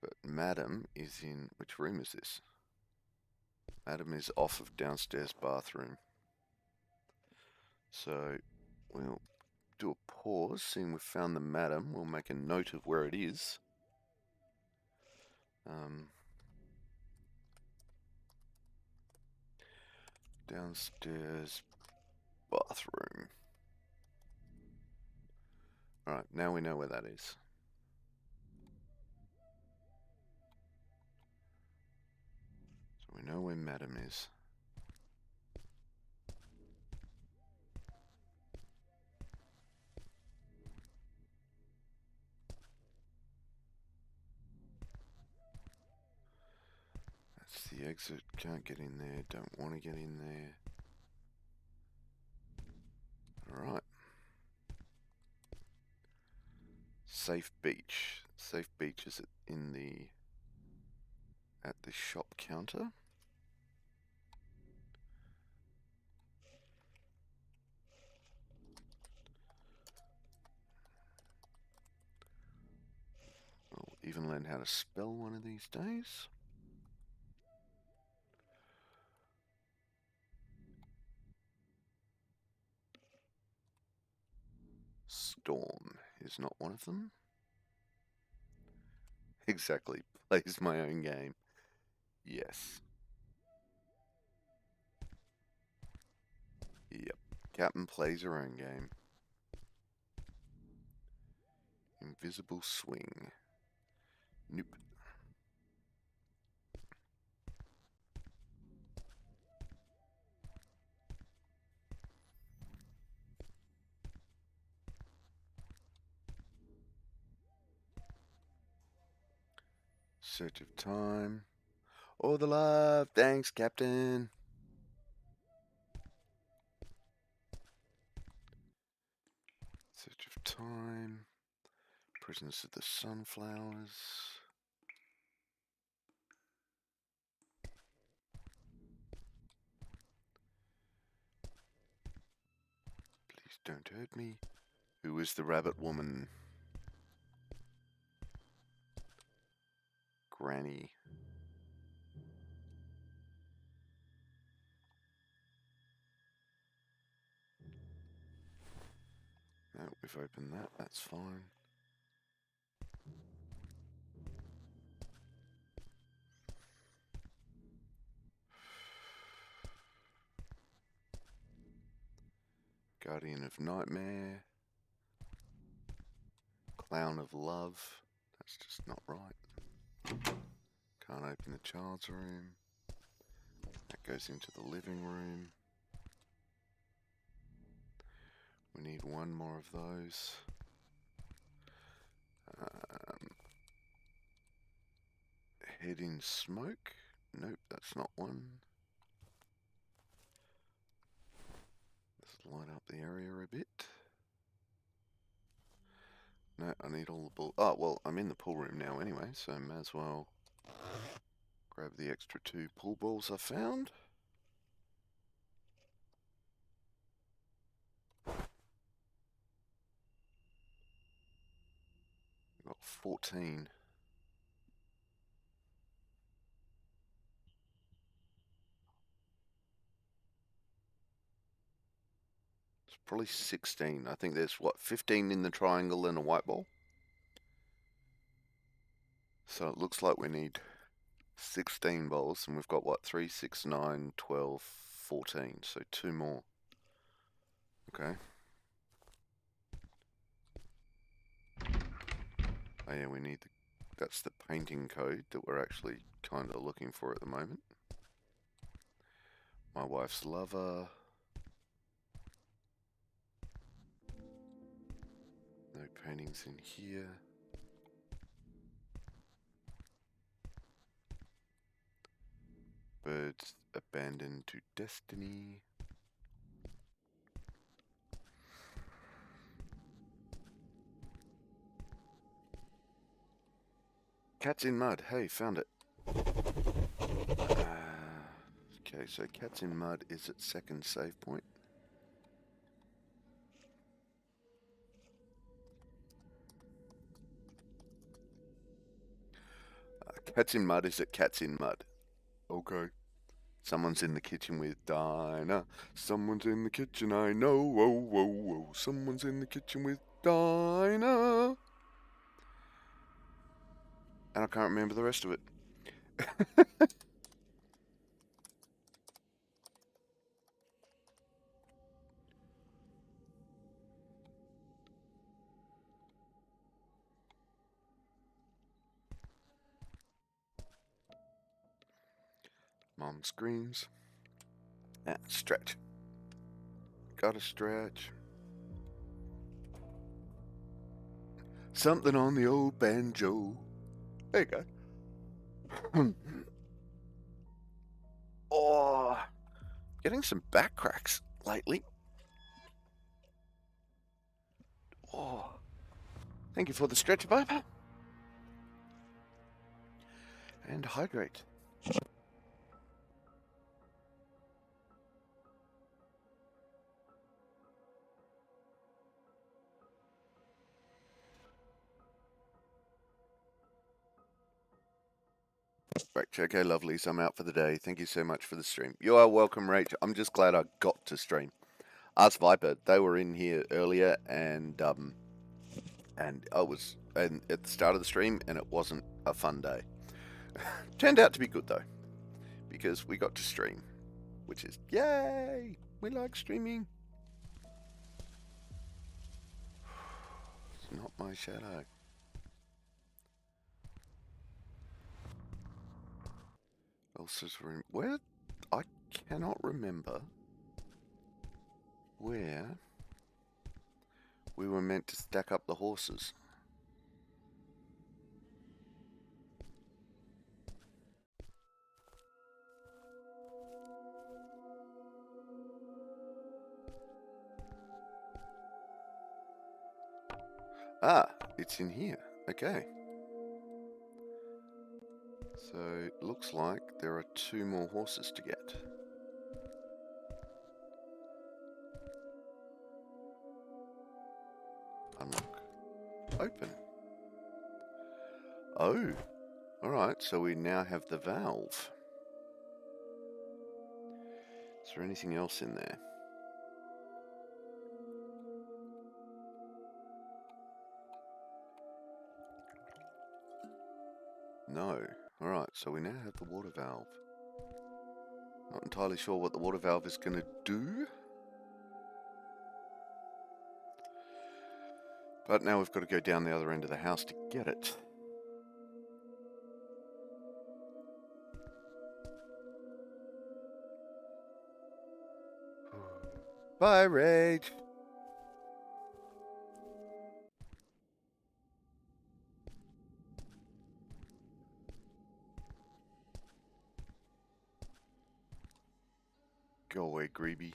But Madam is in... Which room is this? Madam is off of downstairs bathroom. So we'll do a pause, seeing we've found the Madam. We'll make a note of where it is. Downstairs bathroom. Alright, now we know where that is. So we know where Madam is. That's the exit. Can't get in there. Don't want to get in there. Alright. Safe beach. Safe beach is in the... at the shop counter. I'll even learn how to spell one of these days. Storm is not one of them. Exactly. Plays my own game. Yes. Yep. Captain plays her own game. Invisible swing. Nope. Search of time. All the love. Thanks, Captain. Search of time. Prisoners of the Sunflowers. Please don't hurt me. Who is the rabbit woman? Granny. No, we've opened that. That's fine. Guardian of Nightmare. Clown of Love. That's just not right. Can't open the child's room. That goes into the living room. We need one more of those. Head in smoke. Nope, that's not one. Let's light up the area a bit. No, I need all the bull. Oh, well, I'm in the pool room now anyway, so may as well grab the extra 2 pool balls I found. Got 14. It's probably 16. I think there's, what, 15 in the triangle and a white ball? So it looks like we need 16 balls, and we've got, what, 3, 6, 9, 12, 14. So 2 more. Okay. Oh yeah, we need the, that's the painting code that we're actually kind of looking for at the moment. My wife's lover. No paintings in here. Birds abandoned to destiny. Cats in mud. Hey, found it. Okay, so cats in mud is at second save point. Cats in mud is at cats in mud. Okay. Someone's in the kitchen with Dinah. Someone's in the kitchen, I know. Whoa, whoa, whoa. Someone's in the kitchen with Dinah. And I can't remember the rest of it. Mom screams. Ah, stretch. Gotta stretch. Something on the old banjo. There you go. Oh, getting some back cracks lately. Oh, thank you for the stretch, Viper. And hydrate. Right, okay, lovelies, I'm out for the day. Thank you so much for the stream. You are welcome, Rach. I'm just glad I got to stream. Ask Viper, they were in here earlier, and I was at the start of the stream, and it wasn't a fun day. Turned out to be good though, because we got to stream, which is yay. We like streaming. It's not my shadow. Elsa's room. Where? I cannot remember where we were meant to stack up the horses. Ah, it's in here. Okay. So it looks like there are 2 more horses to get. Unlock. Open. Oh. Alright, so we now have the valve. Is there anything else in there? No. Alright, so we now have the water valve. Not entirely sure what the water valve is going to do. But now we've got to go down the other end of the house to get it. Bye, Rage. Go away, Greeby.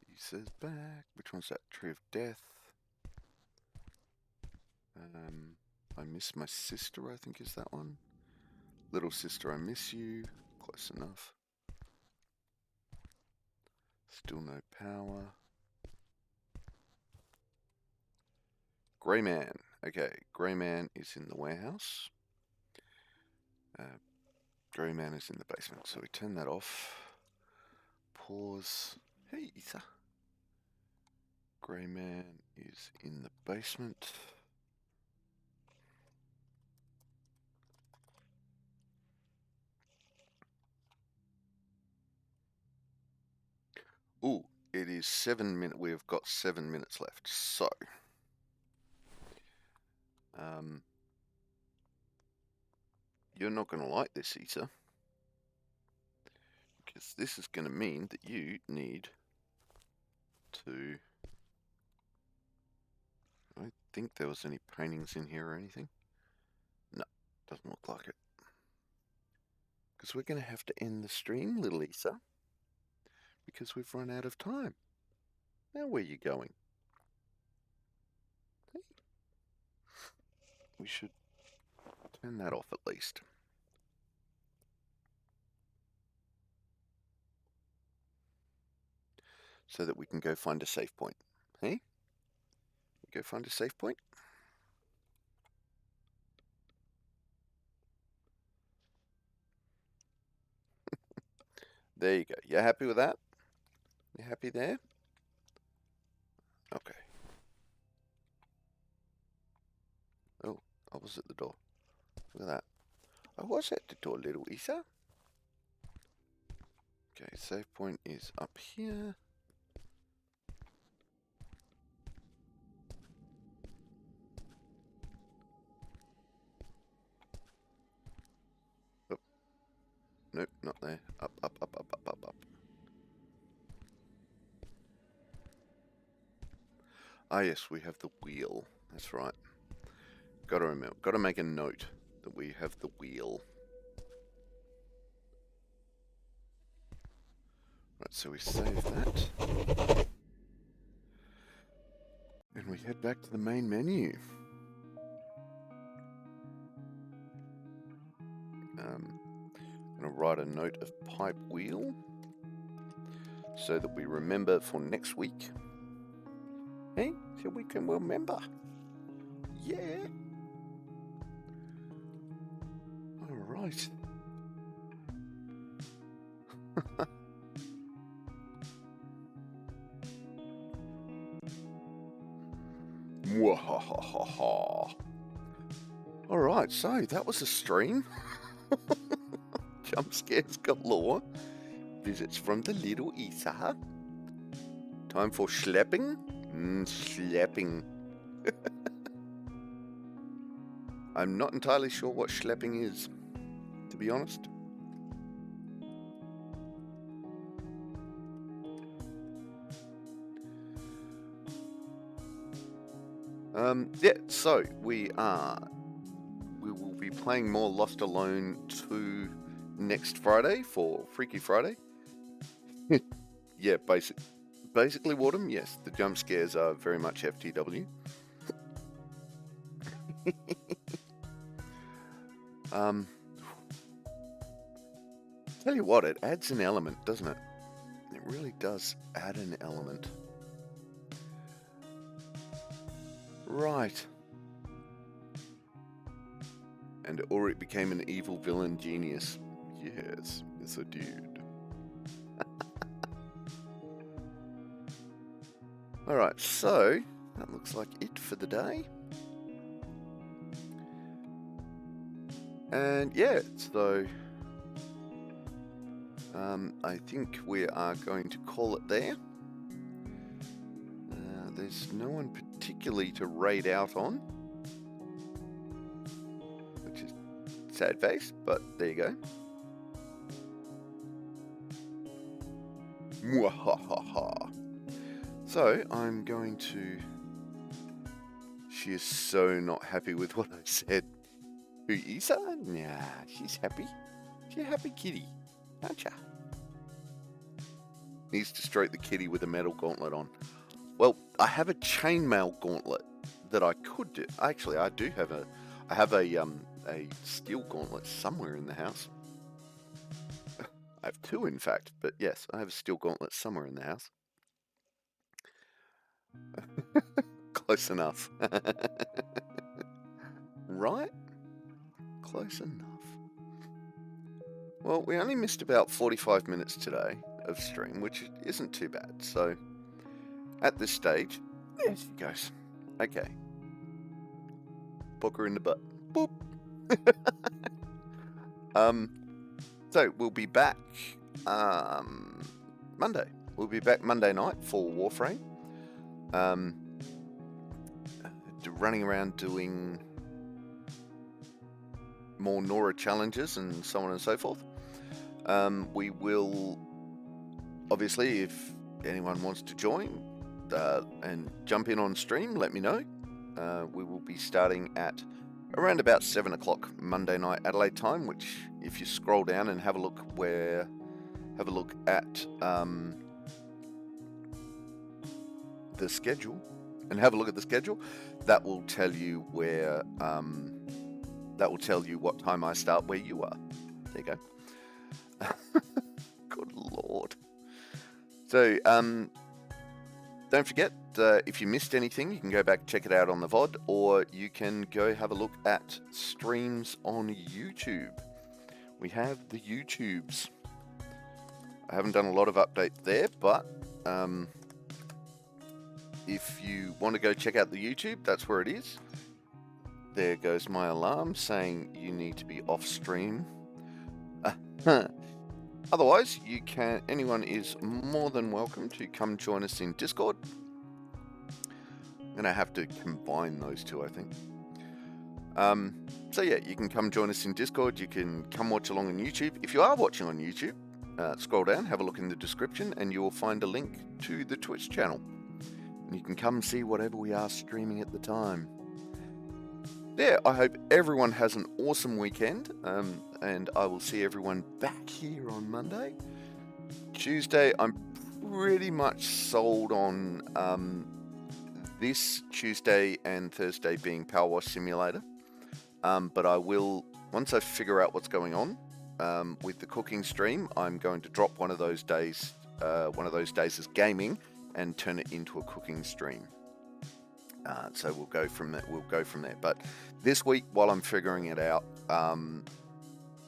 He says back. Which one's that? Tree of Death. I miss my sister, I think is that one. Little sister, I miss you. Close enough. Still no power. Grey Man. Okay, Grey Man is in the warehouse. Grey Man is in the basement. So we turn that off. Pause. Hey, Ether. Grey Man is in the basement. Ooh, it is 7 minutes. We've got 7 minutes left. So, you're not going to like this, Ether, because this is going to mean that you need to. I don't think there was any paintings in here or anything. No, doesn't look like it. Because we're going to have to end the stream, little Ether, because we've run out of time. Now where are you going? Hey. We should turn that off at least. So that we can go find a safe point. Hey? Go find a safe point. There you go. You happy with that? You happy there? Okay. Oh, I was at the door. Look at that. I was at the door, little Ether. Okay, save point is up here. Oh. Nope, not there. Up, up, up, up, up, up, up. Ah, yes, we have the wheel. That's right. Gotta remember. Gotta make a note that we have the wheel. Right, so we save that. And we head back to the main menu. I'm going to write a note of pipe wheel so that we remember for next week. Hey, so we can remember. Yeah. All right. Mwahahaha. All right, so that was a stream. Jump scares galore. Visits from the little Ether. Time for schlepping. Schlepping. I'm not entirely sure what schlepping is, to be honest. Yeah, so we will be playing more Lost Alone 2 next Friday for Freaky Friday. Yeah, basically, Wardem, yes, the jump scares are very much FTW. Tell you what, it adds an element, doesn't it? It really does add an element. Right. And Ulrich became an evil villain genius. Yes, yes I did. Alright, so that looks like it for the day. And yeah, so I think we are going to call it there. There's no one particularly to raid out on, which is sad face, but there you go. Mwahaha. So I'm going to. She is so not happy with what I said. Who is her? Nah, she's happy. She's a happy kitty. Gotcha. Needs to stroke the kitty with a metal gauntlet on. Well, I have a chainmail gauntlet that I could do. Actually, I have a steel gauntlet somewhere in the house. I have two, in fact, but yes, I have a steel gauntlet somewhere in the house. Close enough. Right? Close enough. Well, we only missed about 45 minutes today of stream, which isn't too bad. So, at this stage, there she goes. Okay. Poke her in the butt. Boop. So, we'll be back Monday. We'll be back Monday night for Warframe. Running around doing more Nora challenges and so on and so forth. We will, obviously, if anyone wants to join and jump in on stream, let me know. We will be starting at around about 7 o'clock Monday night Adelaide time, which if you scroll down and have a look at the schedule, that will tell you where that will tell you what time I start where you are. There you go. Good Lord. So don't forget, if you missed anything, you can go back and check it out on the VOD, or you can go have a look at streams on YouTube. We have the YouTubes. I haven't done a lot of updates there, but if you want to go check out the YouTube, that's where it is. There goes my alarm saying you need to be off stream. Otherwise, anyone is more than welcome to come join us in Discord. I'm going to have to combine those two, I think. So yeah, you can come join us in Discord. You can come watch along on YouTube. If you are watching on YouTube, scroll down, have a look in the description, and you will find a link to the Twitch channel. And you can come see whatever we are streaming at the time. Yeah, I hope everyone has an awesome weekend, and I will see everyone back here on Monday. Tuesday, I'm pretty much sold on this Tuesday and Thursday being Power Wash Simulator, but I will, once I figure out what's going on with the cooking stream, I'm going to drop one of those days as gaming and turn it into a cooking stream. So we'll go from there. But this week, while I'm figuring it out,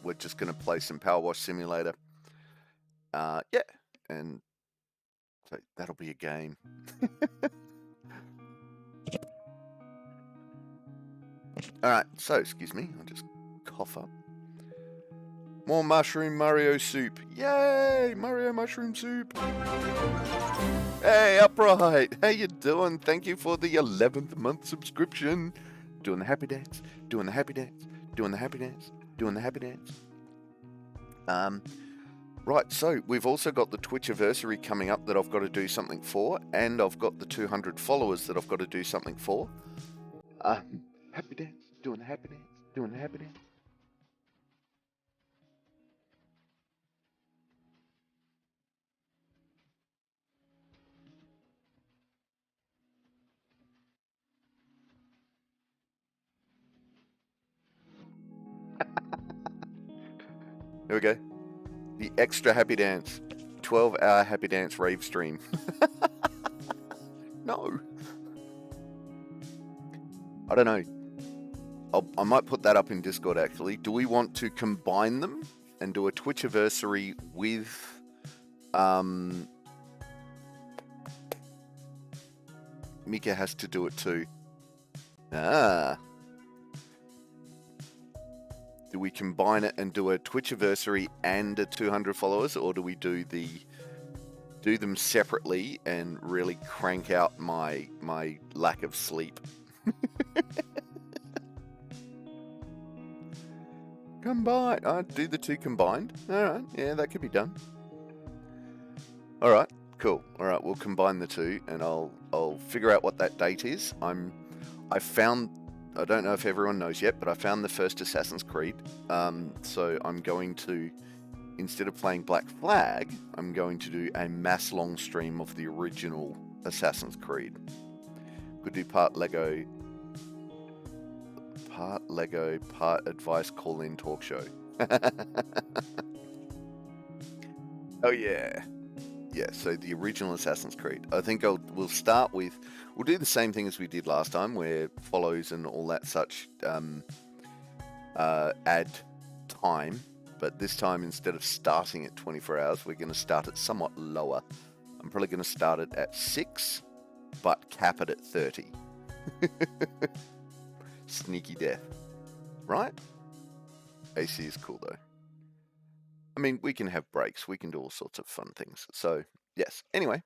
we're just going to play some Power Wash Simulator. Yeah, and so that'll be a game. All right. So excuse me, I'll just cough up. More Mushroom Mario soup. Yay! Mario Mushroom soup. Hey, Upright. How you doing? Thank you for the 11th month subscription. Doing the happy dance. Doing the happy dance. Doing the happy dance. Doing the happy dance. Right, so we've also got the Twitchiversary coming up that I've got to do something for, and I've got the 200 followers that I've got to do something for. Happy dance. Doing the happy dance. Doing the happy dance. Here we go. The extra happy dance. 12-hour happy dance rave stream. No. I don't know. I might put that up in Discord, actually. Do we want to combine them and do a Twitchiversary with... Mika has to do it too. Do we combine it and do a Twitchiversary and a 200 followers, or do we do them separately and really crank out my lack of sleep? Combine. I'd do the two combined. All right. Yeah, that could be done. All right. Cool. All right. We'll combine the two, and I'll figure out what that date is. I don't know if everyone knows yet, but I found the first Assassin's Creed. So I'm going to instead of playing Black Flag, I'm going to do a mass long stream of the original Assassin's Creed. Could do part Lego, part advice call-in talk show. Oh yeah. Yeah, so the original Assassin's Creed. I think we'll do the same thing as we did last time, where follows and all that such add time. But this time, instead of starting at 24 hours, we're going to start it somewhat lower. I'm probably going to start it at 6, but cap it at 30. Sneaky death. Right? AC is cool, though. I mean, we can have breaks. We can do all sorts of fun things. So, yes. Anyway,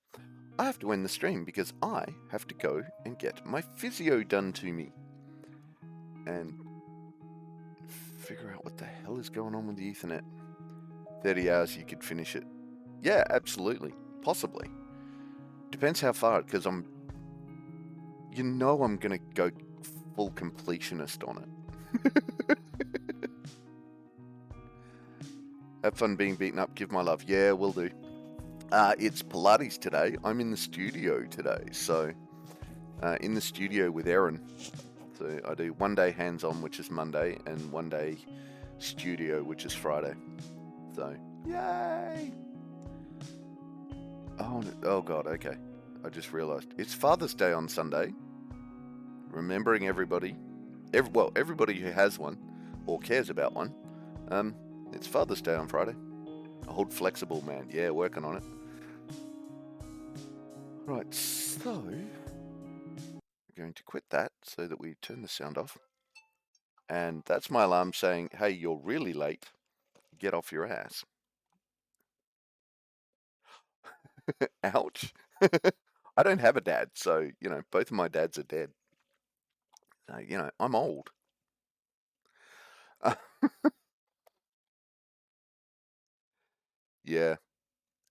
I have to end the stream because I have to go and get my physio done to me. And figure out what the hell is going on with the Ethernet. 30 hours, you could finish it. Yeah, absolutely. Possibly. Depends how far, because I'm going to go full completionist on it. Have fun being beaten up. Give my love. Yeah, will do. It's Pilates today. I'm in the studio today. So, in the studio with Erin. So, I do one day hands-on, which is Monday, and one day studio, which is Friday. So, yay! Oh God, okay. I just realized. It's Father's Day on Sunday. Remembering everybody. Everybody who has one, or cares about one. It's Father's Day on Friday. I hold flexible, man. Yeah, working on it. Right, so we're going to quit that so that we turn the sound off. And that's my alarm saying, hey, you're really late. Get off your ass. Ouch. I don't have a dad, so, both of my dads are dead. So, I'm old. Yeah.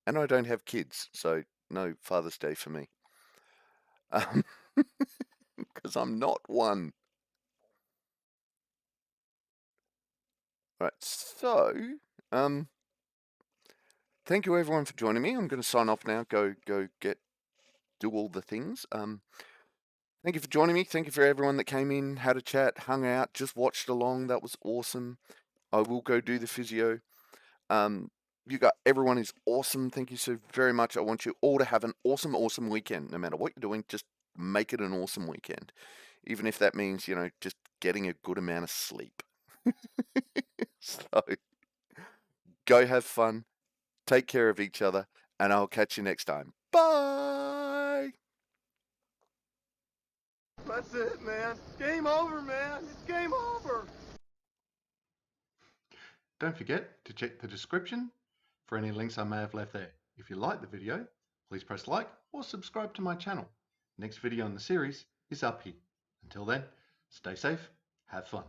And I don't have kids, so no Father's Day for me. Because I'm not one. Right, so, thank you everyone for joining me. I'm going to sign off now, do all the things. Thank you for joining me. Thank you for everyone that came in, had a chat, hung out, just watched along. That was awesome. I will go do the physio. Everyone is awesome. Thank you so very much. I want you all to have an awesome, awesome weekend. No matter what you're doing, just make it an awesome weekend. Even if that means, just getting a good amount of sleep. So, go have fun. Take care of each other. And I'll catch you next time. Bye! That's it, man. Game over, man. It's game over. Don't forget to check the description for any links I may have left there. If you like the video, please press like or subscribe to my channel. Next video in the series is up here. Until then, stay safe, have fun.